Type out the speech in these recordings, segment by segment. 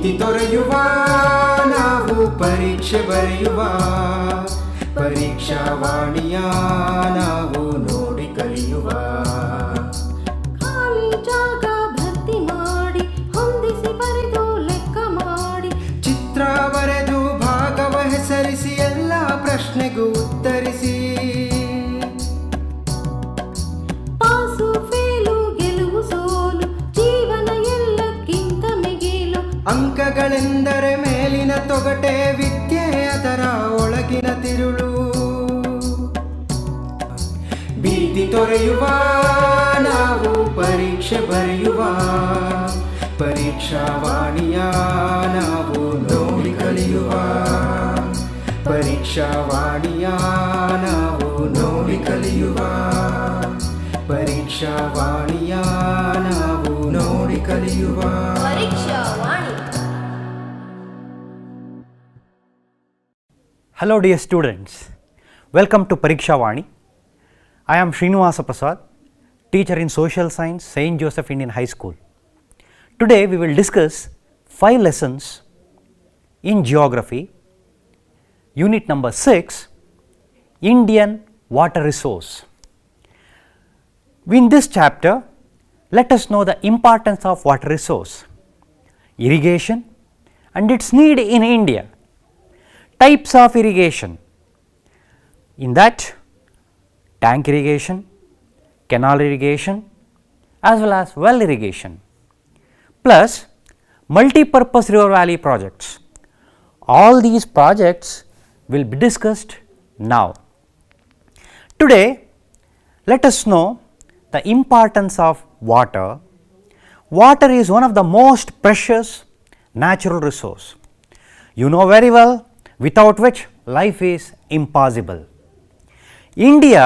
ಭೀತಿ ತೊರೆಯುವ ನಾವು ಪರೀಕ್ಷೆ ಬರೆಯುವ ಪರೀಕ್ಷಾವಾಣಿಯ ನಾವು ನೋಡಿ ಕಲಿಯುವ ಖಾಲಿ ಜಾಗ ಭರ್ತಿ ಮಾಡಿ ಹೊಂದಿಸಿ ಬರೆದು ಲೆಕ್ಕ ಮಾಡಿ ಚಿತ್ರ ಬರೆದು ಭಾಗವ ಹೆಸರಿಸಿ ಎಲ್ಲ ಪ್ರಶ್ನೆಗೂ ಉತ್ತರಿಸಿ ಪಾಸು ಫೇಲು ಗೆಲುವು ಸೋಲು ಜೀವನ ಎಲ್ಲಕ್ಕಿಂತ ಮಿಗಿಲು ಅಂಕಗಳೆಂದರೆ ಮೇಲಿನ ತೊಗಟೆ ವಿದ್ಯೆ ಅದರ ಒಳಗಿನ ತಿರುಳು ಭೀತಿ ತೊರೆಯುವ ನಾವು ಪರೀಕ್ಷೆ ಬರೆಯುವ ಪರೀಕ್ಷಾವಾಣಿಯ ನಾವು ನೋಡಿ ಕಲಿಯುವ ಪರೀಕ್ಷಾವಾಣಿಯ ನಾವು ನೋಡಿ ಕಲಿಯುವ ಪರೀಕ್ಷಾವಾಣಿಯ ನಾವು ನೋಡಿ ಕಲಿಯುವ ಪರೀಕ್ಷಾವಾಣಿ. Hello dear students, welcome to Pariksha Vani. I am Srinivasa Prasad, teacher in Social Science, St. Joseph Indian High School. Today we will discuss 5 lessons in Geography, Unit number 6, Indian Water Resource. In this chapter, let us know the importance of water resource, irrigation and its need in India. Types of irrigation, in that tank irrigation, canal irrigation as well as well irrigation, plus multi-purpose river valley projects. All these projects will be discussed now. Today let us know the importance of water. Water is one of the most precious natural resource. You know very well, without which life is impossible. India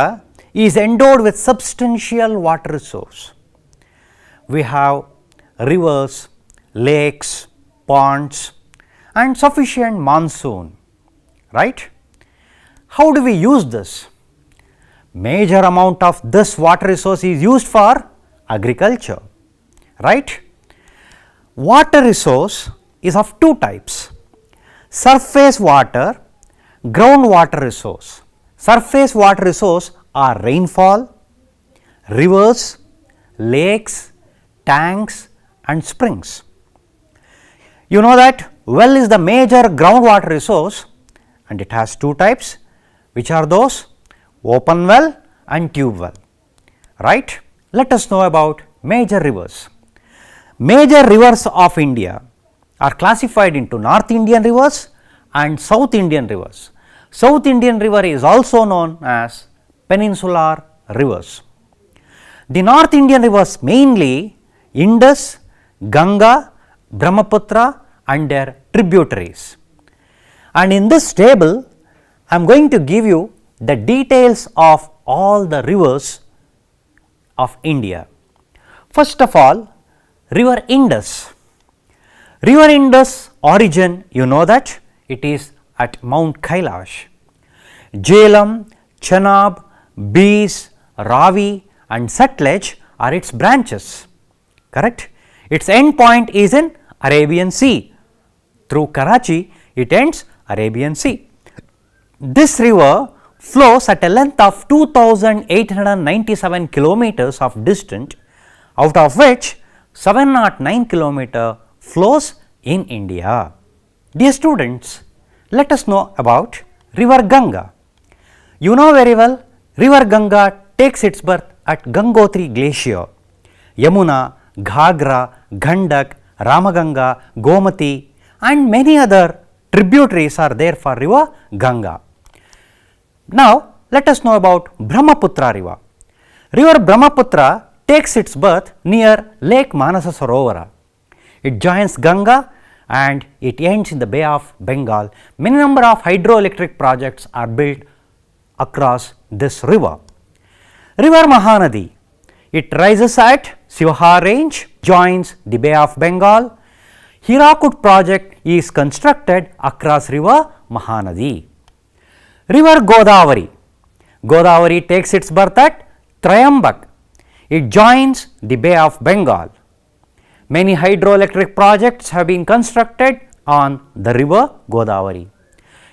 is endowed with substantial water resource. We have rivers, lakes, ponds and sufficient monsoon, right? How do we use this? Major amount of this water resource is used for agriculture, right? Water resource is of two types: surface water, groundwater resource. Surface water resource are rainfall, rivers, lakes, tanks and springs. You know that well is the major groundwater resource and it has two types, which are those open well and tube well, right? Let us know about major rivers. Major rivers of India are classified into North Indian rivers and South Indian rivers. South Indian river is also known as peninsular rivers. The North Indian rivers mainly Indus, Ganga, Brahmaputra and their tributaries. And in this table I am going to give you the details of all the rivers of India. First of all, river Indus. River Indus origin, you know that it is at Mount Kailash. Jhelum, Chenab, Beas, Ravi and Sutlej are its branches, correct? Its end point is in Arabian Sea. Through Karachi it ends Arabian Sea. This river flows at a length of 2897 kilometers of distance, out of which 709 kilometer flows in India. Dear students, let us know about river Ganga. You know very well, river Ganga takes its birth at Gangotri glacier. Yamuna, Ghagra, Gandak, Ramaganga, Gomati and many other tributaries are there for river Ganga. Now let us know about Brahmaputra river. River Brahmaputra takes its birth near Lake Manasa Sarovara. It joins Ganga and it ends in the Bay of Bengal. Many number of hydroelectric projects are built across this river. River Mahanadi, it rises at Sivahar range, joins the Bay of Bengal. Hirakud project is constructed across river Mahanadi. River Godavari. Godavari takes its birth at Trayambak. It joins the Bay of Bengal. Many hydroelectric projects have been constructed on the river Godavari.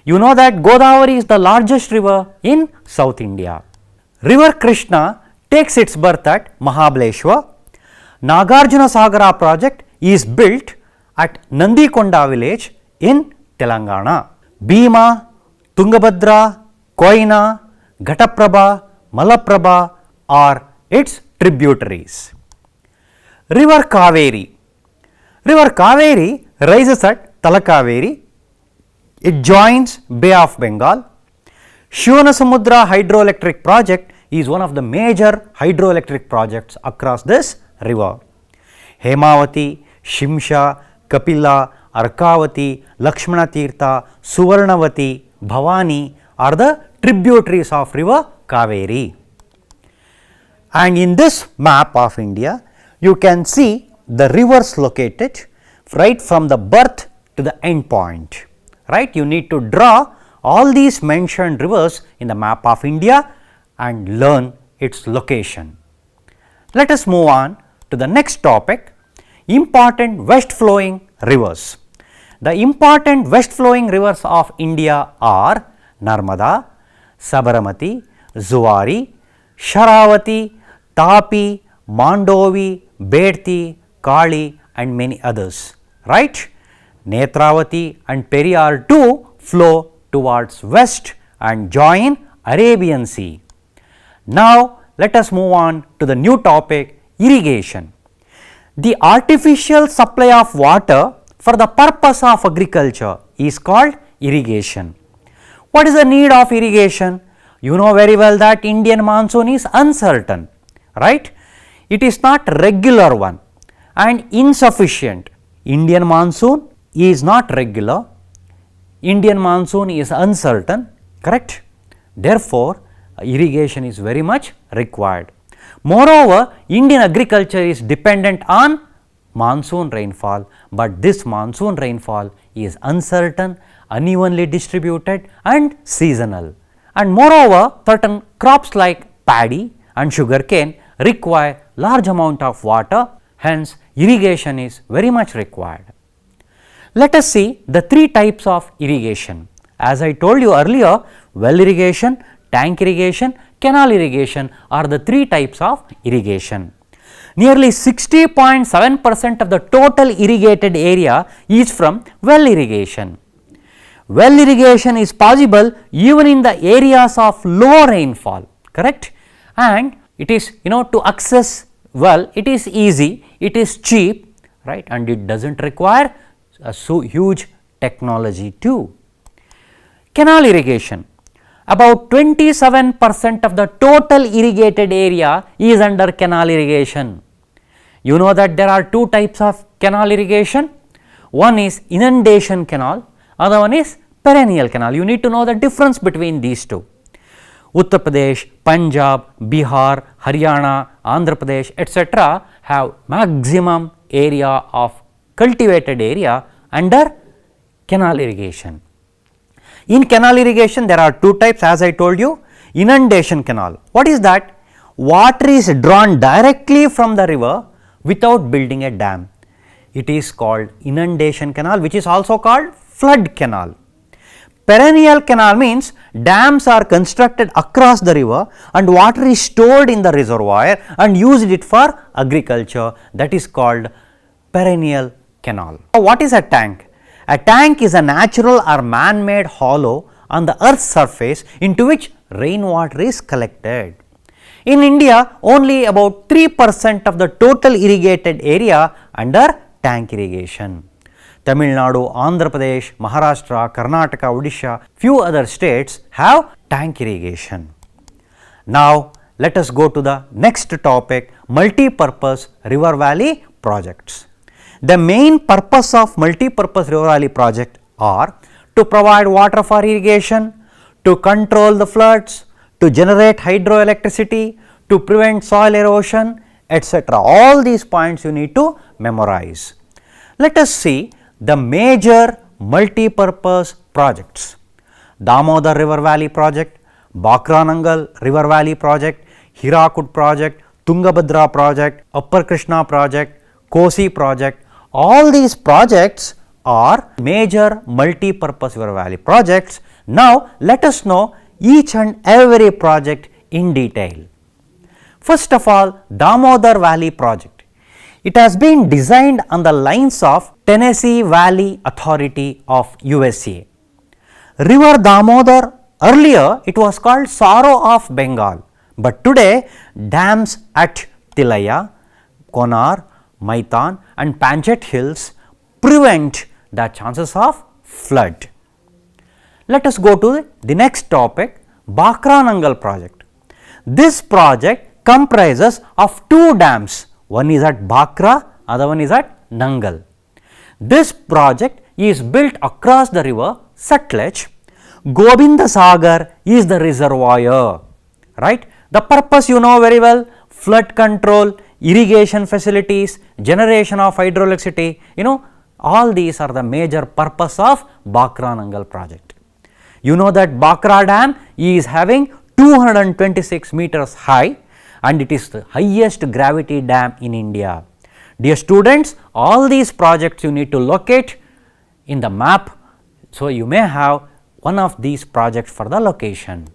You know that Godavari is the largest river in South India. River Krishna takes its birth at Mahabaleshwar. Nagarjuna Sagara project is built at Nandikonda village in Telangana. Bhima, Tungabhadra, Koyna, Ghataprabha, Malaprabha are its tributaries. River Kaveri. River Kaveri rises at Talakaveri. It joins Bay of Bengal. Shivanasamudra hydroelectric project is one of the major hydroelectric projects across this river. Hemavati, Shimsha, Kapila, Arkavati, Lakshmana Tirtha, Suvarnavati, Bhavani are the tributaries of river Kaveri. And in this map of India, you can see the rivers located right from the birth to the end point. Right? You need to draw all these mentioned rivers in the map of India and learn its location. Let us move on to the next topic, important west flowing rivers. The important west flowing rivers of India are Narmada, Sabaramati, Zuari, Sharavati, Tapi, Mandovi, Bedti, Kali and many others, right. Netravati and Periyar too flow towards west and join Arabian Sea. Now, let us move on to the new topic, irrigation. The artificial supply of water for the purpose of agriculture is called irrigation. What is the need of irrigation? You know very well that Indian monsoon is uncertain, right. It is not regular one and insufficient. Indian monsoon is not regular, Indian monsoon is uncertain, correct. Therefore, irrigation is very much required. Moreover, Indian agriculture is dependent on monsoon rainfall, but this monsoon rainfall is uncertain, unevenly distributed and seasonal. And moreover, certain crops like paddy and sugarcane require large amount of water, hence irrigation is very much required. Let us see the three types of irrigation. As I told you earlier, well irrigation, tank irrigation, canal irrigation are the three types of irrigation. Nearly 60.7% of the total irrigated area is from well irrigation. Well irrigation is possible even in the areas of low rainfall, correct, and it is to access well, it is easy, it is cheap, right, and it does not require a so huge technology too. Canal irrigation, about 27% of the total irrigated area is under canal irrigation. You know that there are two types of canal irrigation, one is inundation canal, other one is perennial canal. You need to know the difference between these two. Uttar Pradesh, Punjab, Bihar, Haryana, Andhra Pradesh etc. have maximum area of cultivated area under canal irrigation. In canal irrigation there are two types, as I told you. Inundation canal, what is that? Water is drawn directly from the river without building a dam. It is called inundation canal, which is also called flood canal. Perennial canal means dams are constructed across the river and water is stored in the reservoir and used it for agriculture, that is called perennial canal. What is a tank? A tank is a natural or man-made hollow on the earth's surface into which rainwater is collected. In India, only about 3% of the total irrigated area under tank irrigation. Tamil Nadu, Andhra Pradesh, Maharashtra, Karnataka, Odisha, few other states have tank irrigation. Now, let us go to the next topic, multi-purpose river valley projects. The main purpose of multi-purpose river valley project are to provide water for irrigation, to control the floods, to generate hydroelectricity, to prevent soil erosion, etc. All these points you need to memorize. Let us see the major multi-purpose projects. Damodar River Valley Project, Bakranangal River Valley Project, Hirakud Project, Tungabhadra Project, Upper Krishna Project, Kosi project, all these projects are major multi-purpose river valley projects. Now, let us know each and every project in detail. First of all, Damodar Valley project. It has been designed on the lines of Tennessee Valley Authority of USA. River Damodar, earlier it was called Sorrow of Bengal, but today dams at Tilaya, Konar, Maitan and Panchet Hills prevent the chances of flood. Let us go to the next topic, Bakra Nangal project. This project comprises of two dams, one is at Bakra, other one is at Nangal. This project is built across the river Sutlej. Govinda Sagar is the reservoir, right. The purpose you know very well, flood control, irrigation facilities, generation of hydroelectricity, all these are the major purpose of Bakra Nangal project. You know that Bakra dam is having 226 meters high and it is the highest gravity dam in India. Dear students, all these projects you need to locate in the map, so you may have one of these projects for the location.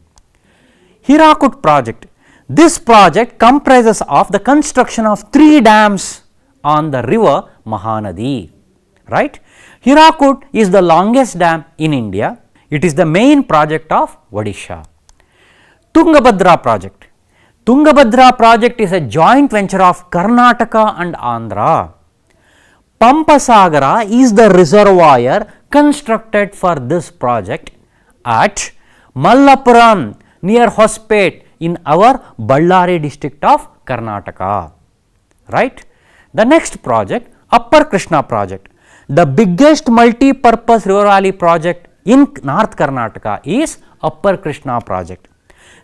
Hirakud project. This project comprises of the construction of 3 dams on the river Mahanadi, right. Hirakud is the longest dam in India. It is the main project of Odisha. Tungabhadra project. Tungabhadra project is a joint venture of Karnataka and Andhra. Pampasagara is the reservoir constructed for this project at Mallapuram near Hospet in our Ballari district of Karnataka, right. The next project, Upper Krishna project. The biggest multi-purpose river valley project in North Karnataka is Upper Krishna project.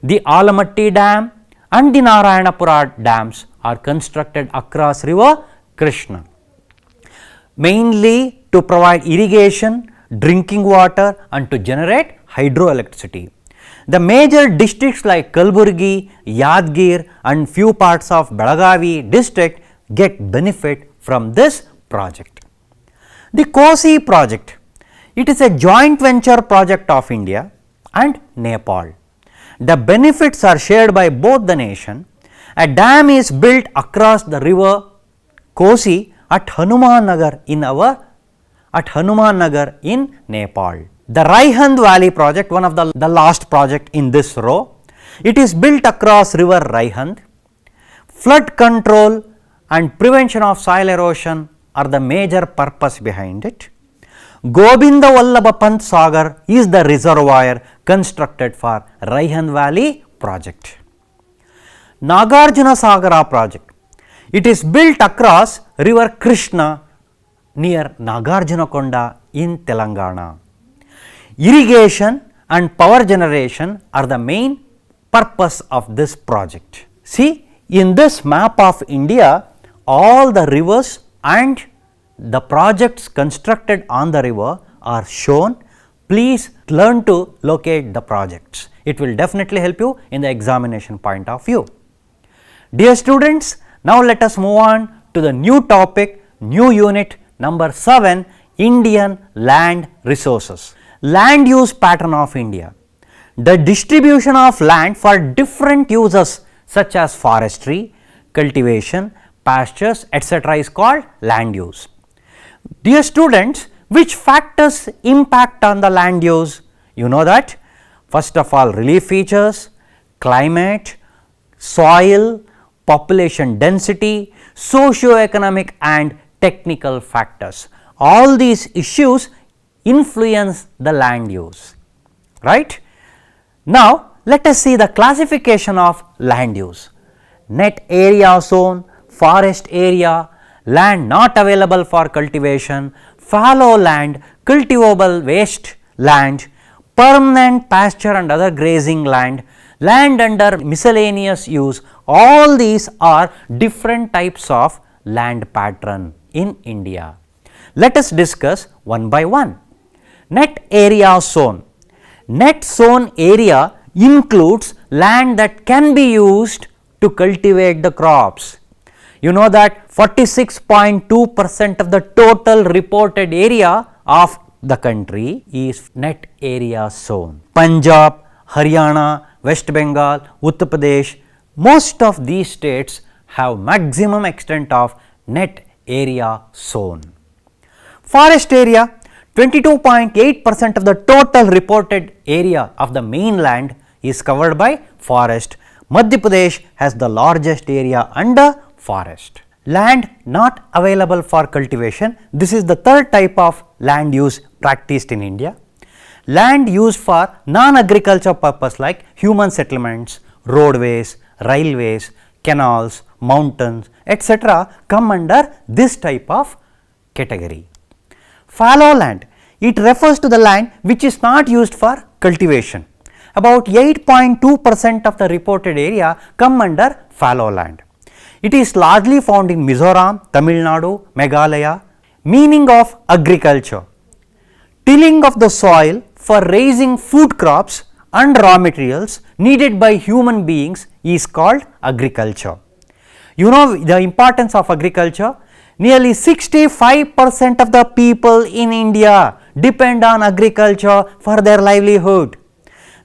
The Alamatti dam and the Narayanapura dams are constructed across river Krishna, mainly to provide irrigation, drinking water and to generate hydroelectricity. The major districts like Kalburgi, Yadgir and few parts of Belagavi district get benefit from this project. The Kosi project, it is a joint venture project of India and Nepal. The benefits are shared by both the nation. A dam is built across the river Kosi at Hanuman Nagar in Nepal. The Raihand Valley project, one of the last project in this row, it is built across river Raihand. Flood control and prevention of soil erosion are the major purpose behind it. Govinda Vallabha Pant Sagar is the reservoir constructed for Raihand Valley project. Nagarjuna Sagara project, it is built across river Krishna near Nagarjunakonda in Telangana. Irrigation and power generation are the main purpose of this project. See, in this map of India, all the rivers and the projects constructed on the river are shown. Please learn to locate the projects. It will definitely help you in the examination point of view. Dear students, now let us move on to the new topic, new unit number 7, Indian land resources. Land use pattern of India. The distribution of land for different uses such as forestry, cultivation, pastures, etc. is called land use. Dear students, which factors impact on the land use? You know that first of all relief features, climate, soil, population density, socio-economic and technical factors. All these issues influence the land use, right. Now, let us see the classification of land use. Net area zone, forest area, land not available for cultivation, fallow land, cultivable waste land, permanent pasture and other grazing land, land under miscellaneous use, all these are different types of land pattern in India. Let us discuss one by one. Net area zone. Net zone area includes land that can be used to cultivate the crops. You know that 46.2% of the total reported area of the country is net area zone. Punjab, Haryana, West Bengal, Uttar Pradesh, most of these states have maximum extent of net area zone. Forest area, 22.8% of the total reported area of the mainland is covered by forest. Madhya Pradesh has the largest area under forest. Land not available for cultivation, this is the third type of land use practiced in India. Land used for non-agriculture purpose like human settlements, roadways, railways, canals, mountains, etc. come under this type of category. Fallow land, it refers to the land which is not used for cultivation. About 8.2% of the reported area come under fallow land. It is largely found in Mizoram, Tamil Nadu, Meghalaya. Meaning of agriculture, tilling of the soil for raising food crops and raw materials needed by human beings is called agriculture. You know the importance of agriculture? Nearly 65% of the people in India depend on agriculture for their livelihood.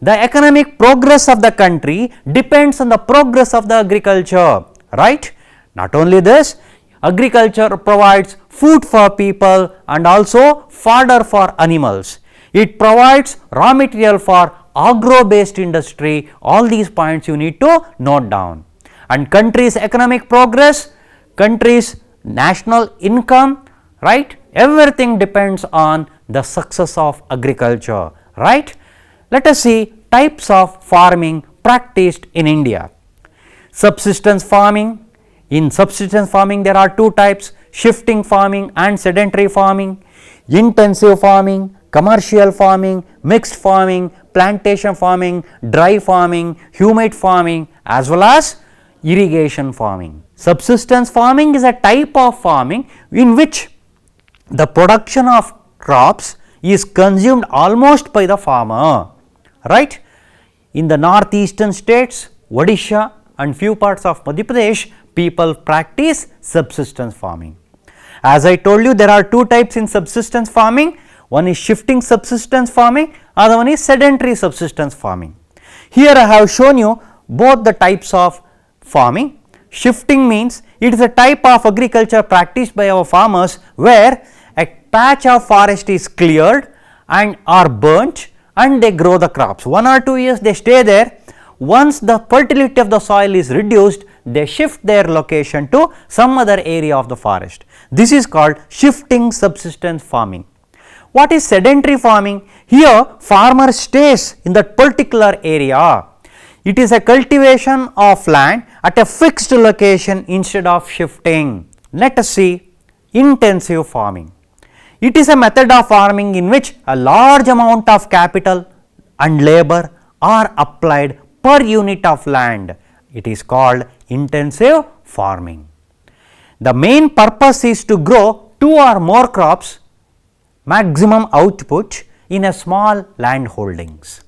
The economic progress of the country depends on the progress of the agriculture, right? Not only this, agriculture provides food for people and also fodder for animals. It provides raw material for agro-based industry. All these points you need to note down. And country's economic progress, country's national income, right? Everything depends on the success of agriculture, right? Let us see types of farming practiced in India. Subsistence farming. In subsistence farming there are two types, shifting farming and sedentary farming. Intensive farming, commercial farming, mixed farming, plantation farming, dry farming, humid farming as well as irrigation farming. Subsistence farming is a type of farming in which the production of crops is consumed almost by the farmer, right. In the northeastern states, Odisha and few parts of Madhya Pradesh, people practice subsistence farming. As I told you, there are two types in subsistence farming. One is shifting subsistence farming, other one is sedentary subsistence farming. Here I have shown you both the types of farming. Shifting means it is a type of agriculture practiced by our farmers where a patch of forest is cleared and are burnt and they grow the crops. 1 or 2 years they stay there. Once the fertility of the soil is reduced, they shift their location to some other area of the forest. This is called shifting subsistence farming. What is sedentary farming? Here farmer stays in that particular area. It is a cultivation of land at a fixed location instead of shifting. Let us see intensive farming. It is a method of farming in which a large amount of capital and labor are applied per unit of land. It is called intensive farming. The main purpose is to grow 2 or more crops, maximum output in a small land holdings.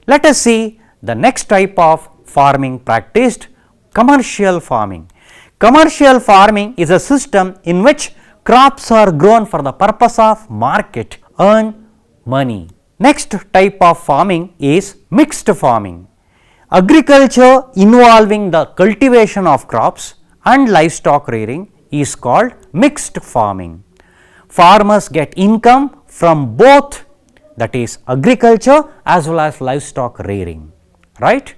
Let us see the next type of farming practiced, commercial farming. Commercial farming is a system in which crops are grown for the purpose of market, earn money. Next type of farming is mixed farming. Agriculture involving the cultivation of crops and livestock rearing is called mixed farming. Farmers get income from both, that is agriculture as well as livestock rearing, right.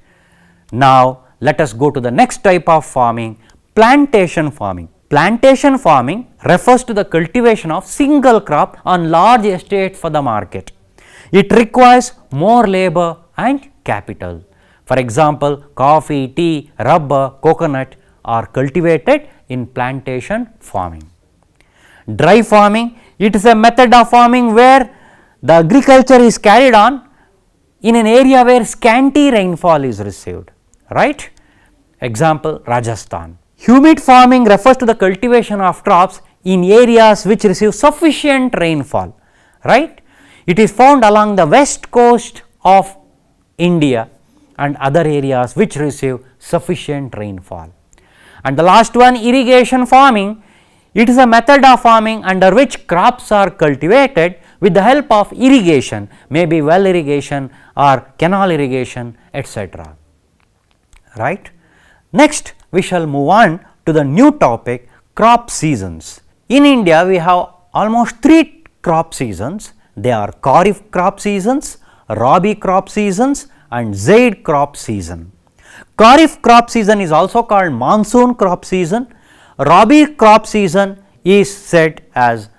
Now let us go to the next type of farming, plantation farming. Plantation farming refers to the cultivation of single crop on large estates for the market. It requires more labor and capital. For example, coffee, tea, rubber, coconut are cultivated in plantation farming. Dry farming, it is a method of farming where the agriculture is carried on in an area where scanty rainfall is received, right. Example, Rajasthan. Humid farming refers to the cultivation of crops in areas which receive sufficient rainfall, right. It is found along the west coast of India and other areas which receive sufficient rainfall. And the last one, irrigation farming. It is a method of farming under which crops are cultivated with the help of irrigation, maybe well irrigation or canal irrigation, etc. Right. Next, we shall move on to the new topic, crop seasons. In India, we have almost 3 crop seasons. They are Kharif crop seasons, Rabi crop seasons and Zaid crop season. Kharif crop season is also called monsoon crop season. Rabi crop season is said as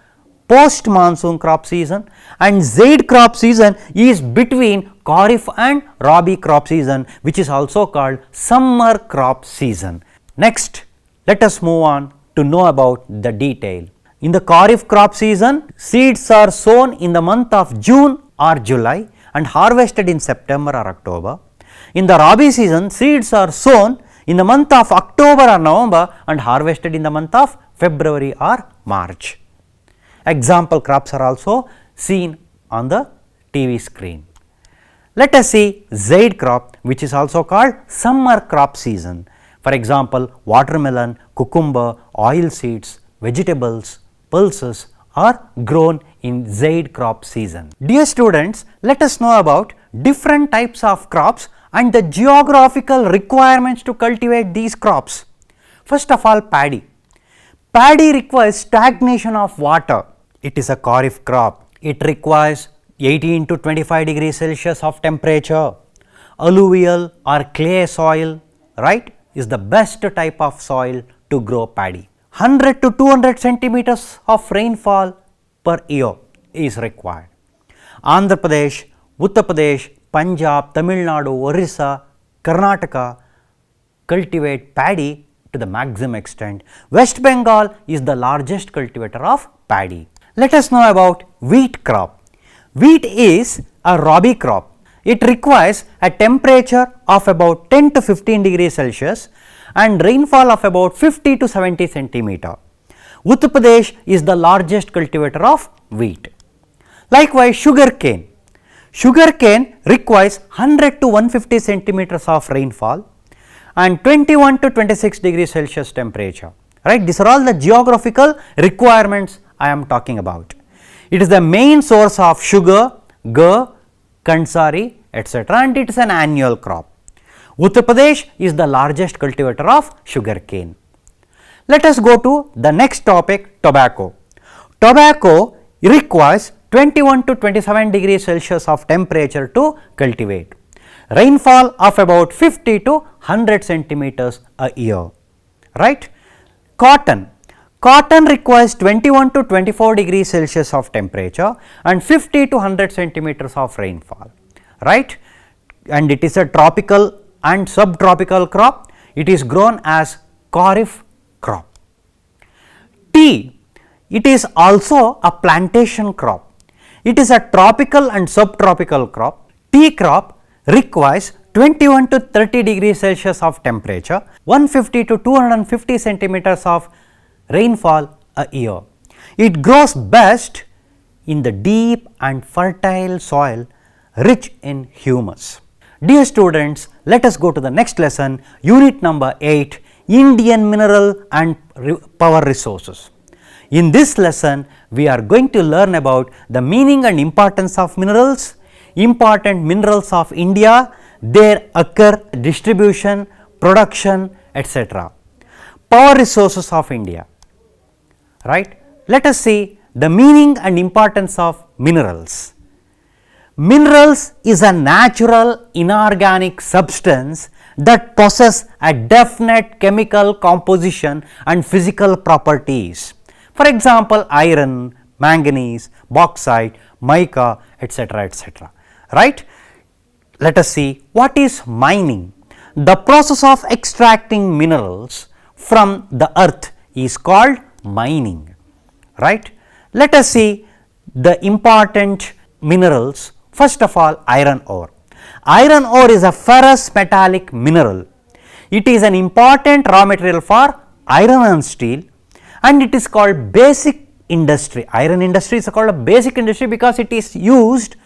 post monsoon crop season, and Zaid crop season is between Kharif and Rabi crop season, which is also called summer crop season. Next, let us move on to know about the detail. In the Kharif crop season, seeds are sown in the month of June or July and harvested in September or October. In the Rabi season, seeds are sown in the month of October or November and harvested in the month of February or March. Example crops are also seen on the TV screen. Let us see Zaid crop, which is also called summer crop season. For example, watermelon, cucumber, oil seeds, vegetables, pulses are grown in Zaid crop season. Dear students, let us know about different types of crops and the geographical requirements to cultivate these crops. First of all, paddy. Paddy requires stagnation of water. It is a Kharif crop. It requires 18 to 25 degrees Celsius of temperature. Alluvial or clay soil, right, is the best type of soil to grow paddy. 100 to 200 centimeters of rainfall per year is required. Andhra Pradesh, Uttar Pradesh, Punjab, Tamil Nadu, Orissa, Karnataka cultivate paddy to the maximum extent. West Bengal is the largest cultivator of paddy. Let us know about wheat crop. Wheat is a Rabi crop. It requires a temperature of about 10 to 15 degrees Celsius and rainfall of about 50 to 70 centimeter. Uttar Pradesh is the largest cultivator of wheat. Likewise, sugar cane. Sugar cane requires 100 to 150 centimeters of rainfall and 21 to 26 degrees Celsius temperature. Right? These are all the geographical requirements I am talking about. It is the main source of sugar, gur, kansari, etc., and it is an annual crop. Uttar Pradesh is the largest cultivator of sugar cane. Let us go to the next topic, tobacco. Tobacco requires 21 to 27 degrees Celsius of temperature to cultivate. Rainfall of about 50 to 100 centimeters a year. Right? Cotton. Cotton requires 21 to 24 degrees Celsius of temperature and 50 to 100 centimeters of rainfall. Right? And it is a tropical and subtropical crop. It is grown as Kharif crop. Tea. It is also a plantation crop. It is a tropical and subtropical crop. Tea crop requires 21 to 30 degrees Celsius of temperature, 150 to 250 centimeters of rainfall a year. It grows best in the deep and fertile soil rich in humus. Dear students, let us go to the next lesson, unit number 8, Indian mineral and power resources. In this lesson, we are going to learn about the meaning and importance of minerals, important minerals of India, their occur, distribution, production, etc. Power resources of India. Right? Let us see the meaning and importance of minerals. Minerals is a natural inorganic substance that possess a definite chemical composition and physical properties. For example, iron, manganese, bauxite, mica, etc., etc. Right? Let us see what is mining. The process of extracting minerals from the earth is called mining. Right? Let us see the important minerals. First of all, iron ore. Iron ore is a ferrous metallic mineral. It is an important raw material for iron and steel, and it is called basic industry. Iron industry is called a basic industry because it is used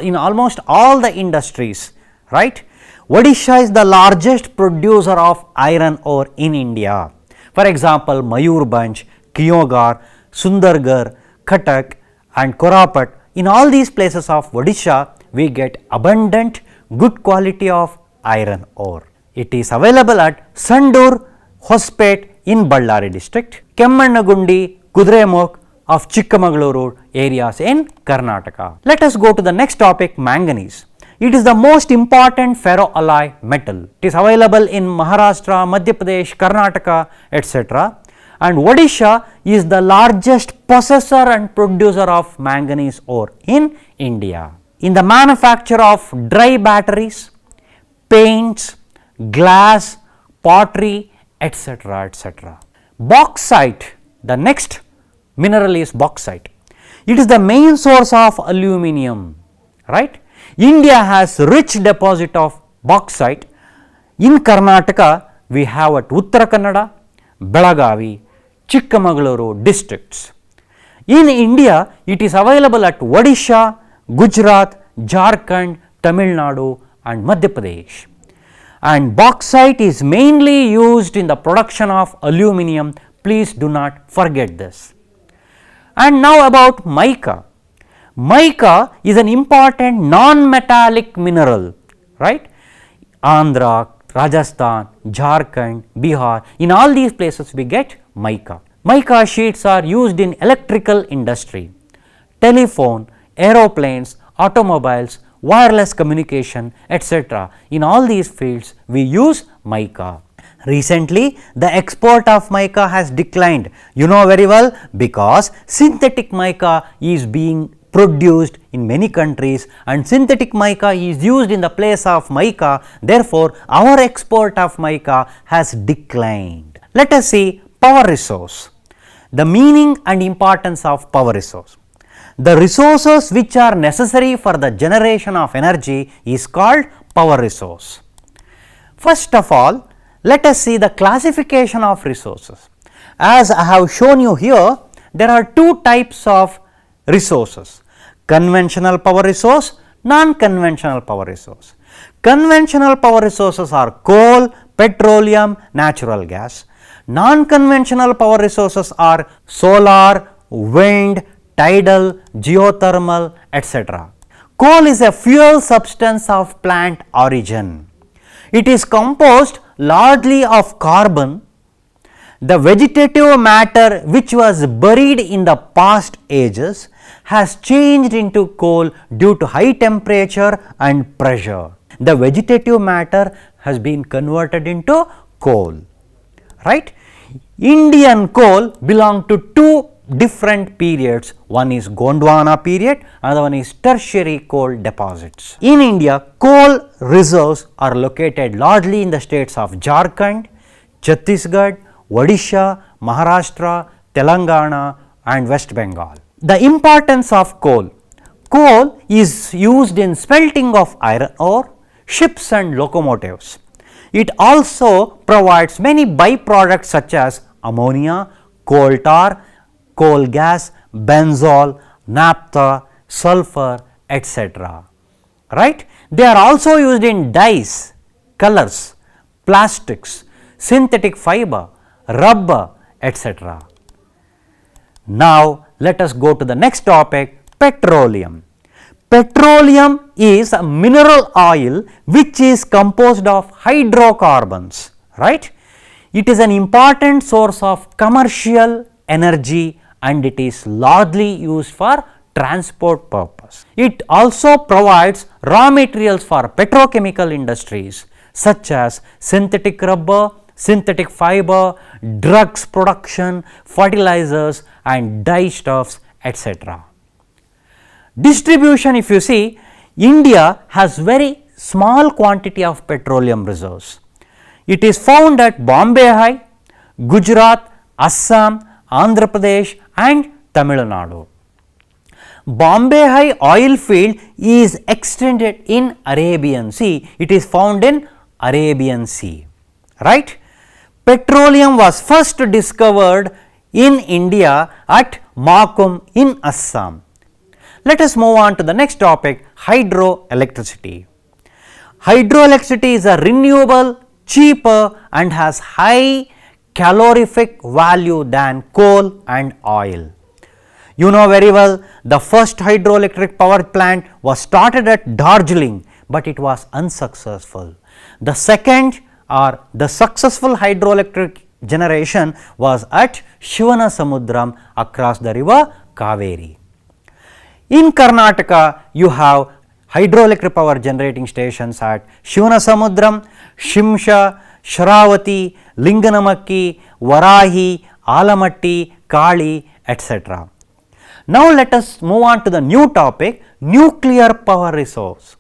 in almost all the industries. Right? Odisha is the largest producer of iron ore in India. For example, Mayurbhanj, Kiongar, Sundargarh, Cuttack and Korapat. In all these places of Odisha, we get abundant good quality of iron ore. It is available at Sandur, Hospet in Ballari district, Kemmannagundi, Kudremukh of Chikmagaluru areas in Karnataka. Let us go to the next topic, manganese. It is the most important ferroalloy metal. It is available in Maharashtra, Madhya Pradesh, Karnataka, etc. And Odisha is the largest possessor and producer of manganese ore in India. In the manufacture of dry batteries, paints, glass, pottery, etc. etc. Bauxite, the next mineral is bauxite. It is the main source of aluminum, right? India has rich deposit of bauxite. In Karnataka, we have at Uttara Kannada, Belagavi, Chikmagaluru districts. In India, it is available at Odisha, Gujarat, Jharkhand, Tamil Nadu and Madhya Pradesh. And bauxite is mainly used in the production of aluminum. Please do not forget this. And now about mica. Mica is an important non-metallic mineral, right? Andhra, Rajasthan, Jharkhand, Bihar, in all these places we get mica. Mica sheets are used in electrical industry, telephone, aeroplanes, automobiles, wireless communication, etc. In all these fields we use mica. Recently, the export of mica has declined, you know very well, because synthetic mica is being produced in many countries and synthetic mica is used in the place of mica. Therefore, our export of mica has declined. Let us see power resource. The meaning and importance of power resource. The resources which are necessary for the generation of energy is called power resource. First of all, let us see the classification of resources. As I have shown you here, there are two types of resources: conventional power resource, non-conventional power resource. Conventional power resources are coal, petroleum, natural gas. Non-conventional power resources are solar, wind, tidal, geothermal, etc. Coal is a fuel substance of plant origin. It is composed largely of carbon. The vegetative matter which was buried in the past ages has changed into coal due to high temperature and pressure. The vegetative matter has been converted into coal, right? Indian coal belong to two different periods. One is Gondwana period, another one is tertiary coal deposits. In India, coal reserves are located largely in the states of Jharkhand, Chhattisgarh, Odisha, Maharashtra, Telangana and West Bengal. The importance of coal. Coal is used in smelting of iron ore, ships and locomotives. It also provides many byproducts such as ammonia, coal tar, coal gas, benzol, naphtha, sulfur, etc. Right? They are also used in dyes, colors, plastics, synthetic fiber, rubber, etc. Now, let us go to the next topic, petroleum. Petroleum is a mineral oil which is composed of hydrocarbons, right? It is an important source of commercial energy and it is largely used for transport purpose. It also provides raw materials for petrochemical industries such as synthetic rubber, synthetic fiber, drugs production, fertilizers and dye stuffs, etc. Distribution, if you see, India has very small quantity of petroleum reserves. It is found at Bombay High, Gujarat, Assam, Andhra Pradesh and Tamil Nadu. Bombay High oil field is extended in Arabian Sea. It is found in Arabian Sea, right? Petroleum was first discovered in India at Makum in Assam. Let us move on to the next topic, hydroelectricity. Hydroelectricity is a renewable, cheaper and has high calorific value than coal and oil. You know very well, the first hydroelectric power plant was started at Darjeeling, but it was unsuccessful. The second or the successful hydroelectric generation was at Shivanasamudram across the river Kaveri. In Karnataka, you have hydroelectric power generating stations at Shivanasamudram, Shimsha, Shravati, Linganamakki, Varahi, Alamatti, Kali, etc. Now let us move on to the new topic, nuclear power resource.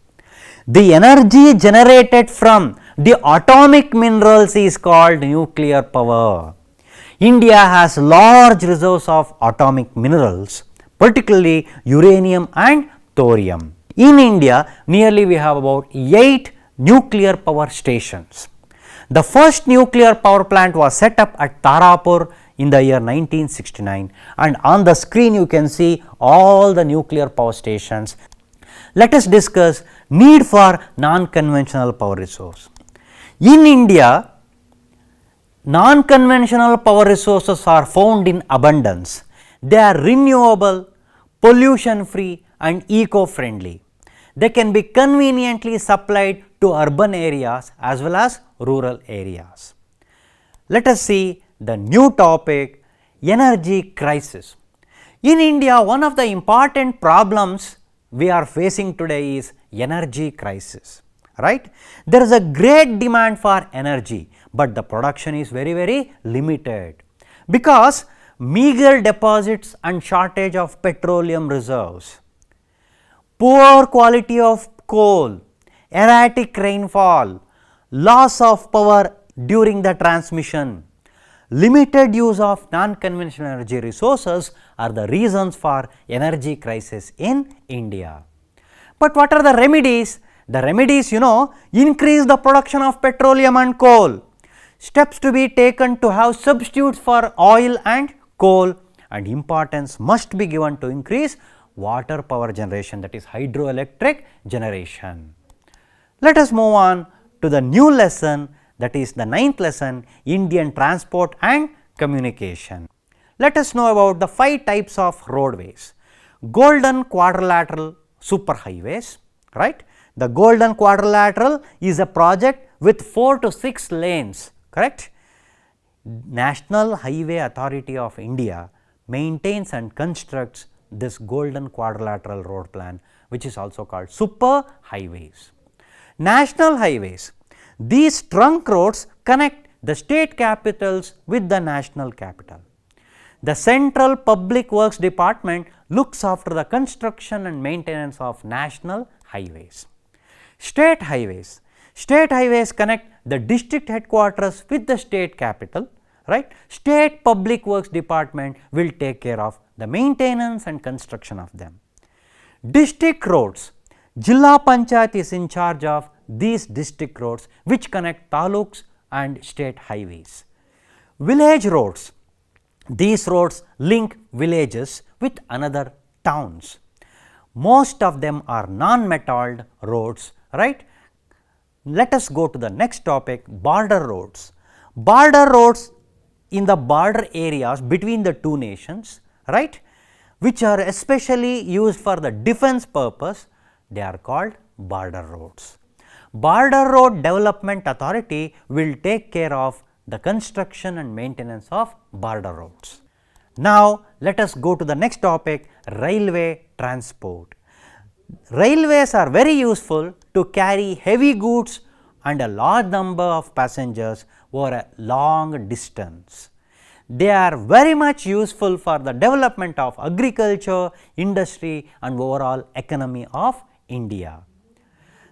The energy generated from the atomic minerals is called nuclear power. India has large reserves of atomic minerals, particularly uranium and thorium. In India, nearly we have about 8 nuclear power stations. The first nuclear power plant was set up at Tarapur in the year 1969, and on the screen you can see all the nuclear power stations. Let us discuss need for non-conventional power resource. In India, non-conventional power resources are found in abundance. They are renewable, pollution free and eco-friendly. They can be conveniently supplied to urban areas as well as rural areas. Let us see the new topic, energy crisis. In India, one of the important problems we are facing today is energy crisis, right? There is a great demand for energy, but the production is very limited because meager deposits and shortage of petroleum reserves, poor quality of coal, erratic rainfall, loss of power during the transmission, limited use of non-conventional energy resources are the reasons for energy crisis in India. But what are the remedies? The remedies, increase the production of petroleum and coal, steps to be taken to have substitutes for oil and coal, and importance must be given to increase water power generation, that is hydroelectric generation. Let us move on to the new lesson, that is the 9th lesson, Indian transport and communication. Let us know about the 5 types of roadways. Golden quadrilateral superhighways, right? The Golden Quadrilateral is a project with 4 to 6 lanes, correct? National Highway Authority of India maintains and constructs this Golden Quadrilateral road plan, which is also called super highways. National highways, these trunk roads connect the state capitals with the national capital. The Central Public Works Department looks after the construction and maintenance of national highways. State highways, state highways connect the district headquarters with the state capital, right? State Public Works Department will take care of the maintenance and construction of them. District roads, Jilla Panchayat is in charge of these district roads which connect taluks and state highways. Village roads, these roads link villages with another towns. Most of them are non-metalled roads, right? Let us go to the next topic, border roads. Border roads in the border areas between the two nations, right, which are especially used for the defense purpose, they are called border roads. Border Road Development Authority will take care of the construction and maintenance of border roads. Now, let us go to the next topic, railway transport. Railways are very useful to carry heavy goods and a large number of passengers over a long distance. They are very much useful for the development of agriculture, industry and overall economy of India.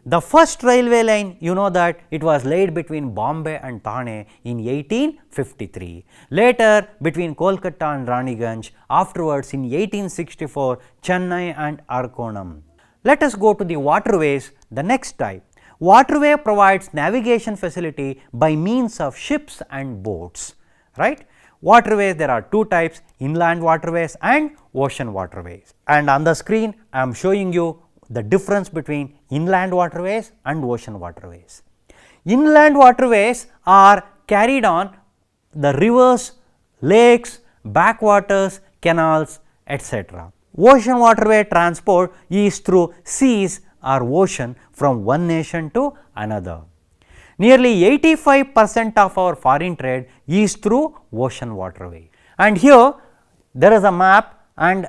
The first railway line, you know that it was laid between Bombay and Thane in 1853, later between Kolkata and Raniganj, afterwards in 1864 Chennai and Arkonam. Let us go to the waterways, the next type. Waterway provides navigation facility by means of ships and boats, right. Waterways, there are 2 types, inland waterways and ocean waterways. And on the screen I am showing you the difference between inland waterways and ocean waterways. Inland waterways are carried on the rivers, lakes, backwaters, canals, etc. Ocean waterway transport is through seas or ocean from one nation to another. Nearly 85% of our foreign trade is through ocean waterway. And here there is a map, and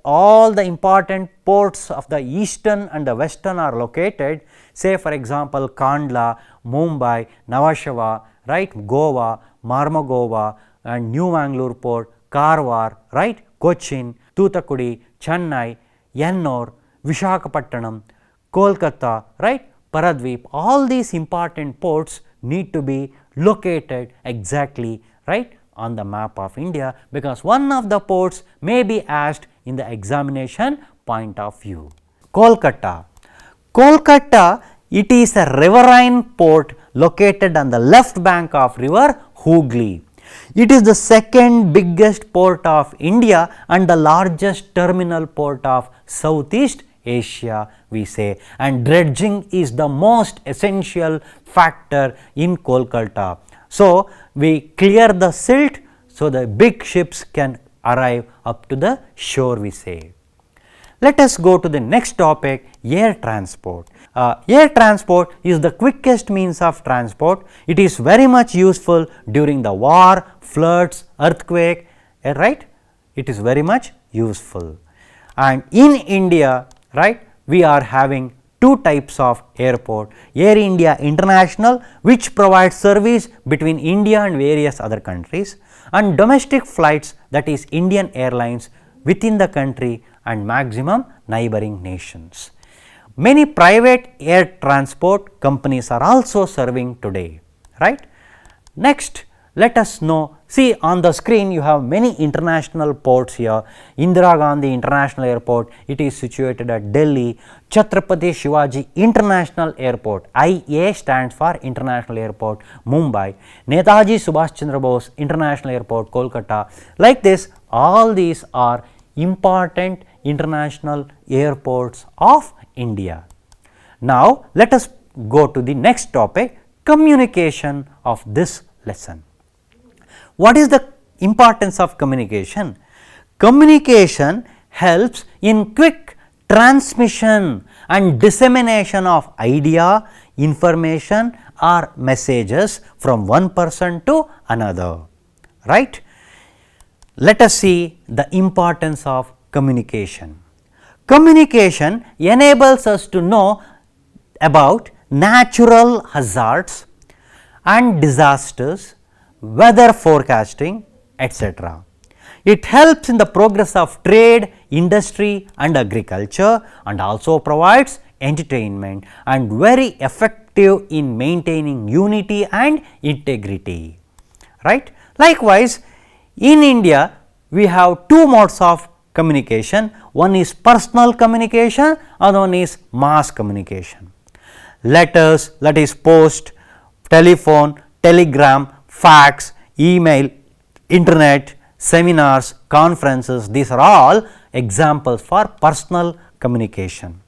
all the important ports of the eastern and the western are located. Say for example, Kandla, Mumbai, Nhava Sheva, right, Goa, Mormugao and New Mangalore port, Karwar, right, Cochin, Toothukudi, Chennai, Ennore, Visakhapatnam, Kolkata, right, Paradweep. All these important ports need to be located exactly, right, on the map of India, because one of the ports may be asked in the examination point of view. Kolkata. Kolkata, it is a riverine port located on the left bank of river Hooghly. It is the second biggest port of India and the largest terminal port of Southeast Asia, we say, and dredging is the most essential factor in Kolkata. So, we clear the silt so the big ships can arrive up to the shore, we say. Let us go to the next topic, air transport. Air transport is the quickest means of transport. It is very much useful during the war, floods, earthquake, right? It is very much useful. And in India, right, we are having two types of airport: Air India International, which provides service between India and various other countries, and domestic flights, that is Indian Airlines within the country and maximum neighboring nations. Many private air transport companies are also serving today, right. Next, let us know, see on the screen you have many international ports here. Indira Gandhi International Airport, it is situated at Delhi. Chhatrapati Shivaji International Airport, IA stands for International Airport, Mumbai. Netaji Subhash Chandra Bose International Airport, Kolkata. Like this, all these are important international airports of India. Now, let us go to the next topic, communication of this lesson. What is the importance of communication? Communication helps in quick transmission and dissemination of idea, information or messages from one person to another, right. Let us see the importance of communication. Communication enables us to know about natural hazards and disasters, weather forecasting, etc. It helps in the progress of trade, industry and agriculture, and also provides entertainment and very effective in maintaining unity and integrity, right. Likewise, in India we have two modes of communication. One is personal communication, other one is mass communication. Letters, that is post, telephone, telegram, fax, email, internet, seminars, conferences, these are all examples for personal communication.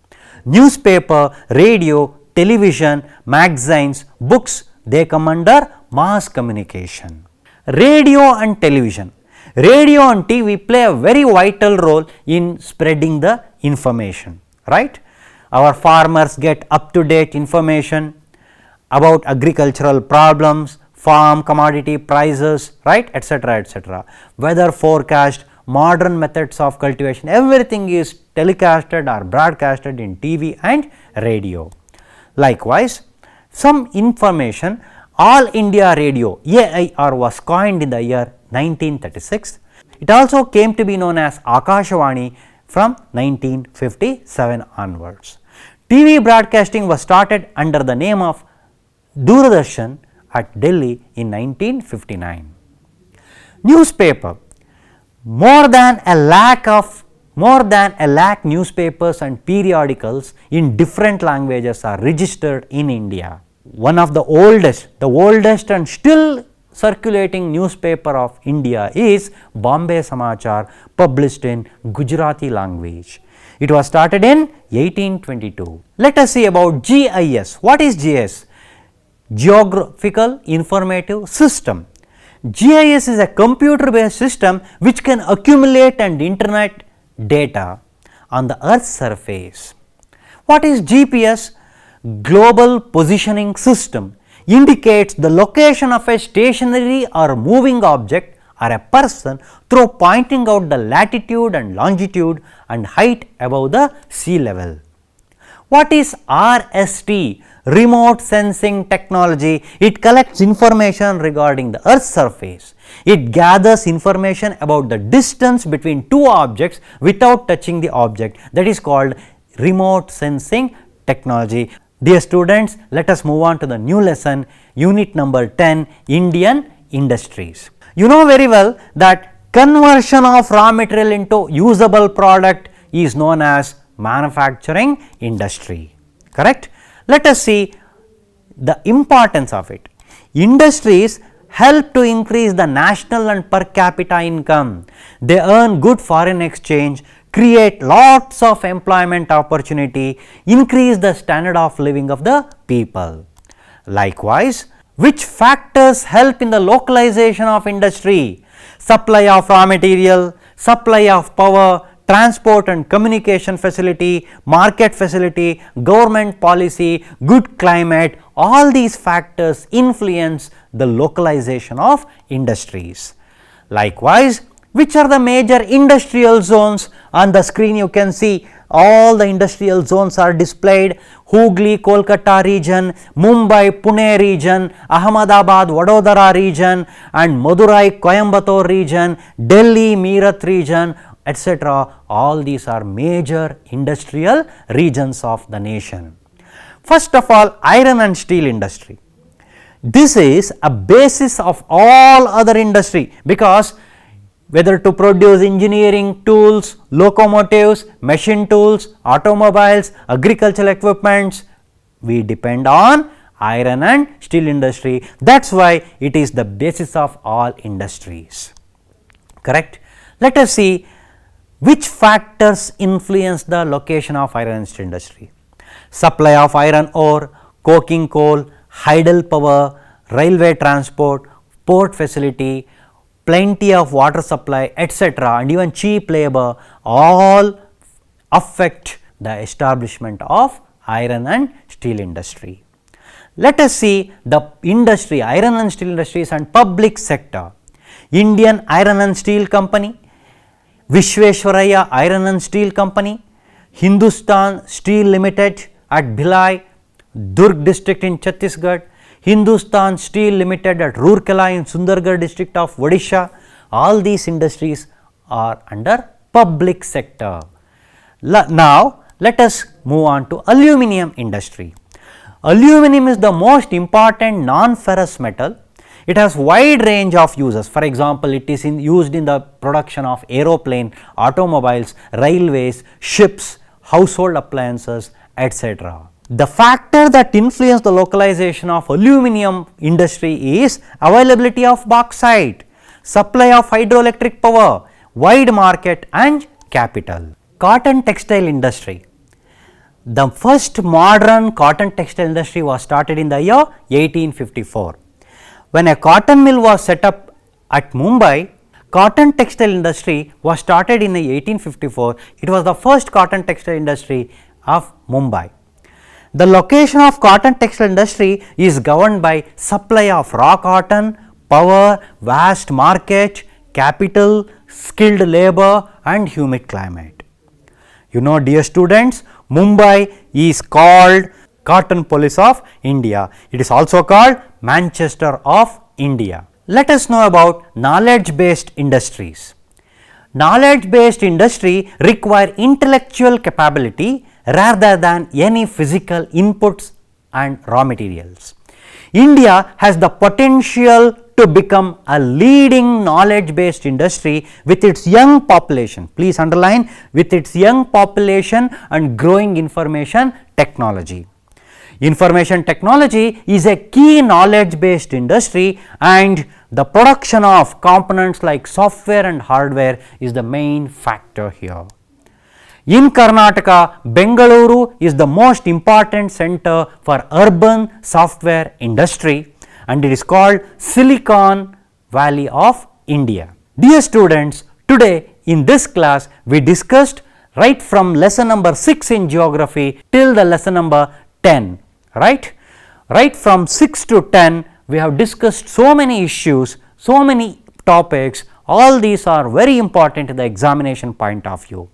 Newspaper, radio, television, magazines, books, they come under mass communication. Radio and television. Radio and TV play a very vital role in spreading the information, right. Our farmers get up to date information about agricultural problems, farm commodity prices, right, etc., etc. Weather forecast, modern methods of cultivation, everything is telecasted or broadcasted in TV and radio. Likewise, some information, All India Radio, AIR, was coined in the year 1936. It also came to be known as Akashvani from 1957 onwards. TV broadcasting was started under the name of Doordarshan at Delhi in 1959. Newspaper, more than a lakh newspapers and periodicals in different languages are registered in India. One of the oldest and still circulating newspaper of India is Bombay Samachar, published in Gujarati language. It was started in 1822. Let us see about GIS. What is GIS? Geographical Informative System. GIS is a computer based system which can accumulate and internet data on the earth's surface. What is GPS? Global Positioning System indicates the location of a stationary or moving object or a person through pointing out the latitude and longitude and height above the sea level. What is RST? Remote Sensing Technology. It collects information regarding the earth's surface. It gathers information about the distance between two objects without touching the object. That is called remote sensing technology. Dear students, let us move on to the new lesson, unit number 10, Indian industries. You know very well that conversion of raw material into usable product is known as manufacturing industry, correct? Let us see the importance of it. Industries help to increase the national and per capita income. They earn good foreign exchange, create lots of employment opportunity, increase the standard of living of the people. Likewise, which factors help in the localization of industry? Supply of raw material, supply of power, transport and communication facility, market facility, government policy, good climate, all these factors influence the localization of industries. Likewise, which are the major industrial zones? On the screen you can see all the industrial zones are displayed: Hooghly, Kolkata region, Mumbai, Pune region, Ahmedabad, Vadodara region, and Madurai, Coimbatore region, Delhi, Meerut region, etc. All these are major industrial regions of the nation. First of all, iron and steel industry. This is a basis of all other industry, because whether to produce engineering tools, locomotives, machine tools, automobiles, agricultural equipments, we depend on iron and steel industry. That is why it is the basis of all industries, correct. Let us see which factors influence the location of iron and steel industry. Supply of iron ore, coking coal, hydel power, railway transport, port facility, plenty of water supply, etc., and even cheap labor, all affect the establishment of iron and steel industry. Let us see the industry, iron and steel industries and public sector. Indian Iron and Steel Company, Vishveshwaraya Iron and Steel Company, Hindustan Steel Limited at Bhilai, Durg district in Chhattisgarh, Hindustan Steel Limited at Rourkela in Sundargarh district of Odisha. All these industries are under public sector. Now, let us move on to aluminum industry. Aluminum is the most important non-ferrous metal. It has wide range of uses. For example, it is used in the production of aeroplane, automobiles, railways, ships, household appliances, etc. The factor that influence the localization of aluminum industry is availability of bauxite, supply of hydroelectric power, wide market and capital. Cotton textile industry. The first modern cotton textile industry was started in the year 1854. When a cotton mill was set up at Mumbai, cotton textile industry was started in 1854. It was the first cotton textile industry of Mumbai. The location of cotton textile industry is governed by supply of raw cotton, power, vast market, capital, skilled labor and humid climate. You know, dear students, Mumbai is called Cotton Police of India. It is also called Manchester of India. Let us know about knowledge based industries. Knowledge based industry require intellectual capability rather than any physical inputs and raw materials. India has the potential to become a leading knowledge based industry with its young population. Please underline, with its young population and growing information technology. Information technology is a key knowledge based industry, and the production of components like software and hardware is the main factor here. In Karnataka, Bengaluru is the most important center for urban software industry, and it is called Silicon Valley of India. Dear students, today in this class we discussed right from lesson number 6 in geography till the lesson number 10, right? Right from 6 to 10 we have discussed so many issues, so many topics. All these are very important in the examination point of view.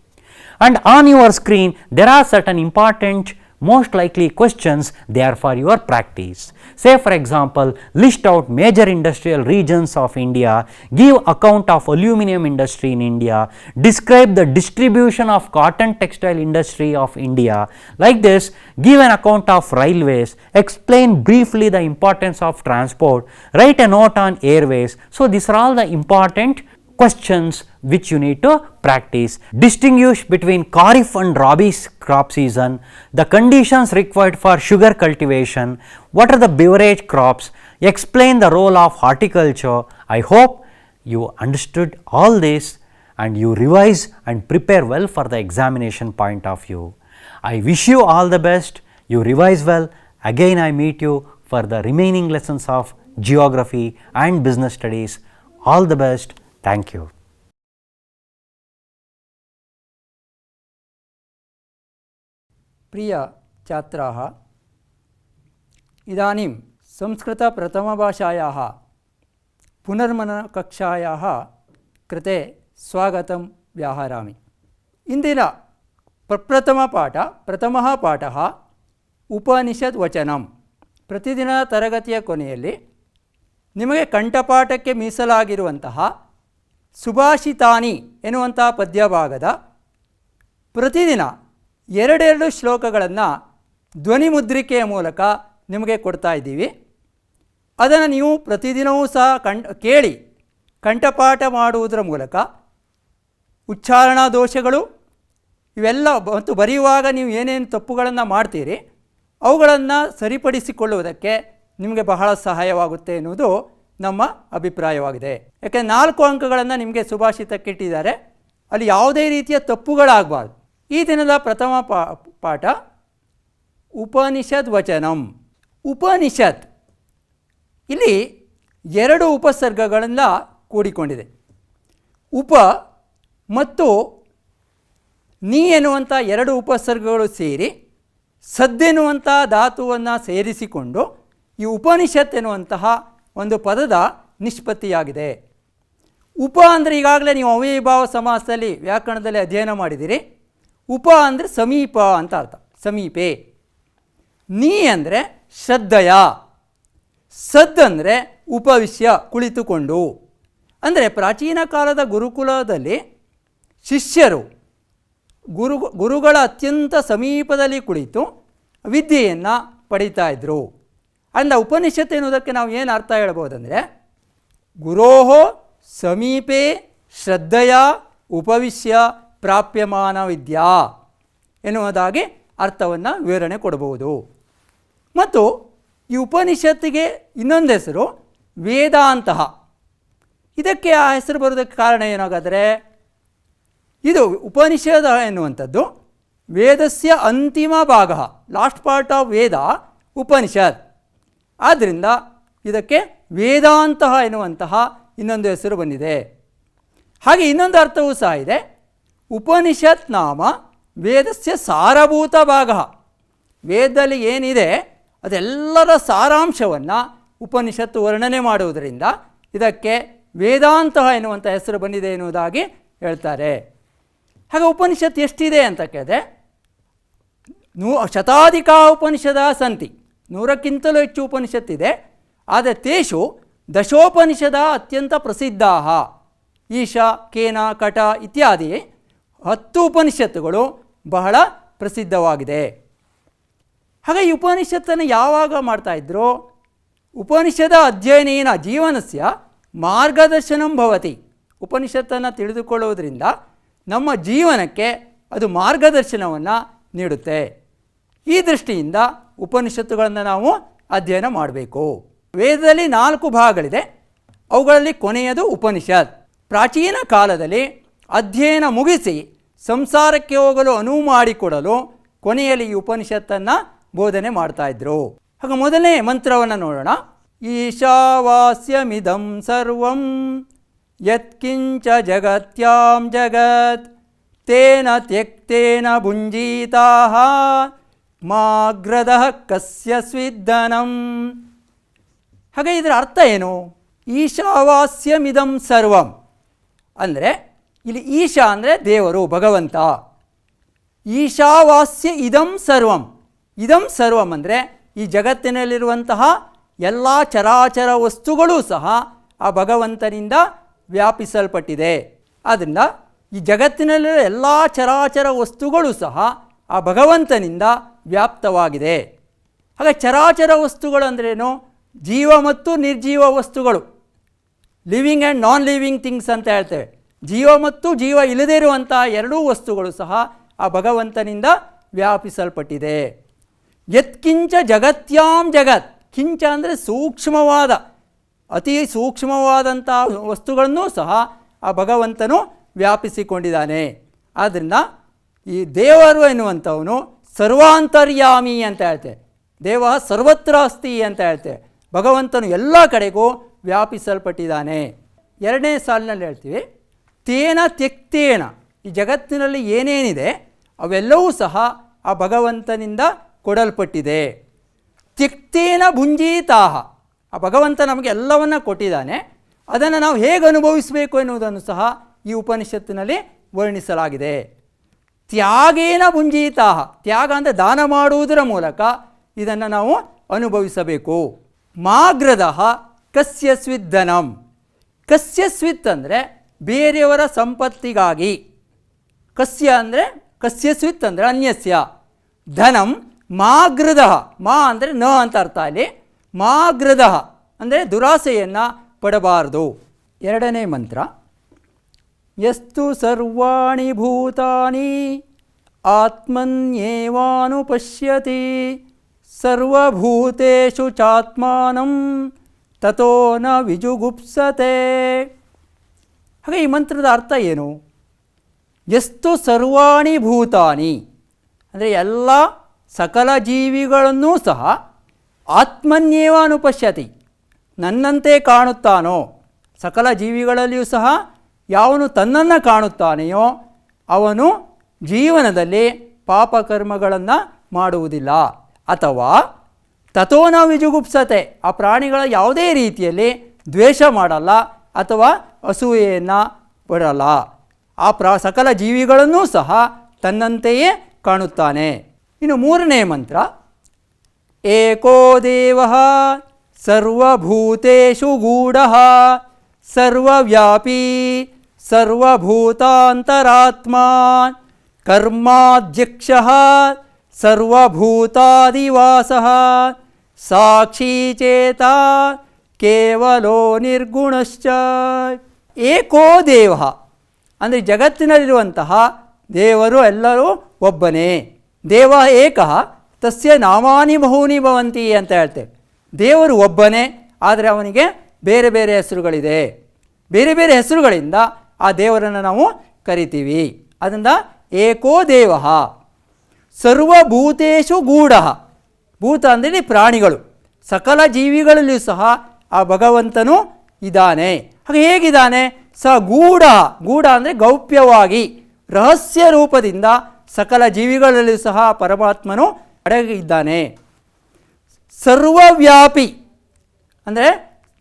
And on your screen there are certain important most likely questions, they are for your practice. Say for example, list out major industrial regions of India, give account of aluminum industry in India, describe the distribution of cotton textile industry of India. Like this, give an account of railways, explain briefly the importance of transport, write a note on airways. So these are all the important questions which you need to practice. Distinguish between Kharif and Rabi crop season, the conditions required for sugar cultivation, what are the beverage crops, explain the role of horticulture. I hope you understood all this and you revise and prepare well for the examination point of view. I wish you all the best, you revise well. Again I meet you for the remaining lessons of geography and business studies. All the best. Thank you. प्रिय छात्राः, इदानीं संस्कृतप्रथमभाषायाः पुनर्मननकक्षायाः कृते स्वागतं व्याहरामि. ಇಂದಿನ ಪ್ರಥಮಃ ಪಾಠ ಉಪನಿಷದ್ ವಚನಂ. ಪ್ರತಿದಿನ ತರಗತಿಯ ಕೊನೆಯಲ್ಲಿ ನಿಮಗೆ ಕಂಠಪಾಠಕ್ಕೆ ಮೀಸಲಾಗಿರುವಂತಹ ಸುಭಾಷಿತಾನಿ ಎನ್ನುವಂಥ ಪದ್ಯಭಾಗದ ಪ್ರತಿದಿನ ಎರಡೆರಡು ಶ್ಲೋಕಗಳನ್ನು ಧ್ವನಿಮುದ್ರಿಕೆಯ ಮೂಲಕ ನಿಮಗೆ ಕೊಡ್ತಾ ಇದ್ದೀವಿ. ಅದನ್ನು ನೀವು ಪ್ರತಿದಿನವೂ ಸಹ ಕೇಳಿ ಕಂಠಪಾಠ ಮಾಡುವುದರ ಮೂಲಕ ಉಚ್ಚಾರಣಾ ದೋಷಗಳು ಇವೆಲ್ಲ ಮತ್ತು ಬರೆಯುವಾಗ ನೀವು ಏನೇನು ತಪ್ಪುಗಳನ್ನು ಮಾಡ್ತೀರಿ ಅವುಗಳನ್ನು ಸರಿಪಡಿಸಿಕೊಳ್ಳುವುದಕ್ಕೆ ನಿಮಗೆ ಬಹಳ ಸಹಾಯವಾಗುತ್ತೆ ಎನ್ನುವುದು ನಮ್ಮ ಅಭಿಪ್ರಾಯವಾಗಿದೆ. ಯಾಕೆಂದರೆ 4 ಅಂಕಗಳನ್ನು ನಿಮಗೆ ಸುಭಾಷಿತಕ್ಕೆ ಇಟ್ಟಿದ್ದಾರೆ, ಅಲ್ಲಿ ಯಾವುದೇ ರೀತಿಯ ತಪ್ಪುಗಳಾಗಬಾರ್ದು. ಈ ದಿನದ ಪ್ರಥಮ ಪಾಠ ಉಪನಿಷದ್ ವಚನಂ. ಉಪನಿಷತ್ ಇಲ್ಲಿ 2 ಉಪಸರ್ಗಗಳಿಂದ ಕೂಡಿಕೊಂಡಿದೆ. ಉಪ ಮತ್ತು ನೀ ಎನ್ನುವಂಥ 2 ಉಪಸರ್ಗಗಳು ಸೇರಿ ಸದ್ದೆನ್ನುವಂಥ ಧಾತುವನ್ನು ಸೇರಿಸಿಕೊಂಡು ಈ ಉಪನಿಷತ್ ಎನ್ನುವಂತಹ ಒಂದು ಪದದ ನಿಷ್ಪತ್ತಿಯಾಗಿದೆ. ಉಪ ಅಂದರೆ ಈಗಾಗಲೇ ನೀವು ಅವ್ಯಯಭಾವ ಸಮಾಸದಲ್ಲಿ ವ್ಯಾಕರಣದಲ್ಲಿ ಅಧ್ಯಯನ ಮಾಡಿದ್ದೀರಿ. ಉಪ ಅಂದರೆ ಸಮೀಪ ಅಂತ ಅರ್ಥ, ಸಮೀಪೆ. ನೀ ಅಂದರೆ ಶ್ರದ್ಧೆಯ, ಸದ್ ಅಂದರೆ ಉಪವಿಶ್ಯ, ಕುಳಿತುಕೊಂಡು. ಅಂದರೆ ಪ್ರಾಚೀನ ಕಾಲದ ಗುರುಕುಲದಲ್ಲಿ ಶಿಷ್ಯರು ಗುರುಗಳ ಅತ್ಯಂತ ಸಮೀಪದಲ್ಲಿ ಕುಳಿತು ವಿದ್ಯೆಯನ್ನು ಪಡೀತಾ ಇದ್ದರು. ಅಂದ ಉಪನಿಷತ್ ಎನ್ನುವುದಕ್ಕೆ ನಾವು ಏನು ಅರ್ಥ ಹೇಳ್ಬೋದಂದರೆ ಗುರೋಹೋ ಸಮೀಪೆ ಶ್ರದ್ಧೆಯ ಉಪವಿಶ್ಯ ಪ್ರಾಪ್ಯಮಾನ ವಿದ್ಯಾ ಎನ್ನುವುದಾಗಿ ಅರ್ಥವನ್ನು ವಿವರಣೆ ಕೊಡಬಹುದು. ಮತ್ತು ಈ ಉಪನಿಷತ್ತಿಗೆ ಇನ್ನೊಂದು ಹೆಸರು ವೇದಾಂತಹ. ಇದಕ್ಕೆ ಆ ಹೆಸರು ಬರೋದಕ್ಕೆ ಕಾರಣ ಏನಾಗಾದರೆ ಇದು ಉಪನಿಷದ ಎನ್ನುವಂಥದ್ದು ವೇದಸ್ಯ ಅಂತಿಮ ಭಾಗ, ಲಾಸ್ಟ್ ಪಾರ್ಟ್ ಆಫ್ ವೇದ ಉಪನಿಷತ್. ಆದ್ದರಿಂದ ಇದಕ್ಕೆ ವೇದಾಂತಹ ಎನ್ನುವಂತಹ ಇನ್ನೊಂದು ಹೆಸರು ಬಂದಿದೆ. ಹಾಗೆ ಇನ್ನೊಂದು ಅರ್ಥವೂ ಸಹ ಇದೆ. ಉಪನಿಷತ್ ನಾಮ ವೇದಸ್ಯ ಸಾರಭೂತ ಭಾಗ. ವೇದದಲ್ಲಿ ಏನಿದೆ ಅದೆಲ್ಲರ ಸಾರಾಂಶವನ್ನು ಉಪನಿಷತ್ತು ವರ್ಣನೆ ಮಾಡುವುದರಿಂದ ಇದಕ್ಕೆ ವೇದಾಂತಹ ಎನ್ನುವಂಥ ಹೆಸರು ಬಂದಿದೆ ಎನ್ನುವುದಾಗಿ ಹೇಳ್ತಾರೆ. ಹಾಗೆ ಉಪನಿಷತ್ತು ಎಷ್ಟಿದೆ ಅಂತ ಕೇಳಿದ್ರೆ ಶತಾಧಿಕ ಉಪನಿಷದ ಸಂತಿ, 100ಕ್ಕಿಂತಲೂ ಹೆಚ್ಚು ಉಪನಿಷತ್ತಿದೆ. ಆದರೆ ತೇಷು ದಶೋಪನಿಷದ ಅತ್ಯಂತ ಪ್ರಸಿದ್ಧಾ. ಈಶಾ, ಕೇನ, ಕಟ ಇತ್ಯಾದಿ 10 ಉಪನಿಷತ್ತುಗಳು ಬಹಳ ಪ್ರಸಿದ್ಧವಾಗಿದೆ. ಹಾಗೆ ಈ ಉಪನಿಷತ್ತನ್ನು ಯಾವಾಗ ಮಾಡ್ತಾಯಿದ್ರು? ಉಪನಿಷದ ಅಧ್ಯಯನೇನ ಜೀವನಸ್ಯ ಮಾರ್ಗದರ್ಶನಂ ಭವತಿ. ಉಪನಿಷತ್ತನ್ನು ತಿಳಿದುಕೊಳ್ಳುವುದರಿಂದ ನಮ್ಮ ಜೀವನಕ್ಕೆ ಅದು ಮಾರ್ಗದರ್ಶನವನ್ನು ನೀಡುತ್ತೆ. ಈ ದೃಷ್ಟಿಯಿಂದ ಉಪನಿಷತ್ತುಗಳನ್ನು ನಾವು ಅಧ್ಯಯನ ಮಾಡಬೇಕು. ವೇದದಲ್ಲಿ 4 ಭಾಗಗಳಿದೆ, ಅವುಗಳಲ್ಲಿ ಕೊನೆಯದು ಉಪನಿಷತ್. ಪ್ರಾಚೀನ ಕಾಲದಲ್ಲಿ ಅಧ್ಯಯನ ಮುಗಿಸಿ ಸಂಸಾರಕ್ಕೆ ಹೋಗಲು ಅನುವು ಮಾಡಿಕೊಡಲು ಕೊನೆಯಲ್ಲಿ ಈ ಉಪನಿಷತ್ತನ್ನು ಬೋಧನೆ ಮಾಡ್ತಾಯಿದ್ರು. ಹಾಗೆ ಮೊದಲನೇ ಮಂತ್ರವನ್ನು ನೋಡೋಣ. ಈಶಾವಾಸ್ಯಮಿದಂ ಸರ್ವಂ ಯತ್ಕಿಂಚ ಜಗತ್ಯಾಂ ಜಗತ್ ತೇನ ತ್ಯಕ್ತೇನ ಭುಂಜೀತಾಃ ಮಾಗ್ರದಃ ಕಸ್ಯ ಸ್ವಿದ್ದನಂ. ಹಾಗೆ ಇದರ ಅರ್ಥ ಏನು? ಈಶಾವಾಸ್ಯಮಿದಂ ಸರ್ವಂ ಅಂದರೆ ಇಲ್ಲಿ ಈಶಾ ಅಂದರೆ ದೇವರು, ಭಗವಂತ. ಈಶಾವಾಸ್ಯ ಇದಂ ಸರ್ವಂ, ಇದಂ ಸರ್ವಂ ಅಂದರೆ ಈ ಜಗತ್ತಿನಲ್ಲಿರುವಂತಹ ಎಲ್ಲ ಚರಾಚರ ವಸ್ತುಗಳೂ ಸಹ ಆ ಭಗವಂತನಿಂದ ವ್ಯಾಪಿಸಲ್ಪಟ್ಟಿದೆ. ಆದ್ದರಿಂದ ಈ ಜಗತ್ತಿನಲ್ಲಿರುವ ಎಲ್ಲ ಚರಾಚರ ವಸ್ತುಗಳು ಸಹ ಆ ಭಗವಂತನಿಂದ ವ್ಯಾಪ್ತವಾಗಿದೆ. ಹಾಗೆ ಚರಾಚರ ವಸ್ತುಗಳು ಅಂದ್ರೇನು? ಜೀವ ಮತ್ತು ನಿರ್ಜೀವ ವಸ್ತುಗಳು, living and non living things ಅಂತ ಹೇಳ್ತೇವೆ. ಜೀವ ಮತ್ತು ಜೀವ ಇಲ್ಲದೇ ಇರುವಂಥ ಎರಡೂ ವಸ್ತುಗಳು ಸಹ ಆ ಭಗವಂತನಿಂದ ವ್ಯಾಪಿಸಲ್ಪಟ್ಟಿದೆ. ಯತ್ಕಿಂಚ ಜಗತ್ಯಾಂ ಜಗತ್, ಕಿಂಚ ಅಂದರೆ ಸೂಕ್ಷ್ಮವಾದ, ಅತಿ ಸೂಕ್ಷ್ಮವಾದಂಥ ವಸ್ತುಗಳನ್ನೂ ಸಹ ಆ ಭಗವಂತನು ವ್ಯಾಪಿಸಿಕೊಂಡಿದ್ದಾನೆ. ಆದ್ದರಿಂದ ಈ ದೇವರು ಎನ್ನುವಂಥವನು ಸರ್ವಾಂತರ್ಯಾಮಿ ಅಂತ ಹೇಳ್ತೇವೆ. ದೇವ ಸರ್ವತ್ರ ಅಸ್ತಿ ಅಂತ ಹೇಳ್ತೇವೆ. ಭಗವಂತನು ಎಲ್ಲ ಕಡೆಗೂ ವ್ಯಾಪಿಸಲ್ಪಟ್ಟಿದ್ದಾನೆ. ಎರಡನೇ ಸಾಲಿನಲ್ಲಿ ಹೇಳ್ತೀವಿ, ತೇನ ತ್ಯಕ್ತೇನ, ಈ ಜಗತ್ತಿನಲ್ಲಿ ಏನೇನಿದೆ ಅವೆಲ್ಲವೂ ಸಹ ಆ ಭಗವಂತನಿಂದ ಕೊಡಲ್ಪಟ್ಟಿದೆ. ತ್ಯಕ್ತೇನ ಭುಂಜೀತಾಹ, ಆ ಭಗವಂತ ನಮಗೆ ಎಲ್ಲವನ್ನ ಕೊಟ್ಟಿದ್ದಾನೆ. ಅದನ್ನು ನಾವು ಹೇಗೆ ಅನುಭವಿಸಬೇಕು ಎನ್ನುವುದನ್ನು ಸಹ ಈ ಉಪನಿಷತ್ತಿನಲ್ಲಿ ವರ್ಣಿಸಲಾಗಿದೆ. ತ್ಯಾಗೇನ ಭುಂಜೀತಾಹ, ತ್ಯಾಗ ಅಂದರೆ ದಾನ ಮಾಡುವುದರ ಮೂಲಕ ಇದನ್ನು ನಾವು ಅನುಭವಿಸಬೇಕು. ಮಾಗ್ರದಃ ಕಸ್ಯ ಸ್ವಿದ್ದನಂ, ಕಸ್ಯ ಸ್ವಿತ್ ಅಂದರೆ ಬೇರೆಯವರ ಸಂಪತ್ತಿಗಾಗಿ, ಕಸ್ಯ ಅಂದರೆ ಕಸ್ಯ ಸ್ವಿತ್ ಅಂದರೆ ಅನ್ಯಸ್ಯ, ಧನಂ ಮಾಗ್ರದಃ, ಮಾ ಅಂದರೆ ನ ಅಂತ ಅರ್ಥ. ಅಲ್ಲಿ ಮಾಗ್ರದಃ ಅಂದರೆ ದುರಾಸೆಯನ್ನು ಪಡಬಾರದು. ಎರಡನೇ ಮಂತ್ರ, ಯಸ್ತು ಸರ್ವಾಣಿ ಭೂತಾನಿ ಆತ್ಮನ್ಯೇವಾನುಪಶ್ಯತಿ ಸರ್ವಭೂತೇಷು ಚಾತ್ಮಾನಂ ತತೋ ನ ವಿಜುಗುಪ್ಸತೆ. ಹಾಗೆ ಈ ಮಂತ್ರದ ಅರ್ಥ ಏನು? ಎಷ್ಟು ಸರ್ವಾಣಿ ಭೂತಾನಿ ಅಂದರೆ ಎಲ್ಲ ಸಕಲ ಜೀವಿಗಳನ್ನೂ ಸಹ ಆತ್ಮನ್ಯೇವ ಅನುಪಶ್ಯತಿ, ನನ್ನಂತೆ ಕಾಣುತ್ತಾನೋ. ಸಕಲ ಜೀವಿಗಳಲ್ಲಿಯೂ ಸಹ ಯಾವನು ತನ್ನನ್ನು ಕಾಣುತ್ತಾನೆಯೋ ಅವನು ಜೀವನದಲ್ಲಿ ಪಾಪಕರ್ಮಗಳನ್ನು ಮಾಡುವುದಿಲ್ಲ. ಅಥವಾ ತಥೋನ ವಿಜುಗುಪ್ಸತೆ, ಆ ಪ್ರಾಣಿಗಳ ಯಾವುದೇ ರೀತಿಯಲ್ಲಿ ದ್ವೇಷ ಮಾಡಲ್ಲ ಅಥವಾ ಅಸೂಯೆಯನ್ನು ಪಡಲ್ಲ. ಆ ಸಕಲ ಜೀವಿಗಳನ್ನೂ ಸಹ ತನ್ನಂತೆಯೇ ಕಾಣುತ್ತಾನೆ. ಇನ್ನು ಮೂರನೇ ಮಂತ್ರ, ಏಕೋ ದೇವಃ ಸರ್ವಭೂತೇಷು ಗೂಢಃ ಸರ್ವವ್ಯಾಪಿ ಸರ್ವಭೂತಾಂತರಾತ್ಮಾ ಕರ್ಮಾಧ್ಯಕ್ಷಃ ಸರ್ವಭೂತಾದಿವಾಸಃ ಸಾಕ್ಷಿ ಚೇತ ಕೇವಲೋ ನಿರ್ಗುಣಶ್ಚ. ಏಕೋ ದೇವ ಅಂದರೆ ಜಗತ್ತಿನಲ್ಲಿರುವಂತಹ ದೇವರು ಎಲ್ಲರೂ ಒಬ್ಬನೇ. ದೇವ ಏಕಃ ತಸ್ಯ ನಾಮಾನಿ ಬಹೂನಿ ಭವಂತಿ ಅಂತ ಹೇಳ್ತೇವೆ. ದೇವರು ಒಬ್ಬನೇ, ಆದರೆ ಅವನಿಗೆ ಬೇರೆ ಬೇರೆ ಹೆಸರುಗಳಿದೆ. ಬೇರೆ ಬೇರೆ ಹೆಸರುಗಳಿಂದ ಆ ದೇವರನ್ನು ನಾವು ಕರಿತೀವಿ. ಅದರಿಂದ ಏಕೋ ದೇವ ಸರ್ವಭೂತೇಷು ಗೂಢ, ಭೂತ ಅಂದರೆ ಪ್ರಾಣಿಗಳು, ಸಕಲ ಜೀವಿಗಳಲ್ಲಿಯೂ ಸಹ ಆ ಭಗವಂತನು ಇದ್ದಾನೆ. ಹಾಗೆ ಹೇಗಿದ್ದಾನೆ? ಸ ಗೂಢ, ಗೂಢ ಅಂದರೆ ಗೌಪ್ಯವಾಗಿ, ರಹಸ್ಯ ರೂಪದಿಂದ ಸಕಲ ಜೀವಿಗಳಲ್ಲಿಯೂ ಸಹ ಪರಮಾತ್ಮನು ಅಡಗಿದ್ದಾನೆ. ಸರ್ವವ್ಯಾಪಿ ಅಂದರೆ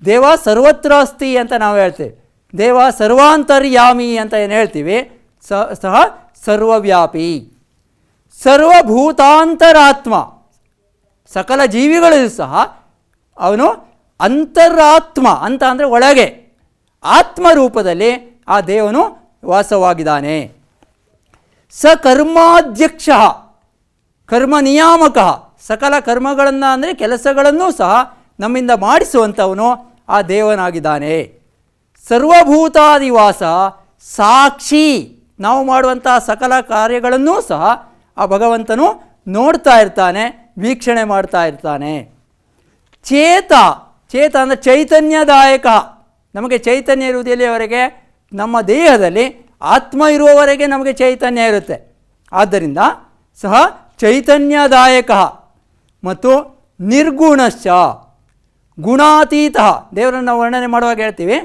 ದೇವ ಸರ್ವತ್ರ ಅಸ್ತಿ ಅಂತ ನಾವು ಹೇಳ್ತೇವೆ. ದೇವ ಸರ್ವಾಂತರ್ಯಾಮಿ ಅಂತ ಏನು ಹೇಳ್ತೀವಿ, ಸಹ ಸರ್ವವ್ಯಾಪಿ. ಸರ್ವಭೂತಾಂತರಾತ್ಮ, ಸಕಲ ಜೀವಿಗಳಲ್ಲೂ ಸಹ ಅವನು ಅಂತರಾತ್ಮ, ಅಂತ ಅಂದರೆ ಒಳಗೆ, ಆತ್ಮ ರೂಪದಲ್ಲಿ ಆ ದೇವನು ವಾಸವಾಗಿದ್ದಾನೆ. ಸ ಕರ್ಮಾಧ್ಯಕ್ಷ, ಕರ್ಮ ನಿಯಾಮಕ, ಸಕಲ ಕರ್ಮಗಳನ್ನು ಅಂದರೆ ಕೆಲಸಗಳನ್ನೂ ಸಹ ನಮ್ಮಿಂದ ಮಾಡಿಸುವಂಥವನು ಆ ದೇವನಾಗಿದ್ದಾನೆ. ಸರ್ವಭೂತಾದಿವಾಸ ಸಾಕ್ಷಿ, ನಾವು ಮಾಡುವಂಥ ಸಕಲ ಕಾರ್ಯಗಳನ್ನೂ ಸಹ ಆ ಭಗವಂತನು ನೋಡ್ತಾ ಇರ್ತಾನೆ, ವೀಕ್ಷಣೆ ಮಾಡ್ತಾ ಇರ್ತಾನೆ. ಚೇತ, ಚೇತ ಅಂದರೆ ಚೈತನ್ಯದಾಯಕ, ನಮಗೆ ಚೈತನ್ಯ ಇರುವುದು ಎಲ್ಲಿಯವರೆಗೆ? ನಮ್ಮ ದೇಹದಲ್ಲಿ ಆತ್ಮ ಇರುವವರೆಗೆ ನಮಗೆ ಚೈತನ್ಯ ಇರುತ್ತೆ. ಆದ್ದರಿಂದ ಸಹ ಚೈತನ್ಯದಾಯಕ ಮತ್ತು ನಿರ್ಗುಣಶ್ಚ, ಗುಣಾತೀತ, ದೇವರನ್ನು ವರ್ಣನೆ ಮಾಡುವಾಗ ಹೇಳ್ತೀವಿ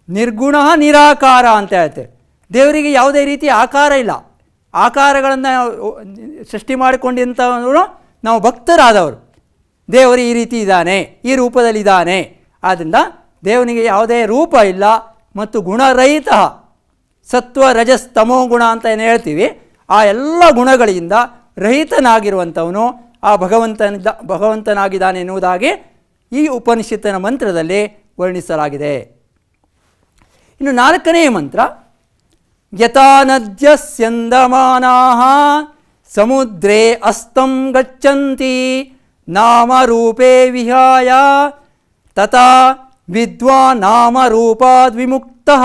ನಿರ್ಗುಣ ನಿರಾಕಾರ ಅಂತ ಹೇಳ್ತೇವೆ. ದೇವರಿಗೆ ಯಾವುದೇ ರೀತಿಯ ಆಕಾರ ಇಲ್ಲ. ಆಕಾರಗಳನ್ನು ಸೃಷ್ಟಿ ಮಾಡಿಕೊಂಡಿಂಥವರು ನಾವು ಭಕ್ತರಾದವರು. ದೇವರು ಈ ರೀತಿ ಇದ್ದಾನೆ, ಈ ರೂಪದಲ್ಲಿದ್ದಾನೆ. ಆದ್ದರಿಂದ ದೇವನಿಗೆ ಯಾವುದೇ ರೂಪ ಇಲ್ಲ ಮತ್ತು ಗುಣರಹಿತ, ಸತ್ವ ರಜಸ್ ತಮೋ ಗುಣ ಅಂತ ಏನು ಹೇಳ್ತೀವಿ, ಆ ಎಲ್ಲ ಗುಣಗಳಿಂದ ರಹಿತನಾಗಿರುವಂಥವನು ಆ ಭಗವಂತನಾಗಿದ್ದಾನೆ ಎನ್ನುವುದಾಗಿ ಈ ಉಪನಿಷತ್ತಿನ ಮಂತ್ರದಲ್ಲಿ ವರ್ಣಿಸಲಾಗಿದೆ. ಇನ್ನು 4ನೇ ಮಂತ್ರ, ಯಥಾ ನದ್ಯ ಸ್ಯಂದಮಾನಾಃ ಸಮುದ್ರೇ ಅಸ್ತಂ ಗಚ್ಚಂತಿ ನಾಮರೂಪೇ ವಿಹಾಯ ತಥಾ ವಿದ್ವಾನ್ ನಾಮರೂಪಾದ್ ವಿಮುಕ್ತಃ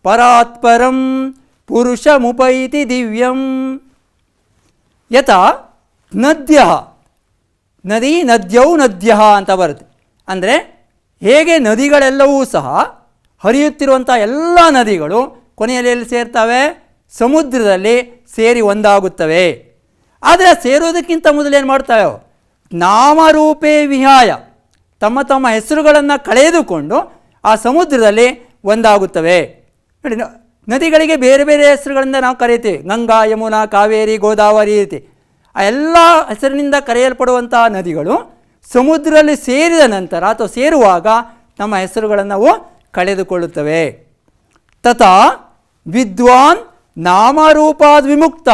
ಪರಾತ್ಪರಂ ಪುರುಷಮುಪೈತಿ ದಿವ್ಯಂ. ಯಥಾ ನದ್ಯ, ನದಿ ನದ್ಯೌ ನದ್ಯ ಅಂತ ಬರುತ್ತೆ. ಅಂದರೆ ಹೇಗೆ ನದಿಗಳೆಲ್ಲವೂ ಸಹ ಹರಿಯುತ್ತಿರುವಂಥ ಎಲ್ಲ ನದಿಗಳು ಕೊನೆಯಲ್ಲಿ ಎಲ್ಲಿ ಸೇರ್ತವೆ? ಸಮುದ್ರದಲ್ಲಿ ಸೇರಿ ಒಂದಾಗುತ್ತವೆ. ಆದರೆ ಸೇರೋದಕ್ಕಿಂತ ಮೊದಲು ಏನು ಮಾಡ್ತವೆ? ನಾಮರೂಪೇ ವಿಹಾಯ, ತಮ್ಮ ತಮ್ಮ ಹೆಸರುಗಳನ್ನು ಕಳೆದುಕೊಂಡು ಆ ಸಮುದ್ರದಲ್ಲಿ ಒಂದಾಗುತ್ತವೆ. ನೋಡಿ, ನದಿಗಳಿಗೆ ಬೇರೆ ಬೇರೆ ಹೆಸರುಗಳಿಂದ ನಾವು ಕರೀತೀವಿ. ಗಂಗಾ, ಯಮುನಾ, ಕಾವೇರಿ, ಗೋದಾವರಿ ರೀತಿ ಆ ಎಲ್ಲ ಹೆಸರಿನಿಂದ ಕರೆಯಲ್ಪಡುವಂಥ ನದಿಗಳು ಸಮುದ್ರದಲ್ಲಿ ಸೇರಿದ ನಂತರ ಅಥವಾ ಸೇರುವಾಗ ನಮ್ಮ ಹೆಸರುಗಳನ್ನು ನಾವು ಕಳೆದುಕೊಳ್ಳುತ್ತವೆ. ತಥಾ ವಿದ್ವಾನ್ ನಾಮರೂಪಾದ್ ವಿಮುಕ್ತ,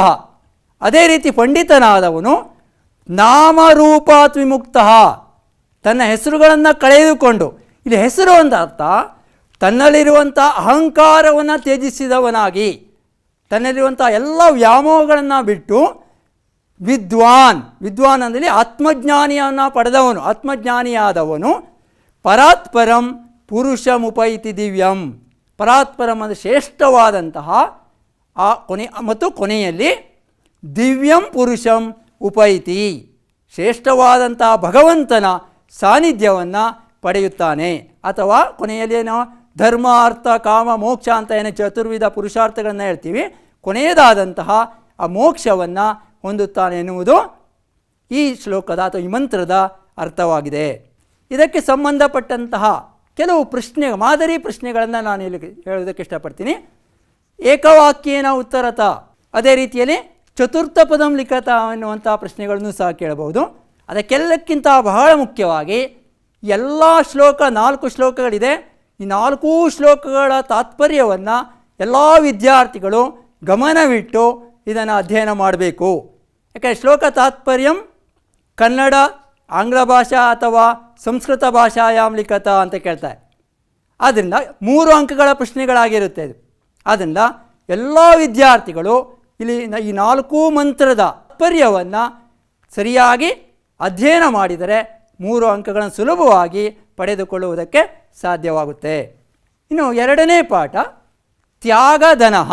ಅದೇ ರೀತಿ ಪಂಡಿತನಾದವನು ನಾಮರೂಪಾತ್ ವಿಮುಕ್ತ, ತನ್ನ ಹೆಸರುಗಳನ್ನು ಕಳೆದುಕೊಂಡು, ಇಲ್ಲಿ ಹೆಸರು ಅಂತ ಅರ್ಥ ತನ್ನಲ್ಲಿರುವಂಥ ಅಹಂಕಾರವನ್ನು ತ್ಯಜಿಸಿದವನಾಗಿ, ತನ್ನಲ್ಲಿರುವಂಥ ಎಲ್ಲ ವ್ಯಾಮೋಹಗಳನ್ನು ಬಿಟ್ಟು ವಿದ್ವಾನ್, ವಿದ್ವಾನ್ ಅಂದರೆ ಆತ್ಮಜ್ಞಾನಿಯನ್ನು ಪಡೆದವನು, ಆತ್ಮಜ್ಞಾನಿಯಾದವನು ಪರಾತ್ಪರಂ ಪುರುಷಮುಪೈತಿ ದಿವ್ಯಂ. ಪರಾತ್ಪರಂ ಅಂದರೆ ಶ್ರೇಷ್ಠವಾದಂತಹ ಆ ಮತ್ತು ಕೊನೆಯಲ್ಲಿ ದಿವ್ಯಂ ಪುರುಷಂ ಉಪೈತಿ, ಶ್ರೇಷ್ಠವಾದಂತಹ ಭಗವಂತನ ಸಾನ್ನಿಧ್ಯವನ್ನು ಪಡೆಯುತ್ತಾನೆ. ಅಥವಾ ಕೊನೆಯಲ್ಲಿ ನಾವು ಧರ್ಮ ಅರ್ಥ ಕಾಮ ಮೋಕ್ಷ ಅಂತ ಏನು ಚತುರ್ವಿಧ ಪುರುಷಾರ್ಥಗಳನ್ನು ಹೇಳ್ತೀವಿ, ಕೊನೆಯದಾದಂತಹ ಆ ಮೋಕ್ಷವನ್ನು ಹೊಂದುತ್ತಾನೆ ಎನ್ನುವುದು ಈ ಶ್ಲೋಕದ ಅಥವಾ ಈ ಮಂತ್ರದ ಅರ್ಥವಾಗಿದೆ. ಇದಕ್ಕೆ ಸಂಬಂಧಪಟ್ಟಂತಹ ಕೆಲವು ಮಾದರಿ ಪ್ರಶ್ನೆಗಳನ್ನು ನಾನು ಇಲ್ಲಿ ಹೇಳೋದಕ್ಕೆ ಇಷ್ಟಪಡ್ತೀನಿ. ಏಕವಾಕ್ಯೇನ ಉತ್ತರತ, ಅದೇ ರೀತಿಯಲ್ಲಿ ಚತುರ್ಥ ಪದಂ ಲಿಖತ ಎನ್ನುವಂಥ ಪ್ರಶ್ನೆಗಳನ್ನು ಸಹ ಕೇಳಬಹುದು. ಅದಕ್ಕೆಲ್ಲಕ್ಕಿಂತ ಬಹಳ ಮುಖ್ಯವಾಗಿ ಎಲ್ಲ ಶ್ಲೋಕ 4 ಶ್ಲೋಕಗಳಿದೆ. ಈ 4 ಶ್ಲೋಕಗಳ ತಾತ್ಪರ್ಯವನ್ನು ಎಲ್ಲ ವಿದ್ಯಾರ್ಥಿಗಳು ಗಮನವಿಟ್ಟು ಇದನ್ನು ಅಧ್ಯಯನ ಮಾಡಬೇಕು. ಯಾಕೆಂದರೆ ಶ್ಲೋಕ ತಾತ್ಪರ್ಯಂ ಕನ್ನಡ, ಆಂಗ್ಲ ಭಾಷಾ ಅಥವಾ ಸಂಸ್ಕೃತ ಭಾಷಾಯಾಮ್ ಲಿಖತ ಅಂತ ಕೇಳ್ತಾರೆ. ಆದ್ದರಿಂದ 3 ಅಂಕಗಳ ಪ್ರಶ್ನೆಗಳಾಗಿರುತ್ತೆ ಇದು. ಆದ್ದರಿಂದ ಎಲ್ಲ ವಿದ್ಯಾರ್ಥಿಗಳು ಇಲ್ಲಿ ಈ 4 ಮಂತ್ರದ ತಾತ್ಪರ್ಯವನ್ನು ಸರಿಯಾಗಿ ಅಧ್ಯಯನ ಮಾಡಿದರೆ 3 ಅಂಕಗಳನ್ನು ಸುಲಭವಾಗಿ ಪಡೆದುಕೊಳ್ಳುವುದಕ್ಕೆ ಸಾಧ್ಯವಾಗುತ್ತೆ. ಇನ್ನು 2ನೇ ಪಾಠ ತ್ಯಾಗಧನಃ.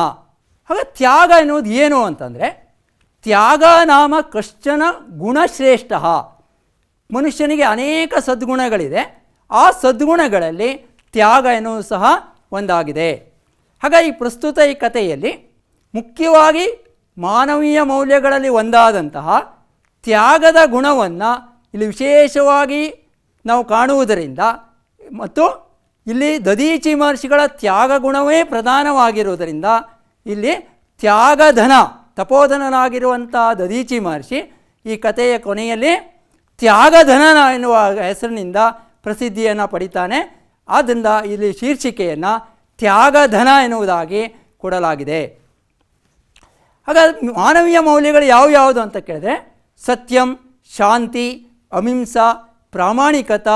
ಹಾಗೆ ತ್ಯಾಗ ಎನ್ನುವುದು ಏನು ಅಂತಂದರೆ, ತ್ಯಾಗ ನಾಮ ಕಶ್ಚನ ಗುಣಶ್ರೇಷ್ಠ. ಮನುಷ್ಯನಿಗೆ ಅನೇಕ ಸದ್ಗುಣಗಳಿದೆ, ಆ ಸದ್ಗುಣಗಳಲ್ಲಿ ತ್ಯಾಗ ಎನ್ನುವುದು ಸಹ ಒಂದಾಗಿದೆ. ಹಾಗಾಗಿ ಪ್ರಸ್ತುತ ಈ ಕಥೆಯಲ್ಲಿ ಮುಖ್ಯವಾಗಿ ಮಾನವೀಯ ಮೌಲ್ಯಗಳಲ್ಲಿ ಒಂದಾದಂತಹ ತ್ಯಾಗದ ಗುಣವನ್ನು ಇಲ್ಲಿ ವಿಶೇಷವಾಗಿ ನಾವು ಕಾಣುವುದರಿಂದ, ಮತ್ತು ಇಲ್ಲಿ ದಧೀಚಿ ಮಹರ್ಷಿಗಳ ತ್ಯಾಗ ಗುಣವೇ ಪ್ರಧಾನವಾಗಿರುವುದರಿಂದ ಇಲ್ಲಿ ತ್ಯಾಗಧನ, ತಪೋಧನನಾಗಿರುವಂಥ ದಧೀಚಿ ಮಹರ್ಷಿ ಈ ಕಥೆಯ ಕೊನೆಯಲ್ಲಿ ತ್ಯಾಗಧನ ಎನ್ನುವ ಹೆಸರಿನಿಂದ ಪ್ರಸಿದ್ಧಿಯನ್ನು ಪಡಿತಾನೆ. ಆದ್ದರಿಂದ ಇಲ್ಲಿ ಶೀರ್ಷಿಕೆಯನ್ನು ತ್ಯಾಗಧನ ಎನ್ನುವುದಾಗಿ ಕೊಡಲಾಗಿದೆ. ಹಾಗಾದರೆ ಮಾನವೀಯ ಮೌಲ್ಯಗಳು ಯಾವ್ಯಾವುದು ಅಂತ ಕೇಳಿದ್ರೆ, ಸತ್ಯಂ, ಶಾಂತಿ, ಅಹಿಂಸಾ, ಪ್ರಾಮಾಣಿಕತ,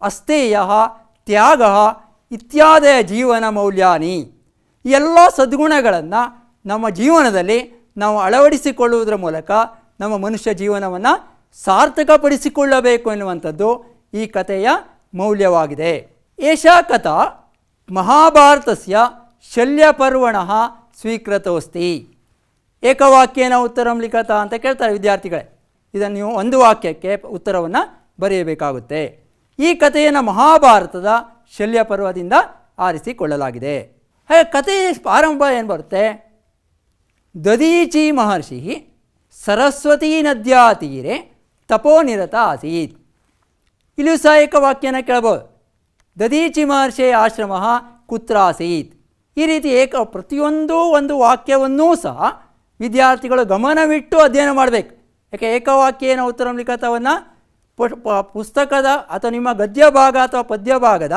ಅಸ್ತೇಯ, ತ್ಯಾಗ ಇತ್ಯಾದಿಯ ಜೀವನ ಮೌಲ್ಯಾನಿ. ಈ ಎಲ್ಲ ಸದ್ಗುಣಗಳನ್ನು ನಮ್ಮ ಜೀವನದಲ್ಲಿ ನಾವು ಅಳವಡಿಸಿಕೊಳ್ಳುವುದರ ಮೂಲಕ ನಮ್ಮ ಮನುಷ್ಯ ಜೀವನವನ್ನು ಸಾರ್ಥಕಪಡಿಸಿಕೊಳ್ಳಬೇಕು ಎನ್ನುವಂಥದ್ದು ಈ ಕಥೆಯ ಮೌಲ್ಯವಾಗಿದೆ. ಏಷಾ ಕಥಾ ಮಹಾಭಾರತಸ್ಯ ಶಲ್ಯಪರ್ವಣಃ ಸ್ವೀಕೃತೋಸ್ತಿ. ಏಕವಾಕ್ಯೇನ ಉತ್ತರಂ ಲಿಖತ ಅಂತ ಕೇಳ್ತಾರೆ ವಿದ್ಯಾರ್ಥಿಗಳೇ. ಇದನ್ನು ನೀವು ಒಂದು ವಾಕ್ಯಕ್ಕೆ ಉತ್ತರವನ್ನು ಬರೆಯಬೇಕಾಗುತ್ತೆ. ಈ ಕಥೆಯನ್ನು ಮಹಾಭಾರತದ ಶಲ್ಯಪರ್ವದಿಂದ ಆರಿಸಿಕೊಳ್ಳಲಾಗಿದೆ. ಹಾಗೆ ಕಥೆಯ ಆರಂಭ ಏನು ಬರುತ್ತೆ? ದಧೀಚಿ ಮಹರ್ಷಿ ಸರಸ್ವತೀ ನದ್ಯಾ ತೀರೆ ತಪೋನಿರತ ಆಸೀತ್. ಇಲ್ಲಿಯೂ ಸಹ ಏಕವಾಕ್ಯನ ಕೇಳ್ಬೋದು. ದದೀಚಿ ಮಹರ್ಷಿ ಆಶ್ರಮ ಕುತ್ರಾಸೀತ್. ಈ ರೀತಿ ಪ್ರತಿಯೊಂದು ಒಂದು ವಾಕ್ಯವನ್ನೂ ಸಹ ವಿದ್ಯಾರ್ಥಿಗಳು ಗಮನವಿಟ್ಟು ಅಧ್ಯಯನ ಮಾಡಬೇಕು. ಯಾಕೆ ಏಕವಾಕ್ಯೇನ ಉತ್ತರಂ ಲಿಖಿತವನ್ನು ಪುಸ್ತಕದ ಅಥವಾ ನಿಮ್ಮ ಗದ್ಯ ಭಾಗ ಅಥವಾ ಪದ್ಯ ಭಾಗದ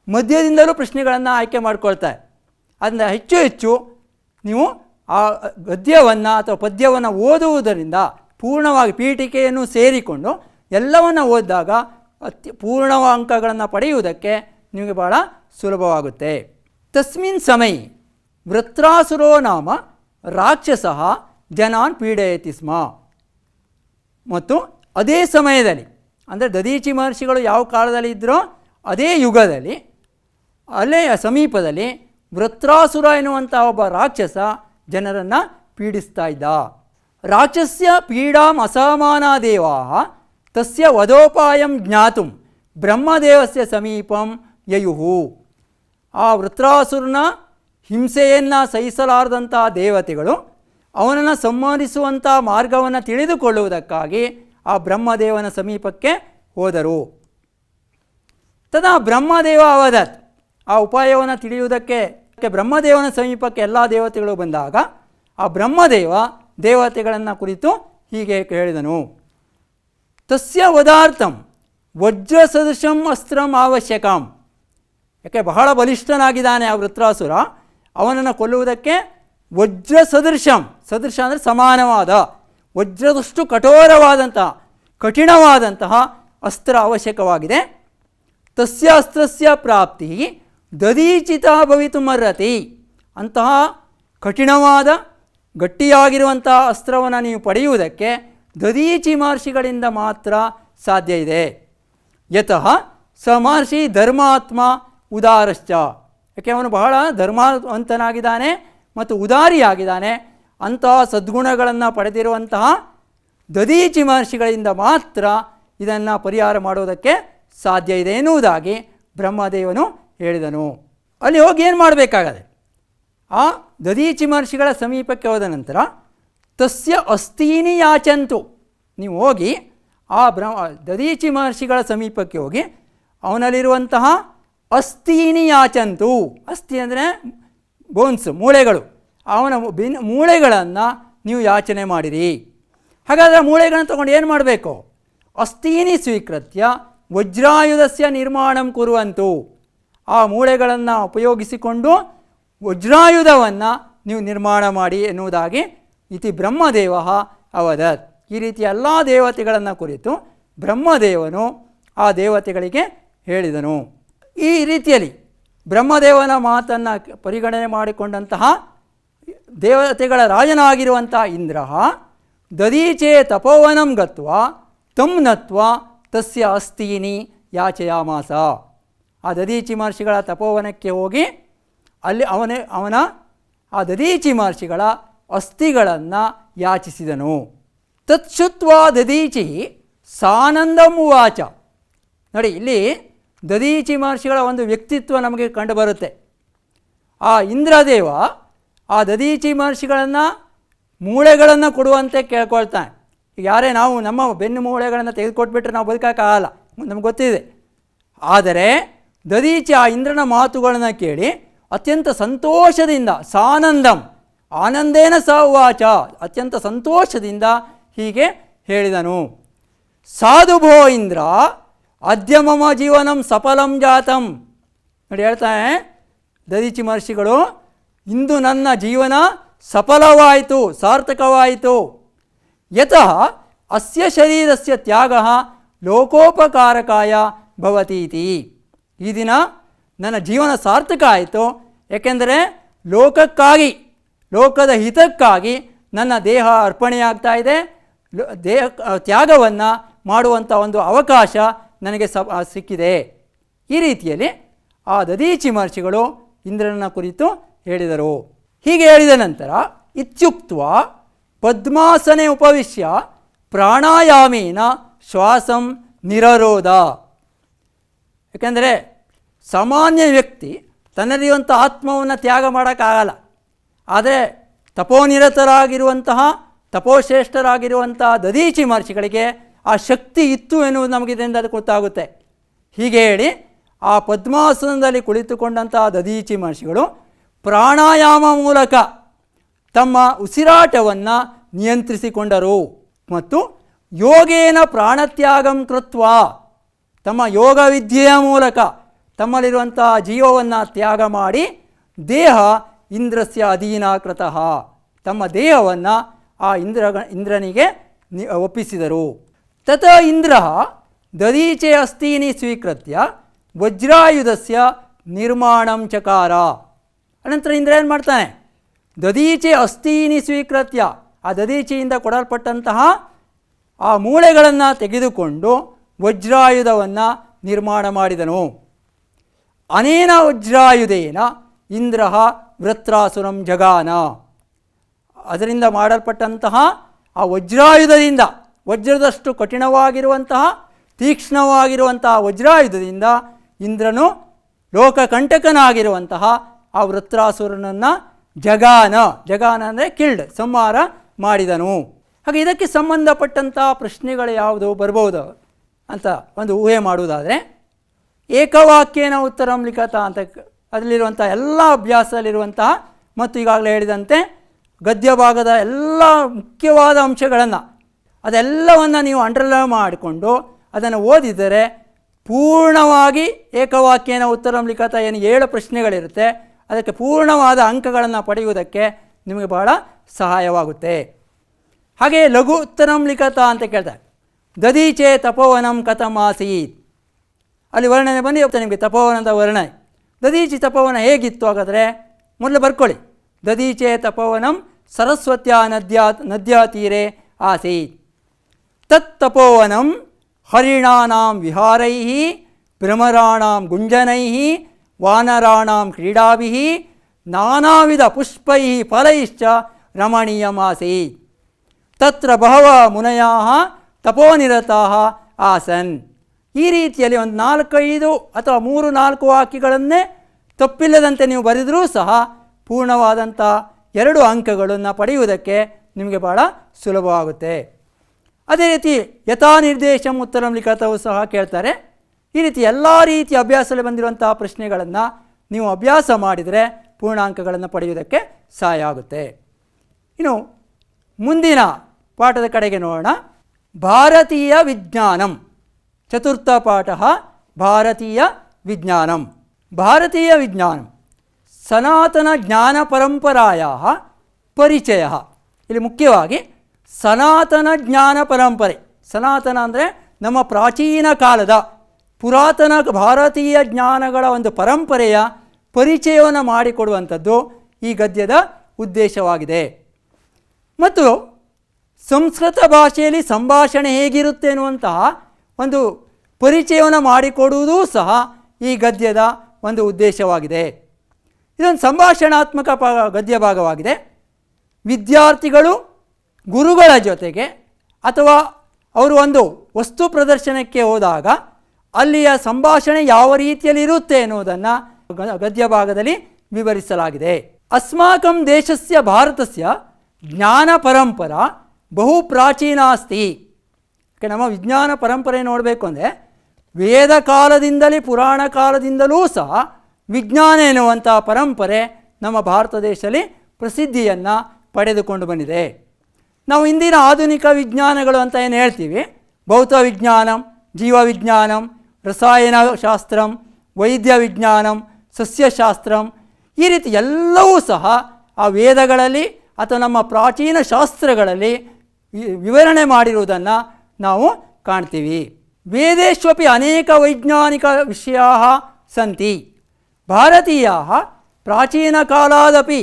ಮಧ್ಯದಿಂದಲೂ ಪ್ರಶ್ನೆಗಳನ್ನು ಆಯ್ಕೆ ಮಾಡ್ಕೊಳ್ತಾರೆ. ಅದರಿಂದ ಹೆಚ್ಚು ಹೆಚ್ಚು ನೀವು ಆ ಗದ್ಯವನ್ನು ಅಥವಾ ಪದ್ಯವನ್ನು ಓದುವುದರಿಂದ ಪೂರ್ಣವಾಗಿ ಪೀಠಿಕೆಯನ್ನು ಸೇರಿಕೊಂಡು ಎಲ್ಲವನ್ನು ಓದಿದಾಗ ಪೂರ್ಣ ಅಂಕಗಳನ್ನು ಪಡೆಯುವುದಕ್ಕೆ ನಿಮಗೆ ಭಾಳ ಸುಲಭವಾಗುತ್ತೆ. ತಸ್ಮಿನ್ ಸಮಯ ವೃತ್ರಾಸುರೋ ನಾಮ ರಾಕ್ಷಸ ಜನಾನ್ ಪೀಡಯತಿ ಸ್ಮ. ಮತ್ತು ಅದೇ ಸಮಯದಲ್ಲಿ ಅಂದರೆ ದದೀಚಿ ಮಹರ್ಷಿಗಳು ಯಾವ ಕಾಲದಲ್ಲಿ ಇದ್ದರೋ ಅದೇ ಯುಗದಲ್ಲಿ ಅಲ್ಲೇ ಸಮೀಪದಲ್ಲಿ ವೃತ್ರಾಸುರ ಎನ್ನುವಂಥ ಒಬ್ಬ ರಾಕ್ಷಸ ಜನರನ್ನು ಪೀಡಿಸ್ತಾ ಇದ್ದ. ರಾಕ್ಷಸ್ಯ ಪೀಡಾಂ ಅಸಮಾನ ದೇವಾ ತಸ್ಯ ವಧೋಪಾಯಂ ಜ್ಞಾತುಂ ಬ್ರಹ್ಮದೇವಸ್ಯ ಸಮೀಪಂ ಯಯುಹು. ಆ ವೃತ್ರಾಸುರನ ಹಿಂಸೆಯನ್ನು ಸಹಿಸಲಾರದಂಥ ದೇವತೆಗಳು ಅವನನ್ನು ಸಂಹರಿಸುವಂಥ ಮಾರ್ಗವನ್ನು ತಿಳಿದುಕೊಳ್ಳುವುದಕ್ಕಾಗಿ ಆ ಬ್ರಹ್ಮದೇವನ ಸಮೀಪಕ್ಕೆ ಹೋದರು. ತದಾ ಬ್ರಹ್ಮದೇವ ಅವದತ್. ಆ ಉಪಾಯವನ್ನು ತಿಳಿಯುವುದಕ್ಕೆ ಬ್ರಹ್ಮದೇವನ ಸಮೀಪಕ್ಕೆ ಎಲ್ಲ ದೇವತೆಗಳು ಬಂದಾಗ ಆ ಬ್ರಹ್ಮದೇವ ದೇವತೆಗಳನ್ನು ಕುರಿತು ಹೀಗೆ ಹೇಳಿದನು. ತಸ್ಯ ವದಾರ್ಥಂ ವಜ್ರ ಸದೃಶಂ ಅಸ್ತ್ರಂ ಅವಶ್ಯಕಂ. ಯಾಕೆ ಬಹಳ ಬಲಿಷ್ಠನಾಗಿದ್ದಾನೆ ಆ ವೃತ್ರಾಸುರ. ಅವನನ್ನು ಕೊಲ್ಲುವುದಕ್ಕೆ ವಜ್ರ ಸದೃಶಂ, ಸದೃಶ ಅಂದರೆ ಸಮಾನವಾದ, ವಜ್ರದಷ್ಟು ಕಠಿಣವಾದಂತಹ ಅಸ್ತ್ರ ಅವಶ್ಯಕವಾಗಿದೆ. ತಸ್ಯ ಅಸ್ತ್ರಸ್ಯ ಪ್ರಾಪ್ತಿ ದದೀಚಿತ ಭವಿತುಮರ್ಹತಿ. ಅಂತಹ ಕಠಿಣವಾದ ಗಟ್ಟಿಯಾಗಿರುವಂಥ ಅಸ್ತ್ರವನ್ನು ನೀವು ಪಡೆಯುವುದಕ್ಕೆ ದದೀಚಿ ಮಹರ್ಷಿಗಳಿಂದ ಮಾತ್ರ ಸಾಧ್ಯ ಇದೆ. ಯತಃ ಸ ಮಹರ್ಷಿ ಧರ್ಮಾತ್ಮ ಉದಾರಶ್ಚ. ಯಾಕೆ ಅವನು ಬಹಳ ಧರ್ಮವಂತನಾಗಿದ್ದಾನೆ ಮತ್ತು ಉದಾರಿಯಾಗಿದ್ದಾನೆ. ಅಂತಹ ಸದ್ಗುಣಗಳನ್ನು ಪಡೆದಿರುವಂತಹ ದದೀಚಿ ಮಹರ್ಷಿಗಳಿಂದ ಮಾತ್ರ ಇದನ್ನು ಪರಿಹಾರ ಮಾಡುವುದಕ್ಕೆ ಸಾಧ್ಯ ಇದೆ ಎನ್ನುವುದಾಗಿ ಬ್ರಹ್ಮದೇವನು ಹೇಳಿದನು. ಅಲ್ಲಿ ಹೋಗಿ ಏನು ಮಾಡಬೇಕಾಗದೆ? ಆ ದದೀಚಿ ಮಹರ್ಷಿಗಳ ಸಮೀಪಕ್ಕೆ ಹೋದ ನಂತರ ತಸ್ಯ ಅಸ್ತೀನಿ ಯಾಚಂತು. ನೀವು ಹೋಗಿ ಆ ದದೀಚಿ ಮಹರ್ಷಿಗಳ ಸಮೀಪಕ್ಕೆ ಹೋಗಿ ಅವನಲ್ಲಿರುವಂತಹ ಅಸ್ತೀನಿ ಯಾಚಂತು. ಅಸ್ಥಿ ಅಂದರೆ ಬೋನ್ಸ್, ಮೂಳೆಗಳು. ಅವನ ಮೂಳೆಗಳನ್ನು ನೀವು ಯಾಚನೆ ಮಾಡಿರಿ. ಹಾಗಾದರೆ ಮೂಳೆಗಳನ್ನು ತಗೊಂಡು ಏನು ಮಾಡಬೇಕು? ಅಸ್ತೀನಿ ಸ್ವೀಕೃತ್ಯ ವಜ್ರಾಯುಧಸ್ಯ ನಿರ್ಮಾಣಂ ಕುರುವಂತು. ಆ ಮೂಳೆಗಳನ್ನು ಉಪಯೋಗಿಸಿಕೊಂಡು ವಜ್ರಾಯುಧವನ್ನು ನೀವು ನಿರ್ಮಾಣ ಮಾಡಿ ಎನ್ನುವುದಾಗಿ ಇತಿ ಬ್ರಹ್ಮದೇವ ಅವದತ್. ಈ ರೀತಿ ಎಲ್ಲ ದೇವತೆಗಳನ್ನು ಕುರಿತು ಬ್ರಹ್ಮದೇವನು ಆ ದೇವತೆಗಳಿಗೆ ಹೇಳಿದನು. ಈ ರೀತಿಯಲ್ಲಿ ಬ್ರಹ್ಮದೇವನ ಮಾತನ್ನು ಪರಿಗಣನೆ ಮಾಡಿಕೊಂಡಂತಹ ದೇವತೆಗಳ ರಾಜನಾಗಿರುವಂಥ ಇಂದ್ರ ದದೀಚೆ ತಪೋವನಂ ಗತ್ವಾ ತಂ ನತ್ವಾ ತಸ್ಯ ಅಸ್ತೀನಿ ಯಾಚಯಾಮಾಸ. ಆ ದದೀಚಿ ಮಹರ್ಷಿಗಳ ತಪೋವನಕ್ಕೆ ಹೋಗಿ ಅಲ್ಲಿ ಅವನ ಆ ದದೀಚಿ ಮಹರ್ಷಿಗಳ ಅಸ್ಥಿಗಳನ್ನು ಯಾಚಿಸಿದನು. ತತ್ಸುತ್ವಾ ದದೀಚಿ ಸಾನಂದಂ ಉವಾಚ. ನೋಡಿ, ಇಲ್ಲಿ ದದೀಚಿ ಮಹರ್ಷಿಗಳ ಒಂದು ವ್ಯಕ್ತಿತ್ವ ನಮಗೆ ಕಂಡುಬರುತ್ತೆ. ಆ ಇಂದ್ರದೇವ ಆ ದದೀಚಿ ಮಹರ್ಷಿಗಳನ್ನು ಮೂಳೆಗಳನ್ನು ಕೊಡುವಂತೆ ಕೇಳ್ಕೊಳ್ತಾನೆ. ಈಗ ಯಾರೇ ನಾವು ನಮ್ಮ ಬೆನ್ನು ಮೂಳೆಗಳನ್ನು ತೆಗೆದುಕೊಟ್ಬಿಟ್ರೆ ನಾವು ಬದುಕೋಕ್ಕಾಗಲ್ಲ, ನಮ್ಗೆ ಗೊತ್ತಿದೆ. ಆದರೆ ದದೀಚಿ ಆ ಇಂದ್ರನ ಮಾತುಗಳನ್ನು ಕೇಳಿ ಅತ್ಯಂತ ಸಂತೋಷದಿಂದ, ಸಾನಂದಂ ಆನಂದೇನ ಸ ಉವಾಚ, ಅತ್ಯಂತ ಸಂತೋಷದಿಂದ ಹೀಗೆ ಹೇಳಿದನು. ಸಾಧು ಭೋ ಇಂದ್ರ ಅದ್ಯ ಮಮ ಜೀವನಂ ಸಫಲಂ ಜಾತಂ. ನೋಡಿ, ಹೇಳ್ತಾನೆ ದದೀಚಿ ಮಹರ್ಷಿಗಳು, ಇಂದು ನನ್ನ ಜೀವನ ಸಫಲವಾಯಿತು, ಸಾರ್ಥಕವಾಯಿತು. ಯತಃ ಅಸ್ಯ ಶರೀರಸ್ಯ ತ್ಯಾಗ ಲೋಕೋಪಕಾರಕಾಯ ಭವತೀತಿ. ಈ ದಿನ ನನ್ನ ಜೀವನ ಸಾರ್ಥಕ ಆಯಿತು, ಏಕೆಂದರೆ ಲೋಕಕ್ಕಾಗಿ, ಲೋಕದ ಹಿತಕ್ಕಾಗಿ ನನ್ನ ದೇಹ ಅರ್ಪಣೆಯಾಗ್ತಾ ಇದೆ. ದೇಹ ತ್ಯಾಗವನ್ನು ಮಾಡುವಂಥ ಒಂದು ಅವಕಾಶ ನನಗೆ ಸಿಕ್ಕಿದೆ. ಈ ರೀತಿಯಲ್ಲಿ ಆ ದದೀಚಿ ಮಹರ್ಷಿಗಳು ಇಂದ್ರನ ಕುರಿತು ಹೇಳಿದರು. ಹೀಗೆ ಹೇಳಿದ ನಂತರ ಇತ್ಯುಕ್ತ ಪದ್ಮಾಸನೆ ಉಪವಿಶ್ಯ ಪ್ರಾಣಾಯಾಮೇನ ಶ್ವಾಸಂ ನಿರರೋಧ. ಯಾಕೆಂದರೆ ಸಾಮಾನ್ಯ ವ್ಯಕ್ತಿ ತನ್ನಲ್ಲಿರುವಂಥ ಆತ್ಮವನ್ನು ತ್ಯಾಗ ಮಾಡೋಕ್ಕಾಗಲ್ಲ. ಆದರೆ ತಪೋನಿರತರಾಗಿರುವಂತಹ, ತಪೋಶ್ರೇಷ್ಠರಾಗಿರುವಂತಹ ದದೀಚಿ ಮಹರ್ಷಿಗಳಿಗೆ ಆ ಶಕ್ತಿ ಇತ್ತು ಎನ್ನುವುದು ನಮಗೆ ಇದರಿಂದ ಅದು ಗೊತ್ತಾಗುತ್ತೆ. ಹೀಗೆ ಹೇಳಿ ಆ ಪದ್ಮಾಸನದಲ್ಲಿ ಕುಳಿತುಕೊಂಡಂತಹ ದಧೀಚಿ ಮಹರ್ಷಿಗಳು ಪ್ರಾಣಾಯಾಮ ಮೂಲಕ ತಮ್ಮ ಉಸಿರಾಟವನ್ನು ನಿಯಂತ್ರಿಸಿಕೊಂಡರು ಮತ್ತು ಯೋಗೇನ ಪ್ರಾಣತ್ಯಾಗಂ ಕೃತ್ವ ತಮ್ಮ ಯೋಗ ವಿದ್ಯೆಯ ಮೂಲಕ ತಮ್ಮಲ್ಲಿರುವಂಥ ಜೀವವನ್ನು ತ್ಯಾಗ ಮಾಡಿ ದೇಹ ಇಂದ್ರಸ್ಯ ಅಧೀನಾಕೃತಃ ತಮ್ಮ ದೇಹವನ್ನು ಆ ಇಂದ್ರನಿಗೆ ಒಪ್ಪಿಸಿದರು. ತತ ಇಂದ್ರ ದಧೀಚೆ ಅಸ್ತೀನಿ ಸ್ವೀಕೃತ್ಯ ವಜ್ರಾಯುಧಸ್ಯ ನಿರ್ಮಾಣಂ ಚಕಾರ. ಅನಂತರ ಇಂದ್ರ ಏನು ಮಾಡ್ತಾನೆ, ದಧೀಚೆ ಅಸ್ತೀನಿ ಸ್ವೀಕೃತ್ಯ ಆ ದಧೀಚೆಯಿಂದ ಕೊಡಲ್ಪಟ್ಟಂತಹ ಆ ಮೂಳೆಗಳನ್ನು ತೆಗೆದುಕೊಂಡು ವಜ್ರಾಯುಧವನ್ನು ನಿರ್ಮಾಣ ಮಾಡಿದನು. ಅನೇನ ವಜ್ರಾಯುಧೇನ ಇಂದ್ರ ವೃತ್ರಾಸುರಂ ಜಗಾನ. ಅದರಿಂದ ಮಾಡಲ್ಪಟ್ಟಂತಹ ಆ ವಜ್ರಾಯುಧದಿಂದ, ವಜ್ರದಷ್ಟು ಕಠಿಣವಾಗಿರುವಂತಹ ತೀಕ್ಷ್ಣವಾಗಿರುವಂತಹ ವಜ್ರಾಯುಧದಿಂದ ಇಂದ್ರನು ಲೋಕಕಂಟಕನಾಗಿರುವಂತಹ ಆ ವೃತ್ರಾಸುರನನ್ನು ಜಗಾನ ಅಂದರೆ ಕಿಲ್ಡ್, ಸಂಹಾರ ಮಾಡಿದನು. ಹಾಗೆ ಇದಕ್ಕೆ ಸಂಬಂಧಪಟ್ಟಂಥ ಪ್ರಶ್ನೆಗಳು ಯಾವುದು ಬರ್ಬೋದು ಅಂತ ಒಂದು ಊಹೆ ಮಾಡುವುದಾದರೆ, ಏಕವಾಕ್ಯೇನ ಉತ್ತರಂ ಲಿಖತ ಅಂತ ಅದರಲ್ಲಿರುವಂಥ ಎಲ್ಲ ಅಭ್ಯಾಸದಲ್ಲಿರುವಂತಹ ಮತ್ತು ಈಗಾಗಲೇ ಹೇಳಿದಂತೆ ಗದ್ಯ ಭಾಗದ ಎಲ್ಲ ಮುಖ್ಯವಾದ ಅಂಶಗಳನ್ನು ಅದೆಲ್ಲವನ್ನು ನೀವು ಅಂಡರ್ಲೈನ್ ಮಾಡಿಕೊಂಡು ಅದನ್ನು ಓದಿದರೆ ಪೂರ್ಣವಾಗಿ ಏಕವಾಕ್ಯೇನ ಉತ್ತರಂ ಲಿಖತ ಏನು 7 ಪ್ರಶ್ನೆಗಳಿರುತ್ತೆ ಅದಕ್ಕೆ ಪೂರ್ಣವಾದ ಅಂಕಗಳನ್ನು ಪಡೆಯುವುದಕ್ಕೆ ನಿಮಗೆ ಬಹಳ ಸಹಾಯವಾಗುತ್ತೆ. ಹಾಗೆ ಲಘು ಉತ್ತರಂ ಲಿಖತ ಅಂತ ಕೇಳ್ತಾರೆ. ದಧೀಚೆ ತಪೋವನಂ ಕಥಮಾಸೀತ್, ಅಲ್ಲಿ ವರ್ಣನೆ ಬಂದು ನಿಮಗೆ ತಪೋವನದ ವರ್ಣನೆ. ದಧೀಚಿ ತಪೋವನ ಹೇಗಿತ್ತು ಹಾಗಾದರೆ ಮೊದಲು ಬರ್ಕೊಳ್ಳಿ. ದಧೀಚೆ ತಪೋವನಂ ಸರಸ್ವತ್ಯಾ ನದ್ಯಾ ತೀರೆ ಆಸೀತ್. ತತ್ ತಪೋವನಂ ಹರಿಣಾನಾಂ ವಿಹಾರೈಃ ಭ್ರಮರಾಣಾಂ ಗುಂಜನೈಃ ವಾನರಾಣಾಂ ಕ್ರೀಡಾಭಿಃ ನಾನಾವಿಧ ಪುಷ್ಪೈಃ ಫಲೈಶ್ಚ ರಮಣೀಯಮಾಸೀತ್. ತತ್ರ ಬಹವ ಮುನಯಾಃ ತಪೋನಿರತಾಃ ಆಸನ್. ಈ ರೀತಿಯಲ್ಲಿ ಒಂದು 4-5 ಅಥವಾ 3-4 ವಾಕ್ಯಗಳನ್ನೇ ತಪ್ಪಿಲ್ಲದಂತೆ ನೀವು ಬರೆದರೂ ಸಹ ಪೂರ್ಣವಾದಂಥ 2 ಅಂಕಗಳನ್ನು ಪಡೆಯುವುದಕ್ಕೆ ನಿಮಗೆ ಭಾಳ ಸುಲಭವಾಗುತ್ತೆ. ಅದೇ ರೀತಿ ಯಥಾ ನಿರ್ದೇಶಂ ಉತ್ತರಂ ಲಿಖತವೂ ಸಹ ಕೇಳ್ತಾರೆ. ಈ ರೀತಿ ಎಲ್ಲ ರೀತಿಯ ಅಭ್ಯಾಸದಲ್ಲಿ ಬಂದಿರುವಂತಹ ಪ್ರಶ್ನೆಗಳನ್ನು ನೀವು ಅಭ್ಯಾಸ ಮಾಡಿದರೆ ಪೂರ್ಣಾಂಕಗಳನ್ನು ಪಡೆಯುವುದಕ್ಕೆ ಸಹಾಯ ಆಗುತ್ತೆ. ಇನ್ನು ಮುಂದಿನ ಪಾಠದ ಕಡೆಗೆ ನೋಡೋಣ. ಭಾರತೀಯ ವಿಜ್ಞಾನಂ ಚತುರ್ಥ ಪಾಠ. ಭಾರತೀಯ ವಿಜ್ಞಾನಂ. ಭಾರತೀಯ ವಿಜ್ಞಾನಂ ಸನಾತನ ಜ್ಞಾನ ಪರಂಪರಾಯಾಃ ಪರಿಚಯ. ಇಲ್ಲಿ ಮುಖ್ಯವಾಗಿ ಸನಾತನ ಜ್ಞಾನ ಪರಂಪರೆ, ಸನಾತನ ಅಂದರೆ ನಮ್ಮ ಪ್ರಾಚೀನ ಕಾಲದ ಪುರಾತನ ಭಾರತೀಯ ಜ್ಞಾನಗಳ ಒಂದು ಪರಂಪರೆಯ ಪರಿಚಯವನ್ನು ಮಾಡಿಕೊಡುವಂಥದ್ದು ಈ ಗದ್ಯದ ಉದ್ದೇಶವಾಗಿದೆ. ಮತ್ತು ಸಂಸ್ಕೃತ ಭಾಷೆಯಲ್ಲಿ ಸಂಭಾಷಣೆ ಹೇಗಿರುತ್ತೆ ಎನ್ನುವಂತಹ ಒಂದು ಪರಿಚಯವನ್ನು ಮಾಡಿಕೊಡುವುದೂ ಸಹ ಈ ಗದ್ಯದ ಒಂದು ಉದ್ದೇಶವಾಗಿದೆ. ಇದೊಂದು ಸಂಭಾಷಣಾತ್ಮಕ ಗದ್ಯ ಭಾಗವಾಗಿದೆ. ವಿದ್ಯಾರ್ಥಿಗಳು ಗುರುಗಳ ಜೊತೆಗೆ ಅಥವಾ ಅವರು ಒಂದು ವಸ್ತು ಪ್ರದರ್ಶನಕ್ಕೆ ಹೋದಾಗ ಅಲ್ಲಿಯ ಸಂಭಾಷಣೆ ಯಾವ ರೀತಿಯಲ್ಲಿ ಇರುತ್ತೆ ಎನ್ನುವುದನ್ನು ಗದ್ಯ ಭಾಗದಲ್ಲಿ ವಿವರಿಸಲಾಗಿದೆ. ಅಸ್ಮಾಕಂ ದೇಶಸ್ಯ ಭಾರತಸ್ಯ ಜ್ಞಾನ ಪರಂಪರಾ ಬಹು ಪ್ರಾಚೀನ ಅಸ್ತಿ. ನಮ್ಮ ವಿಜ್ಞಾನ ಪರಂಪರೆ ನೋಡಬೇಕು ಅಂದರೆ ವೇದ ಕಾಲದಿಂದಲೇ ಪುರಾಣ ಕಾಲದಿಂದಲೂ ಸಹ ವಿಜ್ಞಾನ ಎನ್ನುವಂಥ ಪರಂಪರೆ ನಮ್ಮ ಭಾರತ ದೇಶದಲ್ಲಿ ಪ್ರಸಿದ್ಧಿಯನ್ನು ಪಡೆದುಕೊಂಡು ಬಂದಿದೆ. ನಾವು ಇಂದಿನ ಆಧುನಿಕ ವಿಜ್ಞಾನಗಳು ಅಂತ ಏನು ಹೇಳ್ತೀವಿ, ಭೌತ ವಿಜ್ಞಾನಂ, ಜೀವವಿಜ್ಞಾನಂ, ರಸಾಯನಶಾಸ್ತ್ರಂ, ವೈದ್ಯ ವಿಜ್ಞಾನಂ, ಸಸ್ಯಶಾಸ್ತ್ರಂ, ಈ ರೀತಿ ಎಲ್ಲವೂ ಸಹ ಆ ವೇದಗಳಲ್ಲಿ ಅಥವಾ ನಮ್ಮ ಪ್ರಾಚೀನ ಶಾಸ್ತ್ರಗಳಲ್ಲಿ ವಿವರಣೆ ಮಾಡಿರುವುದನ್ನು ನಾವು ಕಾಣ್ತೀವಿ. ವೇದೇಶ್ವಪಿ ಅನೇಕ ವೈಜ್ಞಾನಿಕ ವಿಷಯಾಃ ಸಂತಿ. ಭಾರತೀಯಾಃ ಪ್ರಾಚೀನಕಾಲಾದಪಿ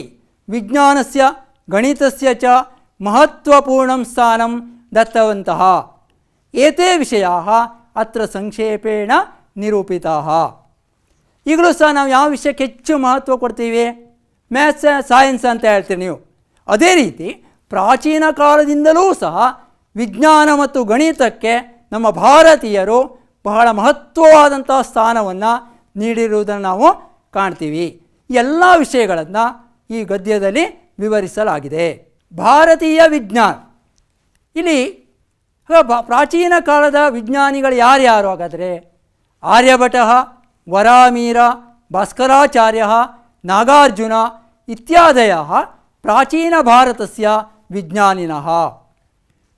ವಿಜ್ಞಾನಸ್ಯ ಗಣಿತಸ್ಯ ಚ ಮಹತ್ವಪೂರ್ಣಂ ಸ್ಥಾನಂ ದತ್ತವಂತಃ. ಏತೇ ವಿಷಯಾಃ ಅತ್ರ ಸಂಕ್ಷೇಪೇಣ ನಿರೂಪಿತಾಃ. ಈಗಲೂ ಸಹ ನಾವು ಯಾವ ವಿಷಯಕ್ಕೆ ಹೆಚ್ಚು ಮಹತ್ವ ಕೊಡ್ತೀವಿ? ಮ್ಯಾಥ್ಸ್, ಸೈನ್ಸ್ ಅಂತ ಹೇಳ್ತೀರಿ ನೀವು. ಅದೇ ರೀತಿ ಪ್ರಾಚೀನ ಕಾಲದಿಂದಲೂ ಸಹ ವಿಜ್ಞಾನ ಮತ್ತು ಗಣಿತಕ್ಕೆ ನಮ್ಮ ಭಾರತೀಯರು ಬಹಳ ಮಹತ್ವವಾದಂಥ ಸ್ಥಾನವನ್ನು ನೀಡಿರುವುದನ್ನು ನಾವು ಕಾಣ್ತೀವಿ. ಎಲ್ಲ ವಿಷಯಗಳನ್ನು ಈ ಗದ್ಯದಲ್ಲಿ ವಿವರಿಸಲಾಗಿದೆ. ಭಾರತೀಯ ವಿಜ್ಞಾನ, ಇಲ್ಲಿ ಪ್ರಾಚೀನ ಕಾಲದ ವಿಜ್ಞಾನಿಗಳು ಯಾರ್ಯಾರು ಹಾಗಾದರೆ? ಆರ್ಯಭಟಃ ವರಾಮೀರ ಭಾಸ್ಕರಾಚಾರ್ಯಃ ನಾಗಾರ್ಜುನ ಇತ್ಯಾದಯಃ ಪ್ರಾಚೀನಭಾರತಸ್ಯ ವಿಜ್ಞಾನಿನಃ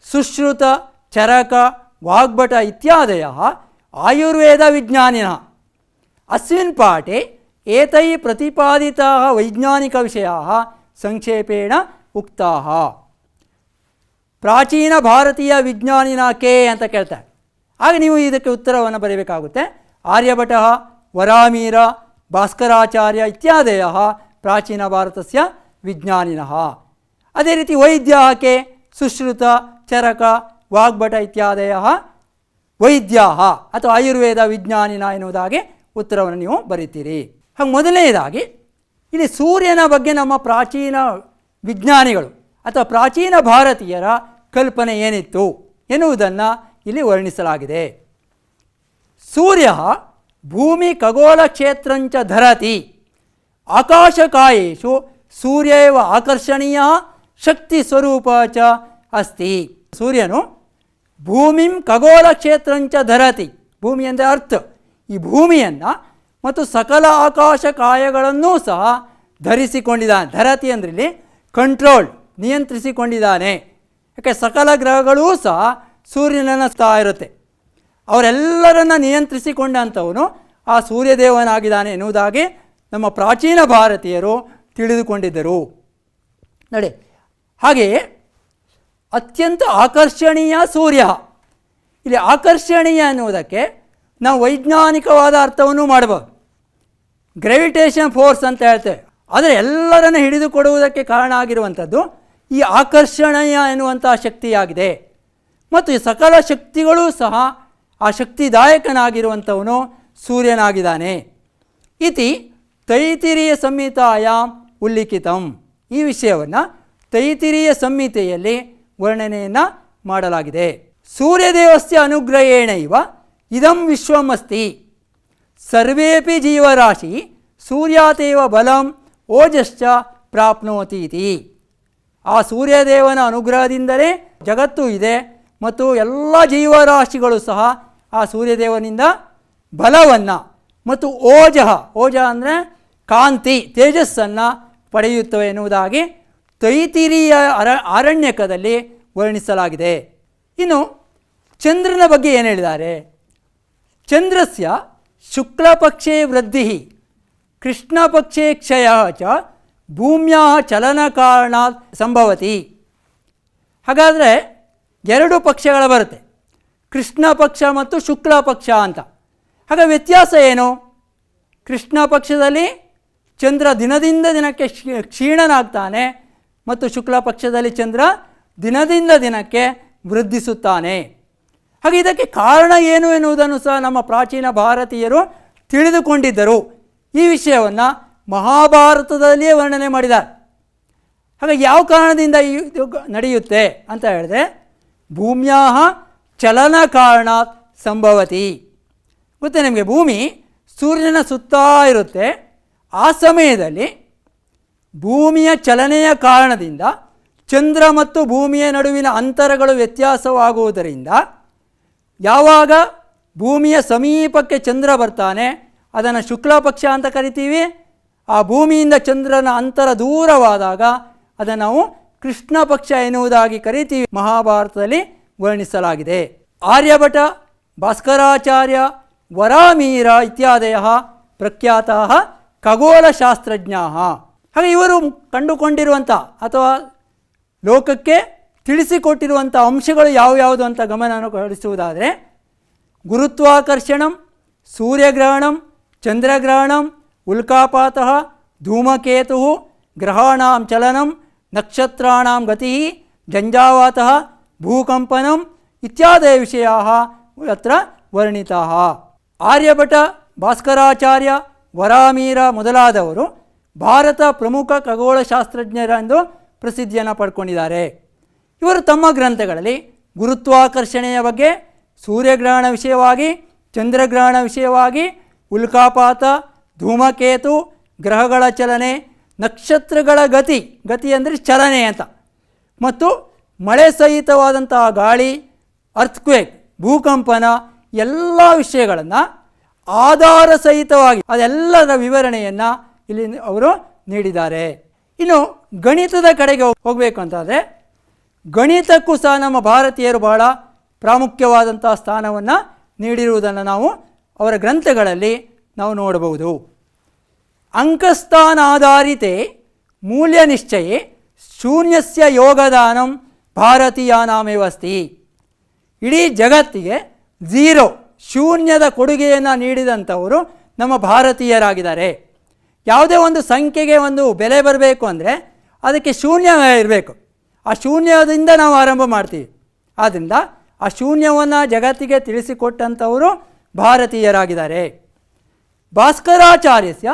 ಸುಶ್ರುತ ಚರಕ ವಾಗ್ಭಟ ಇತ್ಯಾದಯಃ ಆಯುರ್ವೇದವಿಜ್ಞಾನಿನಃ अस्मिन् पाठे एतैः प्रतिपादिताः वैज्ञानिकविषयाः संक्षेपेण उक्ताः ಪ್ರಾಚೀನ ಭಾರತೀಯ ವಿಜ್ಞಾನಿನ ಕೆ ಅಂತ ಕೇಳ್ತಾರೆ. ಆಗ ನೀವು ಇದಕ್ಕೆ ಉತ್ತರವನ್ನು ಬರೀಬೇಕಾಗುತ್ತೆ. ಆರ್ಯಭಟಃ ವರಾಮೀರ ಭಾಸ್ಕರಾಚಾರ್ಯ ಇತ್ಯಾದಯಃ ಪ್ರಾಚೀನ ಭಾರತಸ್ಯ ವಿಜ್ಞಾನಿನಃ. ಅದೇ ರೀತಿ ವೈದ್ಯಾಃ ಕೆ ಸುಶ್ರುತ ಚರಕ ವಾಗ್ಭಟ ಇತ್ಯಾದಯಃ ವೈದ್ಯಾಃ ಅಥವಾ ಆಯುರ್ವೇದ ವಿಜ್ಞಾನಿನ ಎನ್ನುವುದಾಗಿ ಉತ್ತರವನ್ನು ನೀವು ಬರೀತೀರಿ. ಹಾಗೆ ಮೊದಲನೇದಾಗಿ ಇಲ್ಲಿ ಸೂರ್ಯನ ಬಗ್ಗೆ ನಮ್ಮ ಪ್ರಾಚೀನ ವಿಜ್ಞಾನಿಗಳು ಅಥವಾ ಪ್ರಾಚೀನ ಭಾರತೀಯರ ಕಲ್ಪನೆ ಏನಿತ್ತು ಎನ್ನುವುದನ್ನು ಇಲ್ಲಿ ವರ್ಣಿಸಲಾಗಿದೆ. ಸೂರ್ಯ ಭೂಮಿ ಖಗೋಳ ಕ್ಷೇತ್ರಂಚ ಧರತಿ ಆಕಾಶಕಾಯೇಷು ಸೂರ್ಯ ಏವ ಆಕರ್ಷಣೀಯ ಶಕ್ತಿ ಸ್ವರೂಪ ಚ ಅಸ್ತಿ. ಸೂರ್ಯನು ಭೂಮಿಂ ಖಗೋಳ ಕ್ಷೇತ್ರಂಚ ಧರತಿ, ಭೂಮಿ ಅಂದರೆ ಅರ್ಥ, ಈ ಭೂಮಿಯನ್ನು ಮತ್ತು ಸಕಲ ಆಕಾಶ ಕಾಯಗಳನ್ನೂ ಸಹ ಧರಿಸಿಕೊಂಡಿದ್ದಾನೆ. ಧರತಿ ಅಂದರೆ ಇಲ್ಲಿ ಕಂಟ್ರೋಲ್, ನಿಯಂತ್ರಿಸಿಕೊಂಡಿದ್ದಾನೆ. ಯಾಕೆ ಸಕಲ ಗ್ರಹಗಳೂ ಸಹ ಸೂರ್ಯನನ್ನು ಸ್ತಾ ಇರುತ್ತೆ. ಅವರೆಲ್ಲರನ್ನು ನಿಯಂತ್ರಿಸಿಕೊಂಡಂಥವನು ಆ ಸೂರ್ಯದೇವನಾಗಿದ್ದಾನೆ ಎನ್ನುವುದಾಗಿ ನಮ್ಮ ಪ್ರಾಚೀನ ಭಾರತೀಯರು ತಿಳಿದುಕೊಂಡಿದ್ದರು. ನೋಡಿ, ಹಾಗೆಯೇ ಅತ್ಯಂತ ಆಕರ್ಷಣೀಯ ಸೂರ್ಯ. ಇಲ್ಲಿ ಆಕರ್ಷಣೀಯ ಎನ್ನುವುದಕ್ಕೆ ನಾವು ವೈಜ್ಞಾನಿಕವಾದ ಅರ್ಥವನ್ನು ಮಾಡಬಹುದು. ಗ್ರಾವಿಟೇಷನ್ ಫೋರ್ಸ್ ಅಂತ ಹೇಳ್ತೇವೆ. ಆದರೆ ಎಲ್ಲರನ್ನು ಹಿಡಿದುಕೊಡುವುದಕ್ಕೆ ಕಾರಣ ಆಗಿರುವಂಥದ್ದು ಈ ಆಕರ್ಷಣೀಯ ಎನ್ನುವಂಥ ಶಕ್ತಿಯಾಗಿದೆ. ಮತ್ತು ಈ ಸಕಲ ಶಕ್ತಿಗಳೂ ಸಹ ಆ ಶಕ್ತಿದಾಯಕನಾಗಿರುವಂಥವನು ಸೂರ್ಯನಾಗಿದ್ದಾನೆ. ಇತಿ ತೈತಿರಿಯ ಸಂಹಿತಾಯಾಮ್ ಉಲ್ಲಿಖಿತಂ. ಈ ವಿಷಯವನ್ನು ತೈತಿರಿಯ ಸಂಹಿತೆಯಲ್ಲಿ ವರ್ಣನೆಯನ್ನು ಮಾಡಲಾಗಿದೆ. ಸೂರ್ಯದೇವಸ್ಯ ಅನುಗ್ರಹೇಣೈವ ಇದಂ ವಿಶ್ವಮಸ್ತಿ ಸರ್ವೇಪಿ ಜೀವರಾಶಿ ಸೂರ್ಯಾತೇವ ಬಲಂ ಓಜಶ್ಚ ಪ್ರಾಪ್ನೋತಿ ಇತಿ. ಆ ಸೂರ್ಯದೇವನ ಅನುಗ್ರಹದಿಂದಲೇ ಜಗತ್ತು ಇದೆ ಮತ್ತು ಎಲ್ಲ ಜೀವರಾಶಿಗಳು ಸಹ ಆ ಸೂರ್ಯದೇವನಿಂದ ಬಲವನ್ನು ಮತ್ತು ಓಜ ಅಂದರೆ ಕಾಂತಿ, ತೇಜಸ್ಸನ್ನು ಪಡೆಯುತ್ತವೆ ಎನ್ನುವುದಾಗಿ ತೈತಿರಿಯ ಆರಣ್ಯಕದಲ್ಲಿ ವರ್ಣಿಸಲಾಗಿದೆ. ಇನ್ನು ಚಂದ್ರನ ಬಗ್ಗೆ ಏನು ಹೇಳಿದ್ದಾರೆ? ಚಂದ್ರಸ್ಯ ಶುಕ್ಲಪಕ್ಷೇ ವೃದ್ಧಿ ಕೃಷ್ಣಪಕ್ಷೇ ಕ್ಷಯ ಚ ಭೂಮ್ಯಾ ಚಲನ ಕಾರಣಾತ್ ಸಂಭವತಿ. ಹಾಗಾದರೆ ಎರಡು ಪಕ್ಷಗಳು ಬರುತ್ತೆ, ಕೃಷ್ಣ ಪಕ್ಷ ಮತ್ತು ಶುಕ್ಲ ಪಕ್ಷ ಅಂತ. ಹಾಗೆ ವ್ಯತ್ಯಾಸ ಏನು? ಕೃಷ್ಣ ಪಕ್ಷದಲ್ಲಿ ಚಂದ್ರ ದಿನದಿಂದ ದಿನಕ್ಕೆ ಕ್ಷೀಣನಾಗ್ತಾನೆ ಮತ್ತು ಶುಕ್ಲ ಪಕ್ಷದಲ್ಲಿ ಚಂದ್ರ ದಿನದಿಂದ ದಿನಕ್ಕೆ ವೃದ್ಧಿಸುತ್ತಾನೆ. ಹಾಗೆ ಇದಕ್ಕೆ ಕಾರಣ ಏನು ಎನ್ನುವುದನ್ನು ಸಹ ನಮ್ಮ ಪ್ರಾಚೀನ ಭಾರತೀಯರು ತಿಳಿದುಕೊಂಡಿದ್ದರು. ಈ ವಿಷಯವನ್ನು ಮಹಾಭಾರತದಲ್ಲಿಯೇ ವರ್ಣನೆ ಮಾಡಿದ್ದಾರೆ. ಹಾಗೆ ಯಾವ ಕಾರಣದಿಂದ ಇದು ನಡೆಯುತ್ತೆ ಅಂತ ಹೇಳಿದ್ರೆ ಭೂಮ್ಯಾ ಚಲನ ಕಾರಣಾತ್ ಸಂಭವತಿ. ಗೊತ್ತೇ ನಿಮಗೆ, ಭೂಮಿ ಸೂರ್ಯನ ಸುತ್ತಾ ಇರುತ್ತೆ. ಆ ಸಮಯದಲ್ಲಿ ಭೂಮಿಯ ಚಲನೆಯ ಕಾರಣದಿಂದ ಚಂದ್ರ ಮತ್ತು ಭೂಮಿಯ ನಡುವಿನ ಅಂತರಗಳು ವ್ಯತ್ಯಾಸವಾಗುವುದರಿಂದ ಯಾವಾಗ ಭೂಮಿಯ ಸಮೀಪಕ್ಕೆ ಚಂದ್ರ ಬರ್ತಾನೆ ಅದನ್ನು ಶುಕ್ಲ ಪಕ್ಷ ಅಂತ ಕರಿತೀವಿ. ಆ ಭೂಮಿಯಿಂದ ಚಂದ್ರನ ಅಂತರ ದೂರವಾದಾಗ ಅದನ್ನು ನಾವು ಕೃಷ್ಣ ಪಕ್ಷ ಎನ್ನುವುದಾಗಿ ಕರಿತೀವಿ. ಮಹಾಭಾರತದಲ್ಲಿ ವರ್ಣಿಸಲಾಗಿದೆ. ಆರ್ಯಭಟ ಭಾಸ್ಕರಾಚಾರ್ಯ ವರಾಮೀರ ಇತ್ಯಾದಯ ಪ್ರಖ್ಯಾತಃ ಖಗೋಳಶಾಸ್ತ್ರಜ್ಞಾಃ. ಹಾಗೆ ಇವರು ಕಂಡುಕೊಂಡಿರುವಂಥ ಅಥವಾ ಲೋಕಕ್ಕೆ ತಿಳಿಸಿಕೊಟ್ಟಿರುವಂಥ ಅಂಶಗಳು ಯಾವ್ಯಾವುದು ಅಂತ ಗಮನವನ್ನು ಹರಿಸುವುದಾದರೆ ಗುರುತ್ವಾಕರ್ಷಣಂ, ಸೂರ್ಯಗ್ರಹಣಂ, ಚಂದ್ರಗ್ರಹಣಂ, ಉಲ್ಕಾಪಾತಃ, ಧೂಮಕೇತು, ಗ್ರಹಾಣಾಂ ಚಲನಂ, ನಕ್ಷತ್ರಾಣಾಂ ಗತಿ, ಜಂಜಾವಾತಃ, ಭೂಕಂಪನಂ ಇತ್ಯಾದಿ ವಿಷಯಾಃ ಅತ್ರ ವರ್ಣಿತಾಃ. ಆರ್ಯಭಟ, ಭಾಸ್ಕರಾಚಾರ್ಯ, ವರಾಮೀರ ಮೊದಲಾದವರು ಭಾರತ ಪ್ರಮುಖ ಖಗೋಳಶಾಸ್ತ್ರಜ್ಞರೆಂದು ಪ್ರಸಿದ್ಧಿಯನ್ನು ಪಡ್ಕೊಂಡಿದ್ದಾರೆ. ಇವರು ತಮ್ಮ ಗ್ರಂಥಗಳಲ್ಲಿ ಗುರುತ್ವಾಕರ್ಷಣೆಯ ಬಗ್ಗೆ, ಸೂರ್ಯಗ್ರಹಣ ವಿಷಯವಾಗಿ, ಚಂದ್ರಗ್ರಹಣ ವಿಷಯವಾಗಿ, ಉಲ್ಕಾಪಾತ, ಧೂಮಕೇತು, ಗ್ರಹಗಳ ಚಲನೆ, ನಕ್ಷತ್ರಗಳ ಗತಿ ಅಂದರೆ ಚಲನೆ ಅಂತ, ಮತ್ತು ಮಳೆ ಸಹಿತವಾದಂತಹ ಗಾಳಿ, ಅರ್ಥ್ಕ್ವೇಕ್, ಭೂಕಂಪನ ಎಲ್ಲ ವಿಷಯಗಳನ್ನು ಆಧಾರ ಸಹಿತವಾಗಿ ಅದೆಲ್ಲದರ ವಿವರಣೆಯನ್ನು ಇಲ್ಲಿ ಅವರು ನೀಡಿದ್ದಾರೆ. ಇನ್ನು ಗಣಿತದ ಕಡೆಗೆ ಹೋಗಬೇಕು ಅಂತಾದರೆ ಗಣಿತಕ್ಕೂ ಸಹ ನಮ್ಮ ಭಾರತೀಯರು ಬಹಳ ಪ್ರಾಮುಖ್ಯವಾದಂಥ ಸ್ಥಾನವನ್ನು ನೀಡಿರುವುದನ್ನು ನಾವು ಅವರ ಗ್ರಂಥಗಳಲ್ಲಿ ನಾವು ನೋಡಬಹುದು. ಅಂಕಸ್ಥಾನಾಧಾರಿತೆ ಮೂಲ್ಯ ನಿಶ್ಚಯೇ ಶೂನ್ಯಸ್ಯ ಯೋಗದಾನಂ ಭಾರತೀಯಾನಾಮೇವ ಅಸ್ತಿ. ಇಡೀ ಜಗತ್ತಿಗೆ ಝೀರೋ ಶೂನ್ಯದ ಕೊಡುಗೆಯನ್ನು ನೀಡಿದಂಥವರು ನಮ್ಮ ಭಾರತೀಯರಾಗಿದ್ದಾರೆ. ಯಾವುದೇ ಒಂದು ಸಂಖ್ಯೆಗೆ ಒಂದು ಬೆಲೆ ಬರಬೇಕು ಅಂದರೆ ಅದಕ್ಕೆ ಶೂನ್ಯ ಇರಬೇಕು. ಆ ಶೂನ್ಯದಿಂದ ನಾವು ಆರಂಭ ಮಾಡ್ತೀವಿ. ಆದ್ದರಿಂದ ಆ ಶೂನ್ಯವನ್ನು ಜಗತ್ತಿಗೆ ತಿಳಿಸಿಕೊಟ್ಟಂಥವರು ಭಾರತೀಯರಾಗಿದ್ದಾರೆ. ಭಾಸ್ಕರಾಚಾರ್ಯಸ್ಯ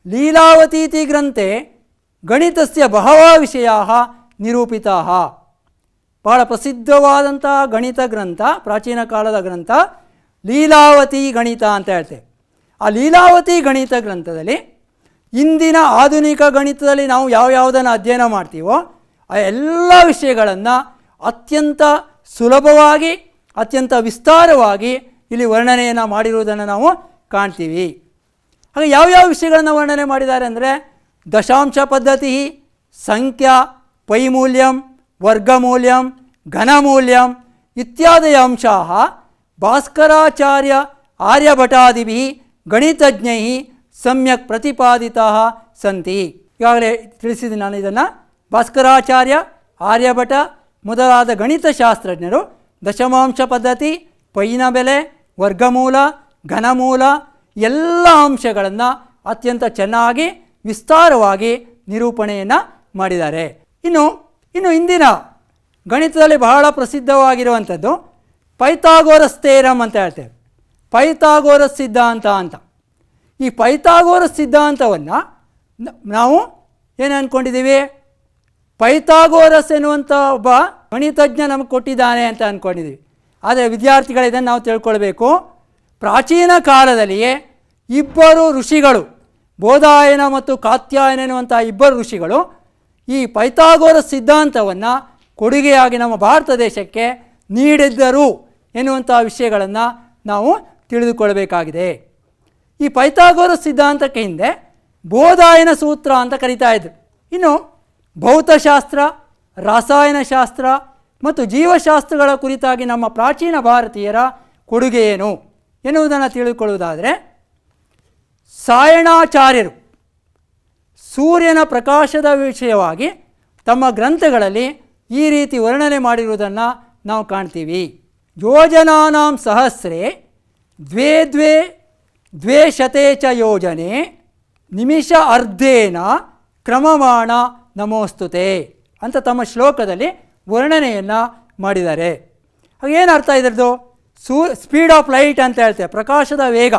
ಲೀಲಾವತೀತಿ ಗ್ರಂಥೆ ಗಣಿತಸ್ಯ ಬಹವ ವಿಷಯಾಃ ನಿರೂಪಿತಾಃ. ಬಹಳ ಪ್ರಸಿದ್ಧವಾದಂಥ ಗಣಿತ ಗ್ರಂಥ, ಪ್ರಾಚೀನ ಕಾಲದ ಗ್ರಂಥ ಲೀಲಾವತಿ ಗಣಿತ ಅಂತ ಹೇಳ್ತೇವೆ. ಆ ಲೀಲಾವತಿ ಗಣಿತ ಗ್ರಂಥದಲ್ಲಿ ಇಂದಿನ ಆಧುನಿಕ ಗಣಿತದಲ್ಲಿ ನಾವು ಯಾವುದನ್ನು ಅಧ್ಯಯನ ಮಾಡ್ತೀವೋ ಆ ಎಲ್ಲ ವಿಷಯಗಳನ್ನು ಅತ್ಯಂತ ಸುಲಭವಾಗಿ ಅತ್ಯಂತ ವಿಸ್ತಾರವಾಗಿ ಇಲ್ಲಿ ವರ್ಣನೆಯನ್ನು ಮಾಡಿರುವುದನ್ನು ನಾವು ಕಾಣ್ತೀವಿ. ಹಾಗೆ ಯಾವ್ಯಾವ ವಿಷಯಗಳನ್ನು ವರ್ಣನೆ ಮಾಡಿದ್ದಾರೆ ಅಂದರೆ ದಶಾಂಶ ಪದ್ಧತಿ, ಸಂಖ್ಯಾ, ಪೈಮೂಲ್ಯಂ, ವರ್ಗಮೂಲ್ಯಂ, ಘನಮೂಲ್ಯಂ ಇತ್ಯಾದಯ ಅಂಶಾಃ ಭಾಸ್ಕರಾಚಾರ್ಯ ಆರ್ಯಭಟಾದಿಭಿಃ ಗಣಿತಜ್ಞೈಃ ಸಮ್ಯಕ್ ಪ್ರತಿಪಾದಿತಾಃ ಸಂತಿ. ಈಗಾಗಲೇ ತಿಳಿಸಿದ್ದೀನಿ ನಾನು ಇದನ್ನು. ಭಾಸ್ಕರಾಚಾರ್ಯ, ಆರ್ಯಭಟ ಮೊದಲಾದ ಗಣಿತಶಾಸ್ತ್ರಜ್ಞರು ದಶಮಾಂಶ ಪದ್ಧತಿ, ಪೈನ ಬೆಲೆ, ವರ್ಗಮೂಲ, ಘನಮೂಲ ಎಲ್ಲ ಅಂಶಗಳನ್ನು ಅತ್ಯಂತ ಚೆನ್ನಾಗಿ ವಿಸ್ತಾರವಾಗಿ ನಿರೂಪಣೆಯನ್ನು ಮಾಡಿದ್ದಾರೆ. ಇನ್ನು ಇಂದಿನ ಗಣಿತದಲ್ಲಿ ಬಹಳ ಪ್ರಸಿದ್ಧವಾಗಿರುವಂಥದ್ದು ಪೈಥಾಗೋರಸ್ ಥಿಯರಮ್ ಅಂತ ಹೇಳ್ತೇವೆ. ಪೈಥಾಗೋರಸ್ ಸಿದ್ಧಾಂತ ಅಂತ. ಈ ಪೈಥಾಗೋರಸ್ ಸಿದ್ಧಾಂತವನ್ನು ನಾವು ಏನು ಅಂದ್ಕೊಂಡಿದ್ದೀವಿ, ಪೈಥಾಗೋರಸ್ ಎನ್ನುವಂಥ ಒಬ್ಬ ಗಣಿತಜ್ಞ ನಮಗೆ ಕೊಟ್ಟಿದ್ದಾನೆ ಅಂತ ಅಂದ್ಕೊಂಡಿದ್ದೀವಿ. ಆದರೆ ವಿದ್ಯಾರ್ಥಿಗಳು ಇದನ್ನು ನಾವು ತಿಳ್ಕೊಳ್ಬೇಕು. ಪ್ರಾಚೀನ ಕಾಲದಲ್ಲಿಯೇ ಇಬ್ಬರು ಋಷಿಗಳು, ಬೋಧಾಯನ ಮತ್ತು ಕಾತ್ಯಾಯನ ಎನ್ನುವಂಥ ಇಬ್ಬರು ಋಷಿಗಳು ಈ ಪೈಥಾಗೋರಸ್ ಸಿದ್ಧಾಂತವನ್ನು ಕೊಡುಗೆಯಾಗಿ ನಮ್ಮ ಭಾರತ ದೇಶಕ್ಕೆ ನೀಡಿದ್ದರು ಎನ್ನುವಂಥ ವಿಷಯಗಳನ್ನು ನಾವು ತಿಳಿದುಕೊಳ್ಬೇಕಾಗಿದೆ. ಈ ಪೈಥಾಗೋರಸ್ ಸಿದ್ಧಾಂತಕ್ಕೆ ಹಿಂದೆ ಬೋಧಾಯನ ಸೂತ್ರ ಅಂತ ಕರೀತಾ ಇದ್ರು. ಇನ್ನು ಭೌತಶಾಸ್ತ್ರ, ರಾಸಾಯನಶಾಸ್ತ್ರ ಮತ್ತು ಜೀವಶಾಸ್ತ್ರಗಳ ಕುರಿತಾಗಿ ನಮ್ಮ ಪ್ರಾಚೀನ ಭಾರತೀಯರ ಕೊಡುಗೆ ಏನು ಎನ್ನುವುದನ್ನು ತಿಳಿದುಕೊಳ್ಳುವುದಾದರೆ ಸಾಯಣಾಚಾರ್ಯರು ಸೂರ್ಯನ ಪ್ರಕಾಶದ ವಿಷಯವಾಗಿ ತಮ್ಮ ಗ್ರಂಥಗಳಲ್ಲಿ ಈ ರೀತಿ ವರ್ಣನೆ ಮಾಡಿರುವುದನ್ನು ನಾವು ಕಾಣ್ತೀವಿ. ಯೋಜನಾನಾಂ ಸಹಸ್ರೇ ದ್ವೇ ದ್ವೇ ದ್ವೇಶತೆ ಚ ಯೋಜನೆ ನಿಮಿಷ ಅರ್ಧೇನ ಕ್ರಮಮಾಣ ನಮೋಸ್ತುತೆ ಅಂತ ತಮ್ಮ ಶ್ಲೋಕದಲ್ಲಿ ವರ್ಣನೆಯನ್ನು ಮಾಡಿದ್ದಾರೆ. ಹಾಗೇನು ಅರ್ಥ ಇದರದ್ದು? ಸ್ಪೀಡ್ ಆಫ್ ಲೈಟ್ ಅಂತ ಹೇಳ್ತೇವೆ, ಪ್ರಕಾಶದ ವೇಗ.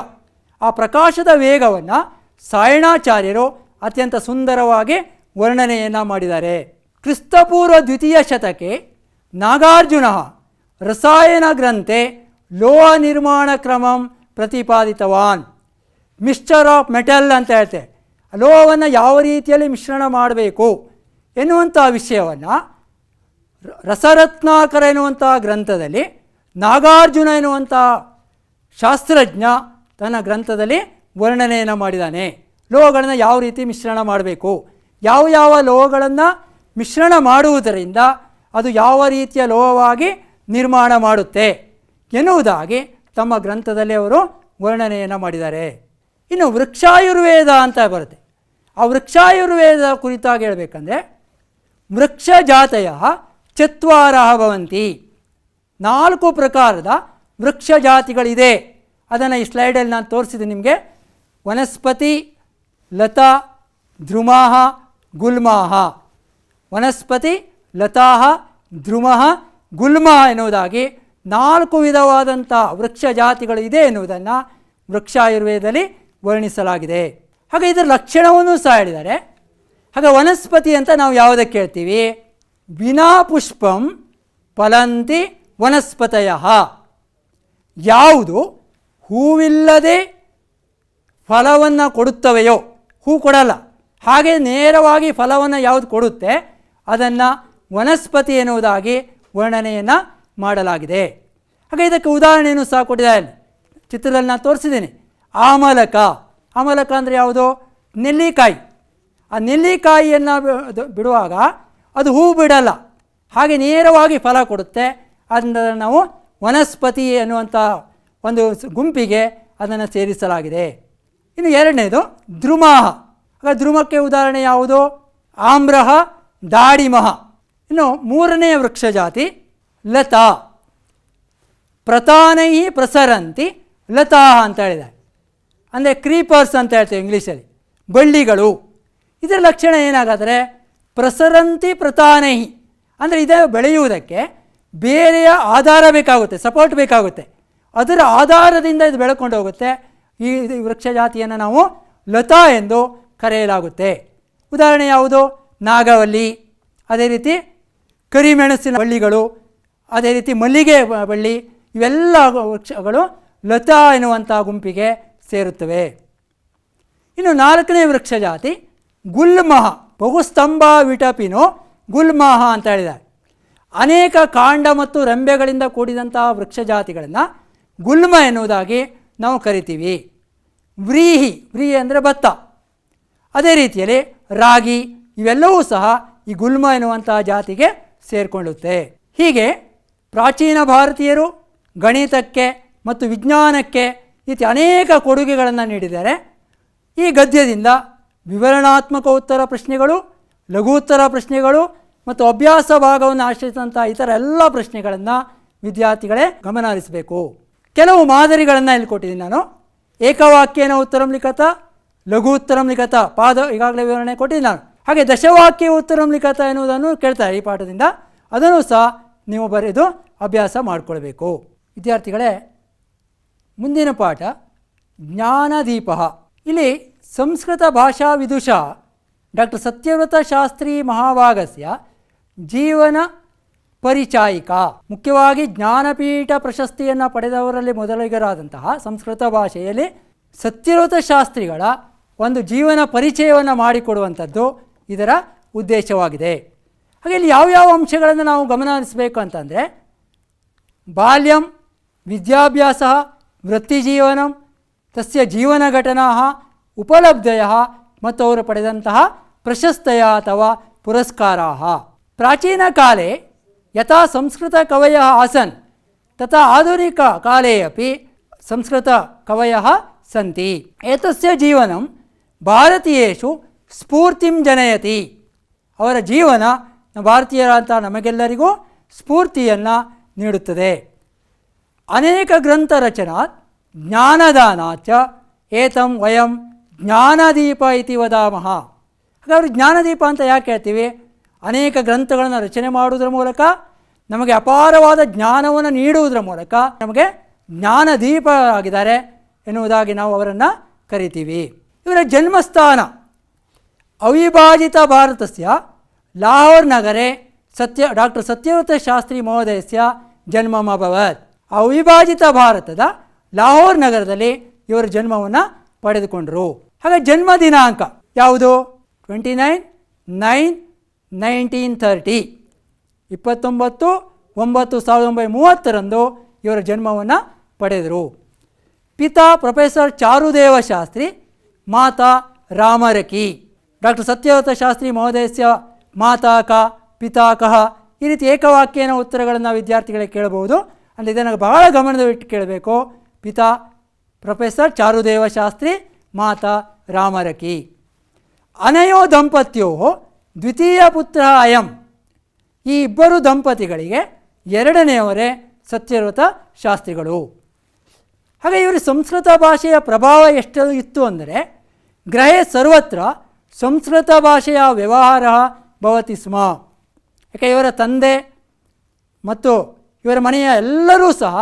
ಆ ಪ್ರಕಾಶದ ವೇಗವನ್ನು ಸಾಯಣಾಚಾರ್ಯರು ಅತ್ಯಂತ ಸುಂದರವಾಗಿ ವರ್ಣನೆಯನ್ನು ಮಾಡಿದ್ದಾರೆ. ಕ್ರಿಸ್ತಪೂರ್ವ ದ್ವಿತೀಯ ಶತಕೆ ನಾಗಾರ್ಜುನ ರಸಾಯನ ಗ್ರಂಥೆ ಲೋಹ ನಿರ್ಮಾಣ ಕ್ರಮಂ ಪ್ರತಿಪಾದಿತವಾನ್. ಮಿಕ್ಸ್ಚರ್ ಆಫ್ ಮೆಟಲ್ ಅಂತ ಹೇಳ್ತೇವೆ, ಲೋಹವನ್ನು ಯಾವ ರೀತಿಯಲ್ಲಿ ಮಿಶ್ರಣ ಮಾಡಬೇಕು ಎನ್ನುವಂಥ ವಿಷಯವನ್ನು ರಸರತ್ನಾಕರ ಎನ್ನುವಂಥ ಗ್ರಂಥದಲ್ಲಿ ನಾಗಾರ್ಜುನ ಎನ್ನುವಂಥ ಶಾಸ್ತ್ರಜ್ಞ ತನ್ನ ಗ್ರಂಥದಲ್ಲಿ ವರ್ಣನೆಯನ್ನು ಮಾಡಿದ್ದಾನೆ. ಲೋಹಗಳನ್ನು ಯಾವ ರೀತಿ ಮಿಶ್ರಣ ಮಾಡಬೇಕು, ಯಾವ ಲೋಹಗಳನ್ನು ಮಿಶ್ರಣ ಮಾಡುವುದರಿಂದ ಅದು ಯಾವ ರೀತಿಯ ಲೋಹವಾಗಿ ನಿರ್ಮಾಣ ಮಾಡುತ್ತೆ ಎನ್ನುವುದಾಗಿ ತಮ್ಮ ಗ್ರಂಥದಲ್ಲಿ ಅವರು ವರ್ಣನೆಯನ್ನು ಮಾಡಿದ್ದಾರೆ. ಇನ್ನು ವೃಕ್ಷಾಯುರ್ವೇದ ಅಂತ ಬರುತ್ತೆ. ಆ ವೃಕ್ಷಾಯುರ್ವೇದ ಕುರಿತಾಗಿ ಹೇಳಬೇಕಂದ್ರೆ ವೃಕ್ಷ ಜಾತಯ ಚತ್ವಾರಃ ಭವಂತಿ. 4 ಪ್ರಕಾರದ ವೃಕ್ಷ ಜಾತಿಗಳಿದೆ. ಅದನ್ನು ಈ ಸ್ಲೈಡಲ್ಲಿ ನಾನು ತೋರಿಸಿದ್ದೀನಿ ನಿಮಗೆ. ವನಸ್ಪತಿ, ಲತಾ, ಧ್ರುಮಾಹ, ಗುಲ್ಮಾಹ. ವನಸ್ಪತಿ, ಲತಾಹ, ಧ್ರುಮಃ, ಗುಲ್ಮಃ ಎನ್ನುವುದಾಗಿ 4 ವಿಧವಾದಂಥ ವೃಕ್ಷ ಜಾತಿಗಳು ಇದೆ ಎನ್ನುವುದನ್ನು ವೃಕ್ಷಾಯುರ್ವೇದದಲ್ಲಿ ವರ್ಣಿಸಲಾಗಿದೆ. ಹಾಗೆ ಇದರ ಲಕ್ಷಣವನ್ನು ಸಹ ಹೇಳಿದ್ದಾರೆ. ಹಾಗೆ ವನಸ್ಪತಿ ಅಂತ ನಾವು ಯಾವುದಕ್ಕೆ ಹೇಳ್ತೀವಿ? ವಿನಾ ಪುಷ್ಪಂ ಫಲಂತಿ ವನಸ್ಪತಯ. ಯಾವುದು ಹೂವಿಲ್ಲದೆ ಫಲವನ್ನು ಕೊಡುತ್ತವೆಯೋ, ಹೂ ಕೊಡಲ್ಲ, ಹಾಗೆ ನೇರವಾಗಿ ಫಲವನ್ನು ಯಾವುದು ಕೊಡುತ್ತೆ ಅದನ್ನು ವನಸ್ಪತಿ ಎನ್ನುವುದಾಗಿ ವರ್ಣನೆಯನ್ನು ಮಾಡಲಾಗಿದೆ. ಹಾಗೆ ಇದಕ್ಕೆ ಉದಾಹರಣೆಯನ್ನು ಸಹ ಕೊಟ್ಟಿದ್ದಾರೆ. ಚಿತ್ರದಲ್ಲಿ ನಾನು ತೋರಿಸಿದ್ದೀನಿ. ಆಮಲಕ. ಆಮಲಕ ಅಂದರೆ ಯಾವುದು? ನೆಲ್ಲಿಕಾಯಿ. ಆ ನೆಲ್ಲಿಕಾಯಿಯನ್ನು ಬಿಡುವಾಗ ಅದು ಹೂ ಬಿಡಲ್ಲ, ಹಾಗೆ ನೇರವಾಗಿ ಫಲ ಕೊಡುತ್ತೆ. ಅದನ್ನು ನಾವು ವನಸ್ಪತಿ ಎನ್ನುವಂಥ ಒಂದು ಗುಂಪಿಗೆ ಅದನ್ನು ಸೇರಿಸಲಾಗಿದೆ. ಇನ್ನು ಎರಡನೇದು ದ್ರುಮಾಹ. ಆಗ ದ್ರುಮಕ್ಕೆ ಉದಾಹರಣೆ ಯಾವುದು? ಆಮ್ರಹ, ದಾಡಿಮಹ. ಇನ್ನು ಮೂರನೆಯ ವೃಕ್ಷ ಜಾತಿ ಲತಾ. ಪ್ರತಾನೈ ಪ್ರಸರಂತಿ ಲತಾ ಅಂತ ಹೇಳಿದ್ದಾರೆ. ಅಂದರೆ ಕ್ರೀಪರ್ಸ್ ಅಂತ ಹೇಳ್ತೇವೆ ಇಂಗ್ಲೀಷಲ್ಲಿ, ಬಳ್ಳಿಗಳು. ಇದರ ಲಕ್ಷಣ ಏನಾಗಾದರೆ ಪ್ರಸರಂತಿ ಪ್ರತಾನೈ ಅಂದರೆ ಇದೇ ಬೆಳೆಯುವುದಕ್ಕೆ ಬೇರೆಯ ಆಧಾರ ಬೇಕಾಗುತ್ತೆ, ಸಪೋರ್ಟ್ ಬೇಕಾಗುತ್ತೆ. ಅದರ ಆಧಾರದಿಂದ ಇದು ಬೆಳ್ಕೊಂಡು ಹೋಗುತ್ತೆ. ಈ ವೃಕ್ಷ ಜಾತಿಯನ್ನು ನಾವು ಲತಾ ಎಂದು ಕರೆಯಲಾಗುತ್ತೆ. ಉದಾಹರಣೆ ಯಾವುದು? ನಾಗವಲ್ಲಿ, ಅದೇ ರೀತಿ ಕರಿಮೆಣಸಿನ ಬಳ್ಳಿಗಳು, ಅದೇ ರೀತಿ ಮಲ್ಲಿಗೆ ಬಳ್ಳಿ. ಇವೆಲ್ಲ ವೃಕ್ಷಗಳು ಲತಾ ಎನ್ನುವಂಥ ಗುಂಪಿಗೆ ಸೇರುತ್ತವೆ. ಇನ್ನು ನಾಲ್ಕನೇ ವೃಕ್ಷ ಜಾತಿ ಗುಲ್ಮಹ. ಬಹುಸ್ತಂಭ ವಿಟಪಿನೋ ಗುಲ್ಮಹ ಅಂತ ಹೇಳಿದ್ದಾರೆ. ಅನೇಕ ಕಾಂಡ ಮತ್ತು ರೆಂಬೆಗಳಿಂದ ಕೂಡಿದಂತಹ ವೃಕ್ಷ ಜಾತಿಗಳನ್ನು ಗುಲ್ಮ ಎನ್ನುವುದಾಗಿ ನಾವು ಕರಿತೀವಿ. ವ್ರೀಹಿ, ವ್ರೀಹಿ ಅಂದರೆ ಭತ್ತ, ಅದೇ ರೀತಿಯಲ್ಲಿ ರಾಗಿ, ಇವೆಲ್ಲವೂ ಸಹ ಈ ಗುಲ್ಮ ಎನ್ನುವಂತಹ ಜಾತಿಗೆ ಸೇರಿಕೊಳ್ಳುತ್ತೆ. ಹೀಗೆ ಪ್ರಾಚೀನ ಭಾರತೀಯರು ಗಣಿತಕ್ಕೆ ಮತ್ತು ವಿಜ್ಞಾನಕ್ಕೆ ಇತಿ ಅನೇಕ ಕೊಡುಗೆಗಳನ್ನು ನೀಡಿದ್ದಾರೆ. ಈ ಗದ್ಯದಿಂದ ವಿವರಣಾತ್ಮಕ ಉತ್ತರ ಪ್ರಶ್ನೆಗಳು, ಲಘು ಉತ್ತರ ಪ್ರಶ್ನೆಗಳು ಮತ್ತು ಅಭ್ಯಾಸ ಭಾಗವನ್ನು ಆಶ್ರಯಿಸಿದಂಥ ಇತರ ಎಲ್ಲ ಪ್ರಶ್ನೆಗಳನ್ನು ವಿದ್ಯಾರ್ಥಿಗಳೇ ಗಮನ ಹರಿಸಬೇಕು. ಕೆಲವು ಮಾದರಿಗಳನ್ನು ಇಲ್ಲಿ ಕೊಟ್ಟಿದ್ದೀನಿ ನಾನು. ಏಕವಾಕ್ಯೇನ ಉತ್ತರಂ ಲಿಖತ, ಲಘು ಉತ್ತರಂ ಲಿಖತ, ಪಾದ ಈಗಾಗಲೇ ವಿವರಣೆ ಕೊಟ್ಟಿದ್ದೀನಿ ನಾನು. ಹಾಗೆ ದಶವಾಕ್ಯ ಉತ್ತರಂ ಲಿಖತ ಎನ್ನುವುದನ್ನು ಕೇಳ್ತಾರೆ ಈ ಪಾಠದಿಂದ. ಅದನ್ನು ಸಹ ನೀವು ಬರೆದು ಅಭ್ಯಾಸ ಮಾಡಿಕೊಳ್ಬೇಕು. ವಿದ್ಯಾರ್ಥಿಗಳೇ, ಮುಂದಿನ ಪಾಠ ಜ್ಞಾನದೀಪ. ಇಲ್ಲಿ ಸಂಸ್ಕೃತ ಭಾಷಾ ವಿದುಷ ಡಾಕ್ಟರ್ ಸತ್ಯವ್ರತ ಶಾಸ್ತ್ರಿ ಮಹಾಭಾಗಸ್ಯ ಜೀವನ ಪರಿಚಾಯಿಕ. ಮುಖ್ಯವಾಗಿ ಜ್ಞಾನಪೀಠ ಪ್ರಶಸ್ತಿಯನ್ನು ಪಡೆದವರಲ್ಲಿ ಮೊದಲಿಗರಾದಂತಹ ಸಂಸ್ಕೃತ ಭಾಷೆಯಲ್ಲಿ ಸತ್ಯವ್ರತ ಶಾಸ್ತ್ರಿಗಳ ಒಂದು ಜೀವನ ಪರಿಚಯವನ್ನು ಮಾಡಿಕೊಡುವಂಥದ್ದು ಇದರ ಉದ್ದೇಶವಾಗಿದೆ. ಹಾಗೆ ಇಲ್ಲಿ ಯಾವ್ಯಾವ ಅಂಶಗಳನ್ನು ನಾವು ಗಮನ ಹರಿಸಬೇಕು ಅಂತಂದರೆ ಬಾಲ್ಯಂ, ವಿದ್ಯಾಭ್ಯಾಸ, ವೃತ್ತಿಜೀವನಂ, ತಸ್ಯ ಜೀವನ ಘಟನಾ, ಉಪಲಬ್ಧಯ ಮತ್ತು ಅವರು ಪಡೆದಂತಹ ಪ್ರಶಸ್ತಯ ಅಥವಾ ಪುರಸ್ಕಾರಾಃ. ಪ್ರಾಚೀನ ಕಾಲೇ ಯಥಾ ಸಂಸ್ಕೃತ ಕವಯಃ ಆಸನ್ ತಥಾ ಆಧುನಿಕ ಕಾಲೇ ಅಪಿ ಸಂಸ್ಕೃತ ಕವಯಃ ಸಂತಿ. ಏತಸ್ಯ ಜೀವನಂ ಭಾರತೀಯೇಷು ಸ್ಫೂರ್ತಿಂ ಜನಯತಿ. ಅವರ ಜೀವನ ಭಾರತೀಯರಂಥ ನಮಗೆಲ್ಲರಿಗೂ ಸ್ಫೂರ್ತಿಯನ್ನು ನೀಡುತ್ತದೆ. ಅನೇಕ ಗ್ರಂಥ ರಚನಾತ್ ಜ್ಞಾನದಾನಾಚ ಏತಂ ವಯಂ ಜ್ಞಾನದೀಪ ಇತಿ ವದಾಮಃ. ಹಾಗಾದ್ರೆ ಜ್ಞಾನದೀಪ ಅಂತ ಯಾಕೆ ಹೇಳ್ತೀವಿ? ಅನೇಕ ಗ್ರಂಥಗಳನ್ನು ರಚನೆ ಮಾಡುವುದರ ಮೂಲಕ ನಮಗೆ ಅಪಾರವಾದ ಜ್ಞಾನವನ್ನು ನೀಡುವುದರ ಮೂಲಕ ನಮಗೆ ಜ್ಞಾನದೀಪ ಆಗಿದ್ದಾರೆ ಎನ್ನುವುದಾಗಿ ನಾವು ಅವರನ್ನು ಕರಿತೀವಿ. ಇವರ ಜನ್ಮಸ್ಥಾನ ಅವಿಭಾಜಿತ ಭಾರತಸ್ಯ ಲಾಹೋರ್ ನಗರೆ ಡಾಕ್ಟರ್ ಸತ್ಯವ್ರತ ಶಾಸ್ತ್ರಿ ಮಹೋದಯಸ್ಯ ಜನ್ಮಮಭವತ್. ಅವಿಭಾಜಿತ ಭಾರತದ ಲಾಹೋರ್ ನಗರದಲ್ಲಿ ಇವರ ಜನ್ಮವನ್ನು ಪಡೆದುಕೊಂಡರು. ಹಾಗೆ ಜನ್ಮ ದಿನಾಂಕ ಯಾವುದು? 29/9/1930, 29/9/1930 ಇವರ ಜನ್ಮವನ್ನು ಪಡೆದರು. ಪಿತಾ ಪ್ರೊಫೆಸರ್ ಚಾರುದೇವ ಶಾಸ್ತ್ರಿ, ಮಾತಾ ರಾಮರಕಿ. ಡಾಕ್ಟರ್ ಸತ್ಯವ್ರತ ಶಾಸ್ತ್ರಿ ಮಹೋದಯಸ್ಯ ಮಾತಾ ಕ, ಪಿತಾ ಕಹ, ಈ ರೀತಿ ಏಕವಾಕ್ಯನ ಉತ್ತರಗಳನ್ನು ವಿದ್ಯಾರ್ಥಿಗಳಿಗೆ ಕೇಳಬಹುದು. ಅಂದರೆ ಇದನ್ನು ಬಹಳ ಗಮನದಲ್ಲಿಟ್ಟು ಕೇಳಬೇಕು. ಪಿತಾ ಪ್ರೊಫೆಸರ್ ಚಾರುದೇವ ಶಾಸ್ತ್ರಿ, ಮಾತಾ ರಾಮರಕಿ. ಅನಯೋ ದಂಪತ್ಯೋ ದ್ವಿತೀಯ ಪುತ್ರ ಅಯಂ. ಈ ಇಬ್ಬರು ದಂಪತಿಗಳಿಗೆ ಎರಡನೆಯವರೇ ಸತ್ಯವ್ರತ ಶಾಸ್ತ್ರಿಗಳು. ಹಾಗೆ ಇವರು ಸಂಸ್ಕೃತ ಭಾಷೆಯ ಪ್ರಭಾವ ಎಷ್ಟು ಇತ್ತು ಅಂದರೆ ಗೃಹೇ ಸರ್ವತ್ರ ಸಂಸ್ಕೃತ ಭಾಷೆಯ ವ್ಯವಹಾರ ಭವತಿ ಸ್ಮ. ಯಾಕೆ ಇವರ ತಂದೆ ಮತ್ತು ಇವರ ಮನೆಯ ಎಲ್ಲರೂ ಸಹ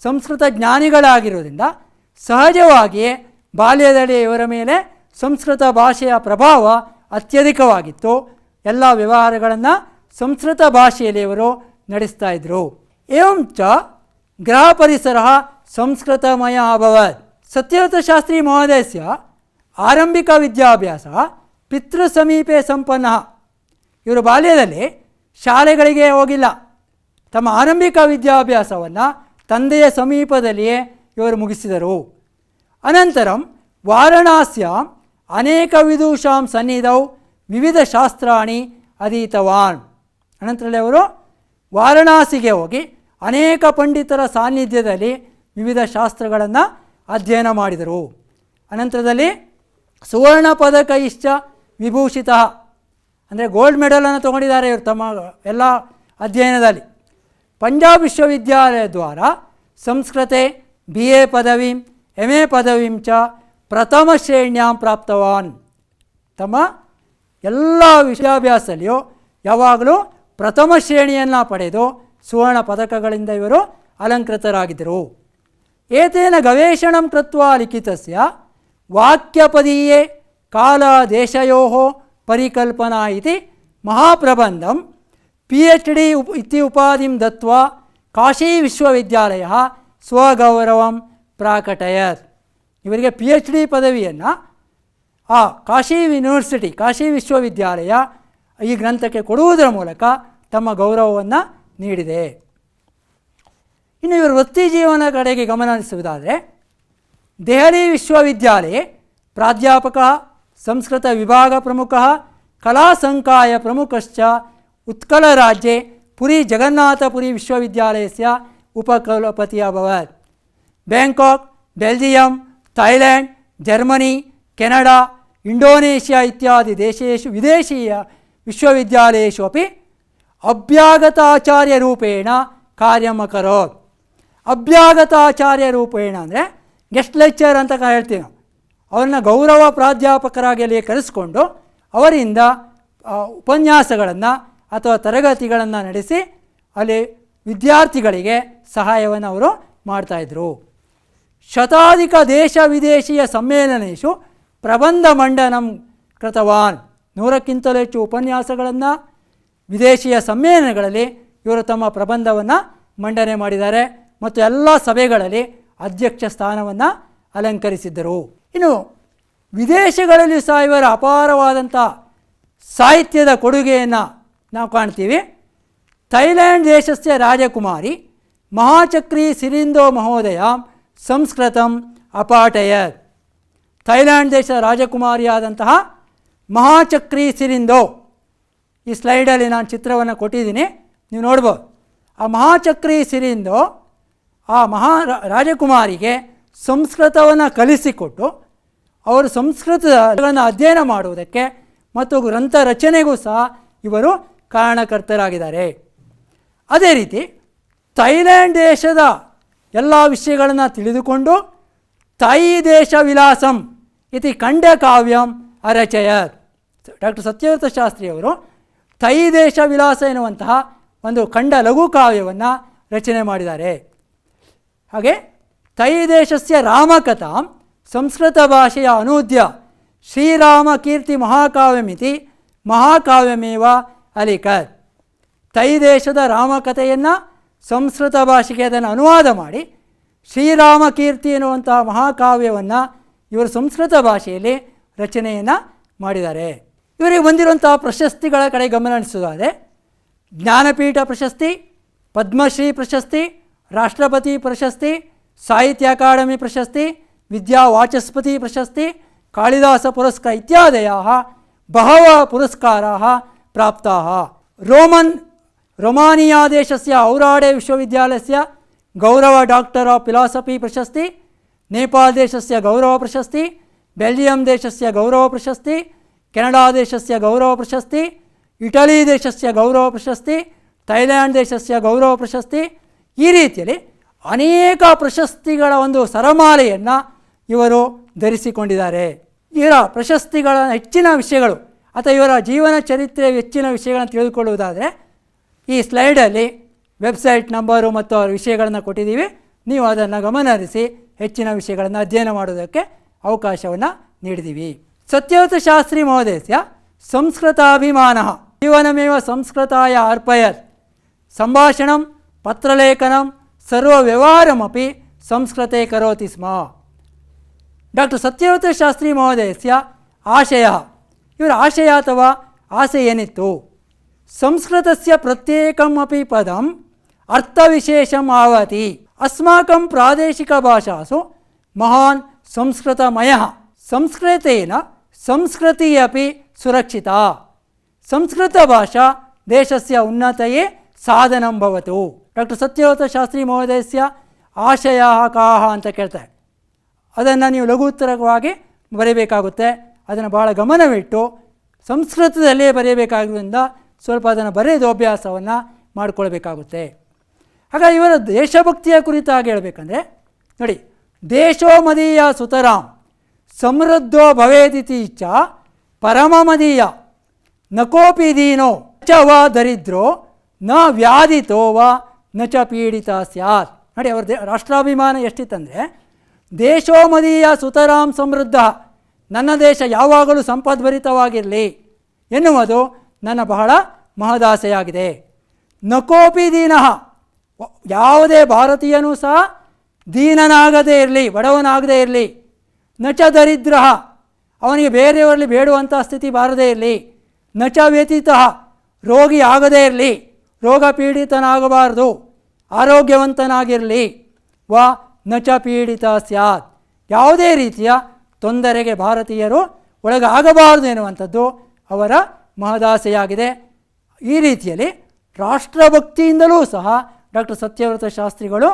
ಸಂಸ್ಕೃತ ಜ್ಞಾನಿಗಳಾಗಿರುವುದರಿಂದ ಸಹಜವಾಗಿಯೇ ಬಾಲ್ಯದಲ್ಲಿ ಇವರ ಮೇಲೆ ಸಂಸ್ಕೃತ ಭಾಷೆಯ ಪ್ರಭಾವ ಅತ್ಯಧಿಕವಾಗಿತ್ತು. ಎಲ್ಲ ವ್ಯವಹಾರಗಳನ್ನು ಸಂಸ್ಕೃತ ಭಾಷೆಯಲ್ಲಿ ಇವರು ನಡೆಸ್ತಾ ಇದ್ದರು. ಏವಂಚ ಗೃಹ ಪರಿಸರ ಸಂಸ್ಕೃತಮಯ ಅಭವತ್. ಸತ್ಯವ್ರತ ಶಾಸ್ತ್ರಿ ಮಹೋದಯಸ್ಯ ಆರಂಭಿಕ ವಿದ್ಯಾಭ್ಯಾಸ ಪಿತೃ ಸಮೀಪೆ ಸಂಪನ್ನ. ಇವರು ಬಾಲ್ಯದಲ್ಲಿ ಶಾಲೆಗಳಿಗೆ ಹೋಗಿಲ್ಲ. ತಮ್ಮ ಆರಂಭಿಕ ವಿದ್ಯಾಭ್ಯಾಸವನ್ನು ತಂದೆಯ ಸಮೀಪದಲ್ಲಿಯೇ ಇವರು ಮುಗಿಸಿದರು. ಅನಂತರಂ ವಾರಣಾಸ್ಯಾಂ ಅನೇಕ ವಿದೂಷಾಂ ಸನ್ನಿಧೌ ವಿವಿಧ ಶಾಸ್ತ್ರಾಣಿ ಅಧೀತವಾನ್. ಅನಂತರದಲ್ಲಿ ಅವರು ವಾರಣಾಸಿಗೆ ಹೋಗಿ ಅನೇಕ ಪಂಡಿತರ ಸಾನ್ನಿಧ್ಯದಲ್ಲಿ ವಿವಿಧ ಶಾಸ್ತ್ರಗಳನ್ನು ಅಧ್ಯಯನ ಮಾಡಿದರು. ಅನಂತರದಲ್ಲಿ ಸುವರ್ಣ ಪದಕ ಇಶ್ಚ ವಿಭೂಷಿತ, ಅಂದರೆ ಗೋಲ್ಡ್ ಮೆಡಲನ್ನು ತೊಗೊಂಡಿದ್ದಾರೆ ಇವರು ತಮ್ಮ ಎಲ್ಲ ಅಧ್ಯಯನದಲ್ಲಿ. ಪಂಜಾಬ್ ವಿಶ್ವವಿದ್ಯಾಲಯ ದ್ವಾರ ಸಂಸ್ಕೃತೆ BA ಪದವಿಂ MA ಪದವಿಂ ಚ ಪ್ರಥಮ ಶ್ರೇಣ್ಯಾಂ ಪ್ರಾಪ್ತವಾನ್. ತಮ್ಮ ಎಲ್ಲ ವಿದ್ಯಾಭ್ಯಾಸದಲ್ಲಿಯೂ ಯಾವಾಗಲೂ ಪ್ರಥಮ ಶ್ರೇಣಿಯನ್ನು ಪಡೆದು ಸುವರ್ಣ ಪದಕಗಳಿಂದ ಇವರು ಅಲಂಕೃತರಾಗಿದ್ದರು. ಏತೇನ ಗವೇಷಣಂ ಕೃತ್ವಾ ಲಿಖಿತಸ್ಯ ವಾಕ್ಯಪದೀಯೇ ಕಾಲ ದೇಶಯೋಃ ಪರಿಕಲ್ಪನಾ ಇತಿ ಮಹಾಪ್ರಬಂಧಂ PhD ಇತಿ ಉಪಾಧಿಂ ದತ್ವಾ ಕಾಶಿ ವಿಶ್ವವಿದ್ಯಾಲಯ ಸ್ವಗೌರವಂ ಪ್ರಾಕಟಯತ್. ಇವರಿಗೆ PhD ಪದವಿಯನ್ನು ಆ ಕಾಶಿ ಯೂನಿವರ್ಸಿಟಿ, ಕಾಶಿ ವಿಶ್ವವಿದ್ಯಾಲಯ ಈ ಗ್ರಂಥಕ್ಕೆ ಕೊಡುವುದರ ಮೂಲಕ ತಮ್ಮ ಗೌರವವನ್ನು ನೀಡಿದೆ. ಇನ್ನು ಇವರು ವೃತ್ತಿ ಜೀವನ ಕಡೆಗೆ ಗಮನ ಹರಿಸುವುದಾದರೆ, ದೆಹಲಿ ವಿಶ್ವವಿದ್ಯಾಲಯ ಪ್ರಾಧ್ಯಾಪಕ, ಸಂಸ್ಕೃತ ವಿಭಾಗ ಪ್ರಮುಖ, ಕಲಾ ಸಂಕಾಯ ಪ್ರಮುಖಶ್ಚ ಉತ್ಕಲ ರಾಜ್ಯೆ ಪುರಿ ಜಗನ್ನಾಥಪುರಿ ವಿಶ್ವವಿದ್ಯಾಲಯಸ್ಯ ಉಪಕುಲಪತಿ ಅಭವತ್. Bangkok, Belgium, Thailand, Germany, Canada, Indonesia ಇತ್ಯಾದಿ ದೇಶೇಶು ವಿದೇಶೀಯ ವಿಶ್ವವಿದ್ಯಾಲಯೇಷು ಅಪಿ ಅಭ್ಯಾಗತಾಚಾರ್ಯರೂಪೇಣ ಕಾರ್ಯಂ ಅಕರೋತ್. ಅಭ್ಯಾಗತಾಚಾರ್ಯರೂಪೇಣ ಅಂದರೆ ಗೆಸ್ಟ್ ಲೆಕ್ಚರ್ ಅಂತ ಹೇಳ್ತೀವಿ ನಾವು. ಅವ್ರನ್ನ ಗೌರವ ಪ್ರಾಧ್ಯಾಪಕರಾಗಿ ಅಲ್ಲಿ ಕರೆಸಿಕೊಂಡು ಅವರಿಂದ ಉಪನ್ಯಾಸಗಳನ್ನು ಅಥವಾ ತರಗತಿಗಳನ್ನು ನಡೆಸಿ ಅಲ್ಲಿ ವಿದ್ಯಾರ್ಥಿಗಳಿಗೆ ಸಹಾಯವನ್ನು ಅವರು ಮಾಡ್ತಾಯಿದ್ರು. ಶತಾಧಿಕ ದೇಶ ವಿದೇಶೀಯ ಸಮ್ಮೇಳನೇಶು ಪ್ರಬಂಧ ಮಂಡನಂ ಕೃತವಾನ್. 100ಕ್ಕಿಂತಲೂ ಹೆಚ್ಚು ಉಪನ್ಯಾಸಗಳನ್ನು ವಿದೇಶೀಯ ಸಮ್ಮೇಳನಗಳಲ್ಲಿ ಇವರು ತಮ್ಮ ಪ್ರಬಂಧವನ್ನು ಮಂಡನೆ ಮಾಡಿದ್ದಾರೆ ಮತ್ತು ಎಲ್ಲ ಸಭೆಗಳಲ್ಲಿ ಅಧ್ಯಕ್ಷ ಸ್ಥಾನವನ್ನು ಅಲಂಕರಿಸಿದ್ದರು. ಇನ್ನು ವಿದೇಶಗಳಲ್ಲಿ ಸಹ ಇವರ ಅಪಾರವಾದಂಥ ಸಾಹಿತ್ಯದ ಕೊಡುಗೆಯನ್ನು ನಾವು ಕಾಣ್ತೀವಿ. ಥೈಲ್ಯಾಂಡ್ ದೇಶಸ್ಯ ರಾಜಕುಮಾರಿ ಮಹಾಚಕ್ರಿ ಸಿರಿಂದೋ ಮಹೋದಯ ಸಂಸ್ಕೃತಂ ಅಪಾಠಯತ್. ಥೈಲ್ಯಾಂಡ್ ದೇಶದ ರಾಜಕುಮಾರಿಯಾದಂತಹ ಮಹಾಚಕ್ರಿ ಸಿರಿಂದೋ, ಈ ಸ್ಲೈಡಲ್ಲಿ ನಾನು ಚಿತ್ರವನ್ನು ಕೊಟ್ಟಿದ್ದೀನಿ, ನೀವು ನೋಡ್ಬೋದು. ಆ ಮಹಾಚಕ್ರಿ ಸಿರಿಂದೋ ಆ ರಾಜಕುಮಾರಿಗೆ ಸಂಸ್ಕೃತವನ್ನು ಕಲಿಸಿಕೊಟ್ಟು ಅವರು ಸಂಸ್ಕೃತಗಳನ್ನು ಅಧ್ಯಯನ ಮಾಡುವುದಕ್ಕೆ ಮತ್ತು ಗ್ರಂಥ ರಚನೆಗೂ ಸಹ ಇವರು ಕಾರಣಕರ್ತರಾಗಿದ್ದಾರೆ. ಅದೇ ರೀತಿ ಥೈಲ್ಯಾಂಡ್ ದೇಶದ ಎಲ್ಲ ವಿಷಯಗಳನ್ನು ತಿಳಿದುಕೊಂಡು ತಾಯಿ ದೇಶ ವಿಲಾಸಂ ಇತಿ ಖಂಡ ಕಾವ್ಯಂ ಅರಚಯತ್. ಡಾಕ್ಟರ್ ಸತ್ಯವ್ರತ ಶಾಸ್ತ್ರಿಯವರು ತಾಯಿ ದೇಶ ವಿಲಾಸ ಎನ್ನುವಂತಹ ಒಂದು ಖಂಡ ಲಘು ಕಾವ್ಯವನ್ನು ರಚನೆ ಮಾಡಿದ್ದಾರೆ. ಹಾಗೆ ತಾಯಿ ದೇಶಸ್ಯ ರಾಮಕಥಾಂ ಸಂಸ್ಕೃತ ಭಾಷೆಯ ಅನೂದ್ಯ ಶ್ರೀರಾಮ ಕೀರ್ತಿ ಮಹಾಕಾವ್ಯಮಿತಿ ಮಹಾಕಾವ್ಯಮೇವ ಅಲಿಖತ್. ತಾಯಿ ದೇಶದ ರಾಮಕಥೆಯನ್ನು ಸಂಸ್ಕೃತ ಭಾಷೆಗೆ ಅದನ್ನು ಅನುವಾದ ಮಾಡಿ ಶ್ರೀರಾಮ ಕೀರ್ತಿ ಎನ್ನುವಂತಹ ಮಹಾಕಾವ್ಯವನ್ನು ಇವರು ಸಂಸ್ಕೃತ ಭಾಷೆಯಲ್ಲಿ ರಚನೆಯನ್ನು ಮಾಡಿದ್ದಾರೆ. ಇವರಿಗೆ ಬಂದಿರುವಂತಹ ಪ್ರಶಸ್ತಿಗಳ ಕಡೆ ಗಮನ ಹರಿಸುವುದಾದರೆ, ಜ್ಞಾನಪೀಠ ಪ್ರಶಸ್ತಿ, ಪದ್ಮಶ್ರೀ ಪ್ರಶಸ್ತಿ, ರಾಷ್ಟ್ರಪತಿ ಪ್ರಶಸ್ತಿ, ಸಾಹಿತ್ಯ ಅಕಾಡೆಮಿ ಪ್ರಶಸ್ತಿ, ವಿದ್ಯಾ ವಾಚಸ್ಪತಿ ಪ್ರಶಸ್ತಿ, ಕಾಳಿದಾಸ ಪುರಸ್ಕಾರ ಇತ್ಯಾದಯಾः ಬಹವः ಪುರಸ್ಕಾರಾः ಪ್ರಾಪ್ತಾः. रोमानिया देशस्य औराडे विश्वविद्यालयस्य गौरव डॉक्टर ऑफ फिलॉसफी प्रशस्ति, नेपाल देशस्य गौरव प्रशस्ति, बेल्जियम देशस्य गौरव प्रशस्ति, ಕೆನಡಾ ದೇಶಸ್ಯ ಗೌರವ ಪ್ರಶಸ್ತಿ, ಇಟಲಿ ದೇಶಸ್ಯ ಗೌರವ ಪ್ರಶಸ್ತಿ, ಥೈಲ್ಯಾಂಡ್ ದೇಶಸ್ಯ ಗೌರವ ಪ್ರಶಸ್ತಿ, ಈ ರೀತಿಯಲ್ಲಿ ಅನೇಕ ಪ್ರಶಸ್ತಿಗಳ ಒಂದು ಸರಮಾಲೆಯನ್ನು ಇವರು ಧರಿಸಿಕೊಂಡಿದ್ದಾರೆ. ಇವರ ಪ್ರಶಸ್ತಿಗಳ ಹೆಚ್ಚಿನ ವಿಷಯಗಳು ಅಥವಾ ಇವರ ಜೀವನ ಚರಿತ್ರೆಯ ಹೆಚ್ಚಿನ ವಿಷಯಗಳನ್ನು ತಿಳಿದುಕೊಳ್ಳುವುದಾದರೆ ಈ ಸ್ಲೈಡಲ್ಲಿ ವೆಬ್ಸೈಟ್ ನಂಬರು ಮತ್ತು ಅವರ ವಿಷಯಗಳನ್ನು ಕೊಟ್ಟಿದ್ದೀವಿ. ನೀವು ಅದನ್ನು ಗಮನ ಹರಿಸಿ ಹೆಚ್ಚಿನ ವಿಷಯಗಳನ್ನು ಅಧ್ಯಯನ ಮಾಡೋದಕ್ಕೆ ಅವಕಾಶವನ್ನು ನೀಡಿದ್ದೀವಿ. ಸತ್ಯವ್ರತ ಶಾಸ್ತ್ರಿ ಮಹೋದಯಸ್ಯ ಸಂಸ್ಕೃತಾಭಿಮಾನಃ ಜೀವನಮೇವ ಸಂಸ್ಕೃತಾಯ ಅರ್ಪಯತ್. ಸಂಭಾಷಣಂ ಪತ್ರಲೇಖನಂ ಸರ್ವವ್ಯವಹಾರಮಪಿ ಸಂಸ್ಕೃತೆ ಕರೋತಿ ಸ್ಮ. ಡಾಕ್ಟರ್ ಸತ್ಯವ್ರತ ಶಾಸ್ತ್ರಿ ಮಹೋದಯಸ್ಯ ಆಶಯ, ಇವರ ಆಶಯ ಅಥವಾ ಆಸೆ ಏನಿತ್ತು? ಸಂಸ್ಕೃತಸ್ಯ ಪ್ರತ್ಯೇಕಂ ಅಪಿ ಪದಂ ಅರ್ಥವಿಶೇಷಂ ಆವತಿ. ಅಸ್ಮಾಕಂ ಪ್ರಾದೇಶಿಕ ಭಾಷಾಸು ಮಹಾನ್ ಸಂಸ್ಕೃತಮಯಃ ಸಂಸ್ಕೃತೇನ ಸಂಸ್ಕೃತಿ ಅಪಿ ಸುರಕ್ಷಿತಾ ಸಂಸ್ಕೃತ ಭಾಷಾ ದೇಶಸ್ಯ ಉನ್ನತಯೇ ಸಾಧನಂ ಭವತು. ಡಾಕ್ಟರ್ ಸತ್ಯವ್ರತ ಶಾಸ್ತ್ರಿ ಮಹೋದಯಸ್ಯ ಆಶಯಃ ಕಾಹ ಅಂತ ಕೇಳ್ತಾರೆ. ಅದನ್ನು ನೀವು ಲಘು ಉತ್ತರವಾಗಿ ಬರೀಬೇಕಾಗುತ್ತೆ. ಅದನ್ನು ಭಾಳ ಗಮನವಿಟ್ಟು ಸಂಸ್ಕೃತದಲ್ಲೇ ಬರೆಯಬೇಕಾಗಿದ್ದರಿಂದ ಸ್ವಲ್ಪ ಅದನ್ನು ಬರೆಯೋದು ಅಭ್ಯಾಸವನ್ನು ಮಾಡಿಕೊಳ್ಬೇಕಾಗುತ್ತೆ. ಹಾಗಾಗಿ ಇವರ ದೇಶಭಕ್ತಿಯ ಕುರಿತಾಗಿ ಹೇಳಬೇಕಂದ್ರೆ ನೋಡಿ, ದೇಶೋ ಮದೀಯ ಸುತರಾಂ ಸಮೃದ್ಧೋ ಭವೇದಿತಿ ಇಚ್ಛ ಪರಮಮದೀಯ ನ ಕೋಪಿ ದೀನೋ ಚ ವಾ ದರಿದ್ರೋ ನ ವ್ಯಾಧಿತೋ ವಾ ನ ಚ ಪೀಡಿತ ಸ್ಯಾತ್. ನೋಡಿ, ಅವ್ರ ರಾಷ್ಟ್ರಾಭಿಮಾನ ಎಷ್ಟಿತ್ತಂದರೆ ದೇಶೋ ಮದೀಯ ಸುತರಾಂ ಸಮೃದ್ಧ, ನನ್ನ ದೇಶ ಯಾವಾಗಲೂ ಸಂಪದ್ಭರಿತವಾಗಿರಲಿ ಎನ್ನುವುದು ನನ್ನ ಬಹಳ ಮಹದಾಸೆಯಾಗಿದೆ. ನಕೋಪಿ ದೀನಃ, ಯಾವುದೇ ಭಾರತೀಯನೂ ಸಹ ದೀನನಾಗದೇ ಇರಲಿ, ಬಡವನಾಗದೇ ಇರಲಿ. ನಚ ದರಿದ್ರ, ಅವನಿಗೆ ಬೇರೆಯವರಲ್ಲಿ ಬೇಡುವಂಥ ಸ್ಥಿತಿ ಬಾರದೇ ಇರಲಿ. ನಚ ವ್ಯತೀತಃ, ರೋಗಿ ಆಗದೇ ಇರಲಿ, ರೋಗ ಪೀಡಿತನಾಗಬಾರದು, ಆರೋಗ್ಯವಂತನಾಗಿರಲಿ. ವಾ ನಚ ಪೀಡಿತ ಸ್ಯಾತ್, ಯಾವುದೇ ರೀತಿಯ ತೊಂದರೆಗೆ ಭಾರತೀಯರು ಒಳಗಾಗಬಾರದು ಎನ್ನುವಂಥದ್ದು ಅವರ ಮಹದಾಸೆಯಾಗಿದೆ. ಈ ರೀತಿಯಲ್ಲಿ ರಾಷ್ಟ್ರಭಕ್ತಿಯಿಂದಲೂ ಸಹ ಡಾಕ್ಟರ್ ಸತ್ಯವ್ರತ ಶಾಸ್ತ್ರಿಗಳು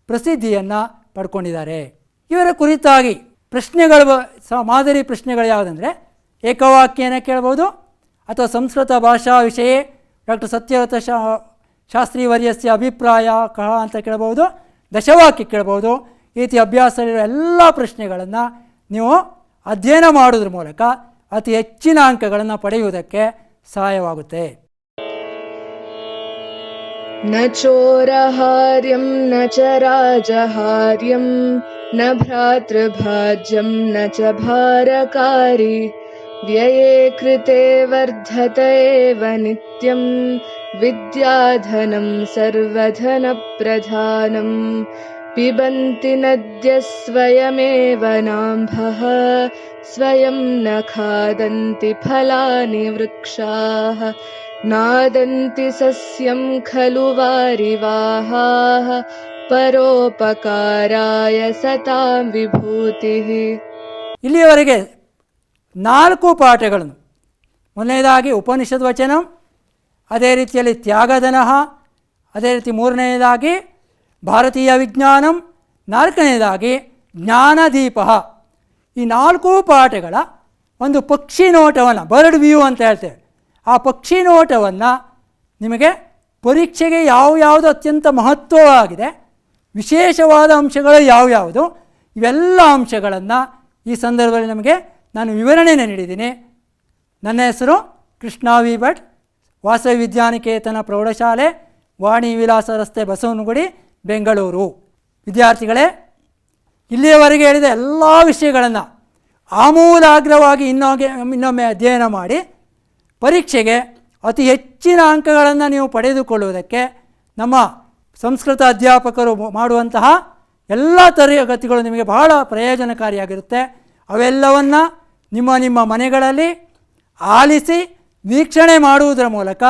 ಪ್ರಸಿದ್ಧಿಯನ್ನು ಪಡ್ಕೊಂಡಿದ್ದಾರೆ. ಇವರ ಕುರಿತಾಗಿ ಪ್ರಶ್ನೆಗಳು ಮಾದರಿ ಪ್ರಶ್ನೆಗಳು ಯಾವುದಂದರೆ ಏಕವಾಕ್ಯನ ಕೇಳ್ಬೋದು, ಅಥವಾ ಸಂಸ್ಕೃತ ಭಾಷಾ ವಿಷಯ ಡಾಕ್ಟರ್ ಸತ್ಯವ್ರತ ಶಾಸ್ತ್ರೀವರ್ಯಸ್ಯ ಅಭಿಪ್ರಾಯ ಕಹ ಅಂತ ಕೇಳ್ಬೋದು, ದಶವಾಕ್ಯ ಕೇಳ್ಬೋದು. ಈ ರೀತಿ ಅಭ್ಯಾಸದಲ್ಲಿರೋ ಎಲ್ಲ ಪ್ರಶ್ನೆಗಳನ್ನು ನೀವು ಅಧ್ಯಯನ ಮಾಡೋದ್ರ ಮೂಲಕ ಅತಿ ಹೆಚ್ಚಿನ ಅಂಕಗಳನ್ನು ಪಡೆಯುವುದಕ್ಕೆ ಸಹಾಯವಾಗುತ್ತೆ. न चोरहार्यं न च राजहार्यं न भ्रातृभाज्यं न च भारकारी व्यये कृते वर्धत एव नित्यं विद्याधनं सर्वधनप्रधानं पिबन्ति नद्यः स्वयमेव नाम्भः स्वयं न खादन्ति फलानि वृक्षाः नादन्ति सस्यं खलु वारिवाहाः ಪರೋಪಕಾರಾಯ ಸತಾಂ ವಿಭೂತಿಃ. ಇಲ್ಲಿಯವರೆಗೆ 4 ಪಾಠಗಳನ್ನು, ಮೊದಲನೇದಾಗಿ ಉಪನಿಷದ್ ವಚನಂ, ಅದೇ ರೀತಿಯಲ್ಲಿ ತ್ಯಾಗಧನಃ, ಅದೇ ರೀತಿ ಮೂರನೆಯದಾಗಿ ಭಾರತೀಯ ವಿಜ್ಞಾನಂ, ನಾಲ್ಕನೆಯದಾಗಿ ಜ್ಞಾನದೀಪ. ಈ 4 ಪಾಠಗಳ ಒಂದು ಪಕ್ಷಿ ನೋಟವನ್ನು, ಬರ್ಡ್ ವ್ಯೂ ಅಂತ ಹೇಳ್ತೇವೆ, ಆ ಪಕ್ಷಿ ನೋಟವನ್ನು ನಿಮಗೆ ಪರೀಕ್ಷೆಗೆ ಯಾವ್ಯಾವುದು ಅತ್ಯಂತ ಮಹತ್ವವಾಗಿದೆ, ವಿಶೇಷವಾದ ಅಂಶಗಳು ಯಾವ್ಯಾವುದು, ಇವೆಲ್ಲ ಅಂಶಗಳನ್ನು ಈ ಸಂದರ್ಭದಲ್ಲಿ ನಮಗೆ ನಾನು ವಿವರಣೆಯನ್ನು ನೀಡಿದ್ದೀನಿ. ನನ್ನ ಹೆಸರು ಕೃಷ್ಣ ವಿ ಭಟ್, ವಾಸವಿ ವಿದ್ಯಾನಿಕೇತನ ಪ್ರೌಢಶಾಲೆ, ವಾಣಿ ವಿಲಾಸ ರಸ್ತೆ, ಬಸವನಗುಡಿ, ಬೆಂಗಳೂರು. ವಿದ್ಯಾರ್ಥಿಗಳೇ, ಇಲ್ಲಿಯವರೆಗೆ ಹೇಳಿದ ಎಲ್ಲ ವಿಷಯಗಳನ್ನು ಆಮೂಲಾಗ್ರವಾಗಿ ಇನ್ನೊಮ್ಮೆ ಅಧ್ಯಯನ ಮಾಡಿ ಪರೀಕ್ಷೆಗೆ ಅತಿ ಹೆಚ್ಚಿನ ಅಂಕಗಳನ್ನು ನೀವು ಪಡೆದುಕೊಳ್ಳುವುದಕ್ಕೆ ನಮ್ಮ ಸಂಸ್ಕೃತ ಅಧ್ಯಾಪಕರು ಮಾಡುವಂತಹ ಎಲ್ಲ ತರಗತಿಗಳು ನಿಮಗೆ ಬಹಳ ಪ್ರಯೋಜನಕಾರಿಯಾಗಿರುತ್ತೆ. ಅವೆಲ್ಲವನ್ನು ನಿಮ್ಮ ಮನೆಗಳಲ್ಲಿ ಆಲಿಸಿ ವೀಕ್ಷಣೆ ಮಾಡುವುದರ ಮೂಲಕ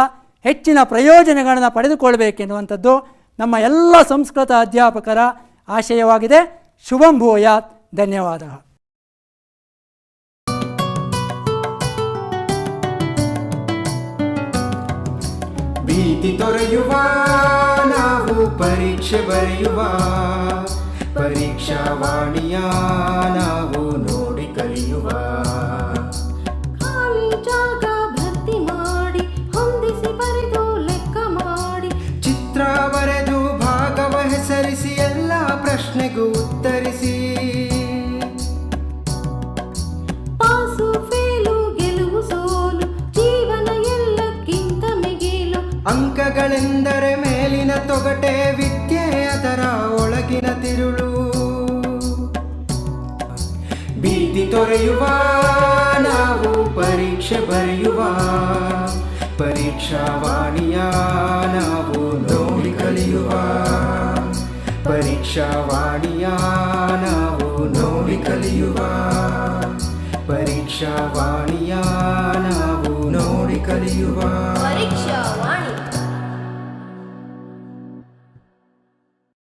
ಹೆಚ್ಚಿನ ಪ್ರಯೋಜನಗಳನ್ನು ಪಡೆದುಕೊಳ್ಳಬೇಕೆನ್ನುವಂಥದ್ದು ನಮ್ಮ ಎಲ್ಲ ಸಂಸ್ಕೃತ ಅಧ್ಯಾಪಕರ ಆಶಯವಾಗಿದೆ. ಶುಭಂ ಭೂಯಾತ್. ಧನ್ಯವಾದ. ಭೀತಿ ತೊರೆಯುವ ನಾವು ಪರೀಕ್ಷೆ ಬರೆಯುವ, ಪರೀಕ್ಷಾವಾಣಿಯ ನಾವು ನೋಡಿ ಕಲಿಯುವ. ಖಾಲಿ ಜಾಗ ಭರ್ತಿ ಮಾಡಿ ಹೊಂದಿಸಿ ಬರೆದು ಲೆಕ್ಕ ಮಾಡಿ, ಚಿತ್ರ ಬರೆದು ಭಾಗವ ಹೆಸರಿಸಿ ಎಲ್ಲ ಪ್ರಶ್ನೆಗೂ ಉತ್ತರಿಸಿ. ಪಾಸು ಫೇಲು ಗೆಲುವು ಸೋಲು ಜೀವನ ಎಲ್ಲಕ್ಕಿಂತ ಮಿಗಿಲು. ಅಂಕಗಳೆಂದರೆ ಮೇಲಿನ ತೊಗಟೆ, ವಿದ್ಯೆ ಅದರ ಒಳಗಿನ ತಿರುಳು. ಭೀತಿ ತೊರೆಯುವ ನಾವು ಪರೀಕ್ಷೆ ಬರೆಯುವ, ಪರೀಕ್ಷಾವಾಣಿಯ ನಾವು ನೋಡಿ ಕಲಿಯುವ. ಪರೀಕ್ಷಾವಾಣಿಯ ನಾವು ನೋಡಿ ಕಲಿಯುವ, ಪರೀಕ್ಷಾವಾಣಿಯ ನಾವು ನೋಡಿ ಕಲಿಯುವ.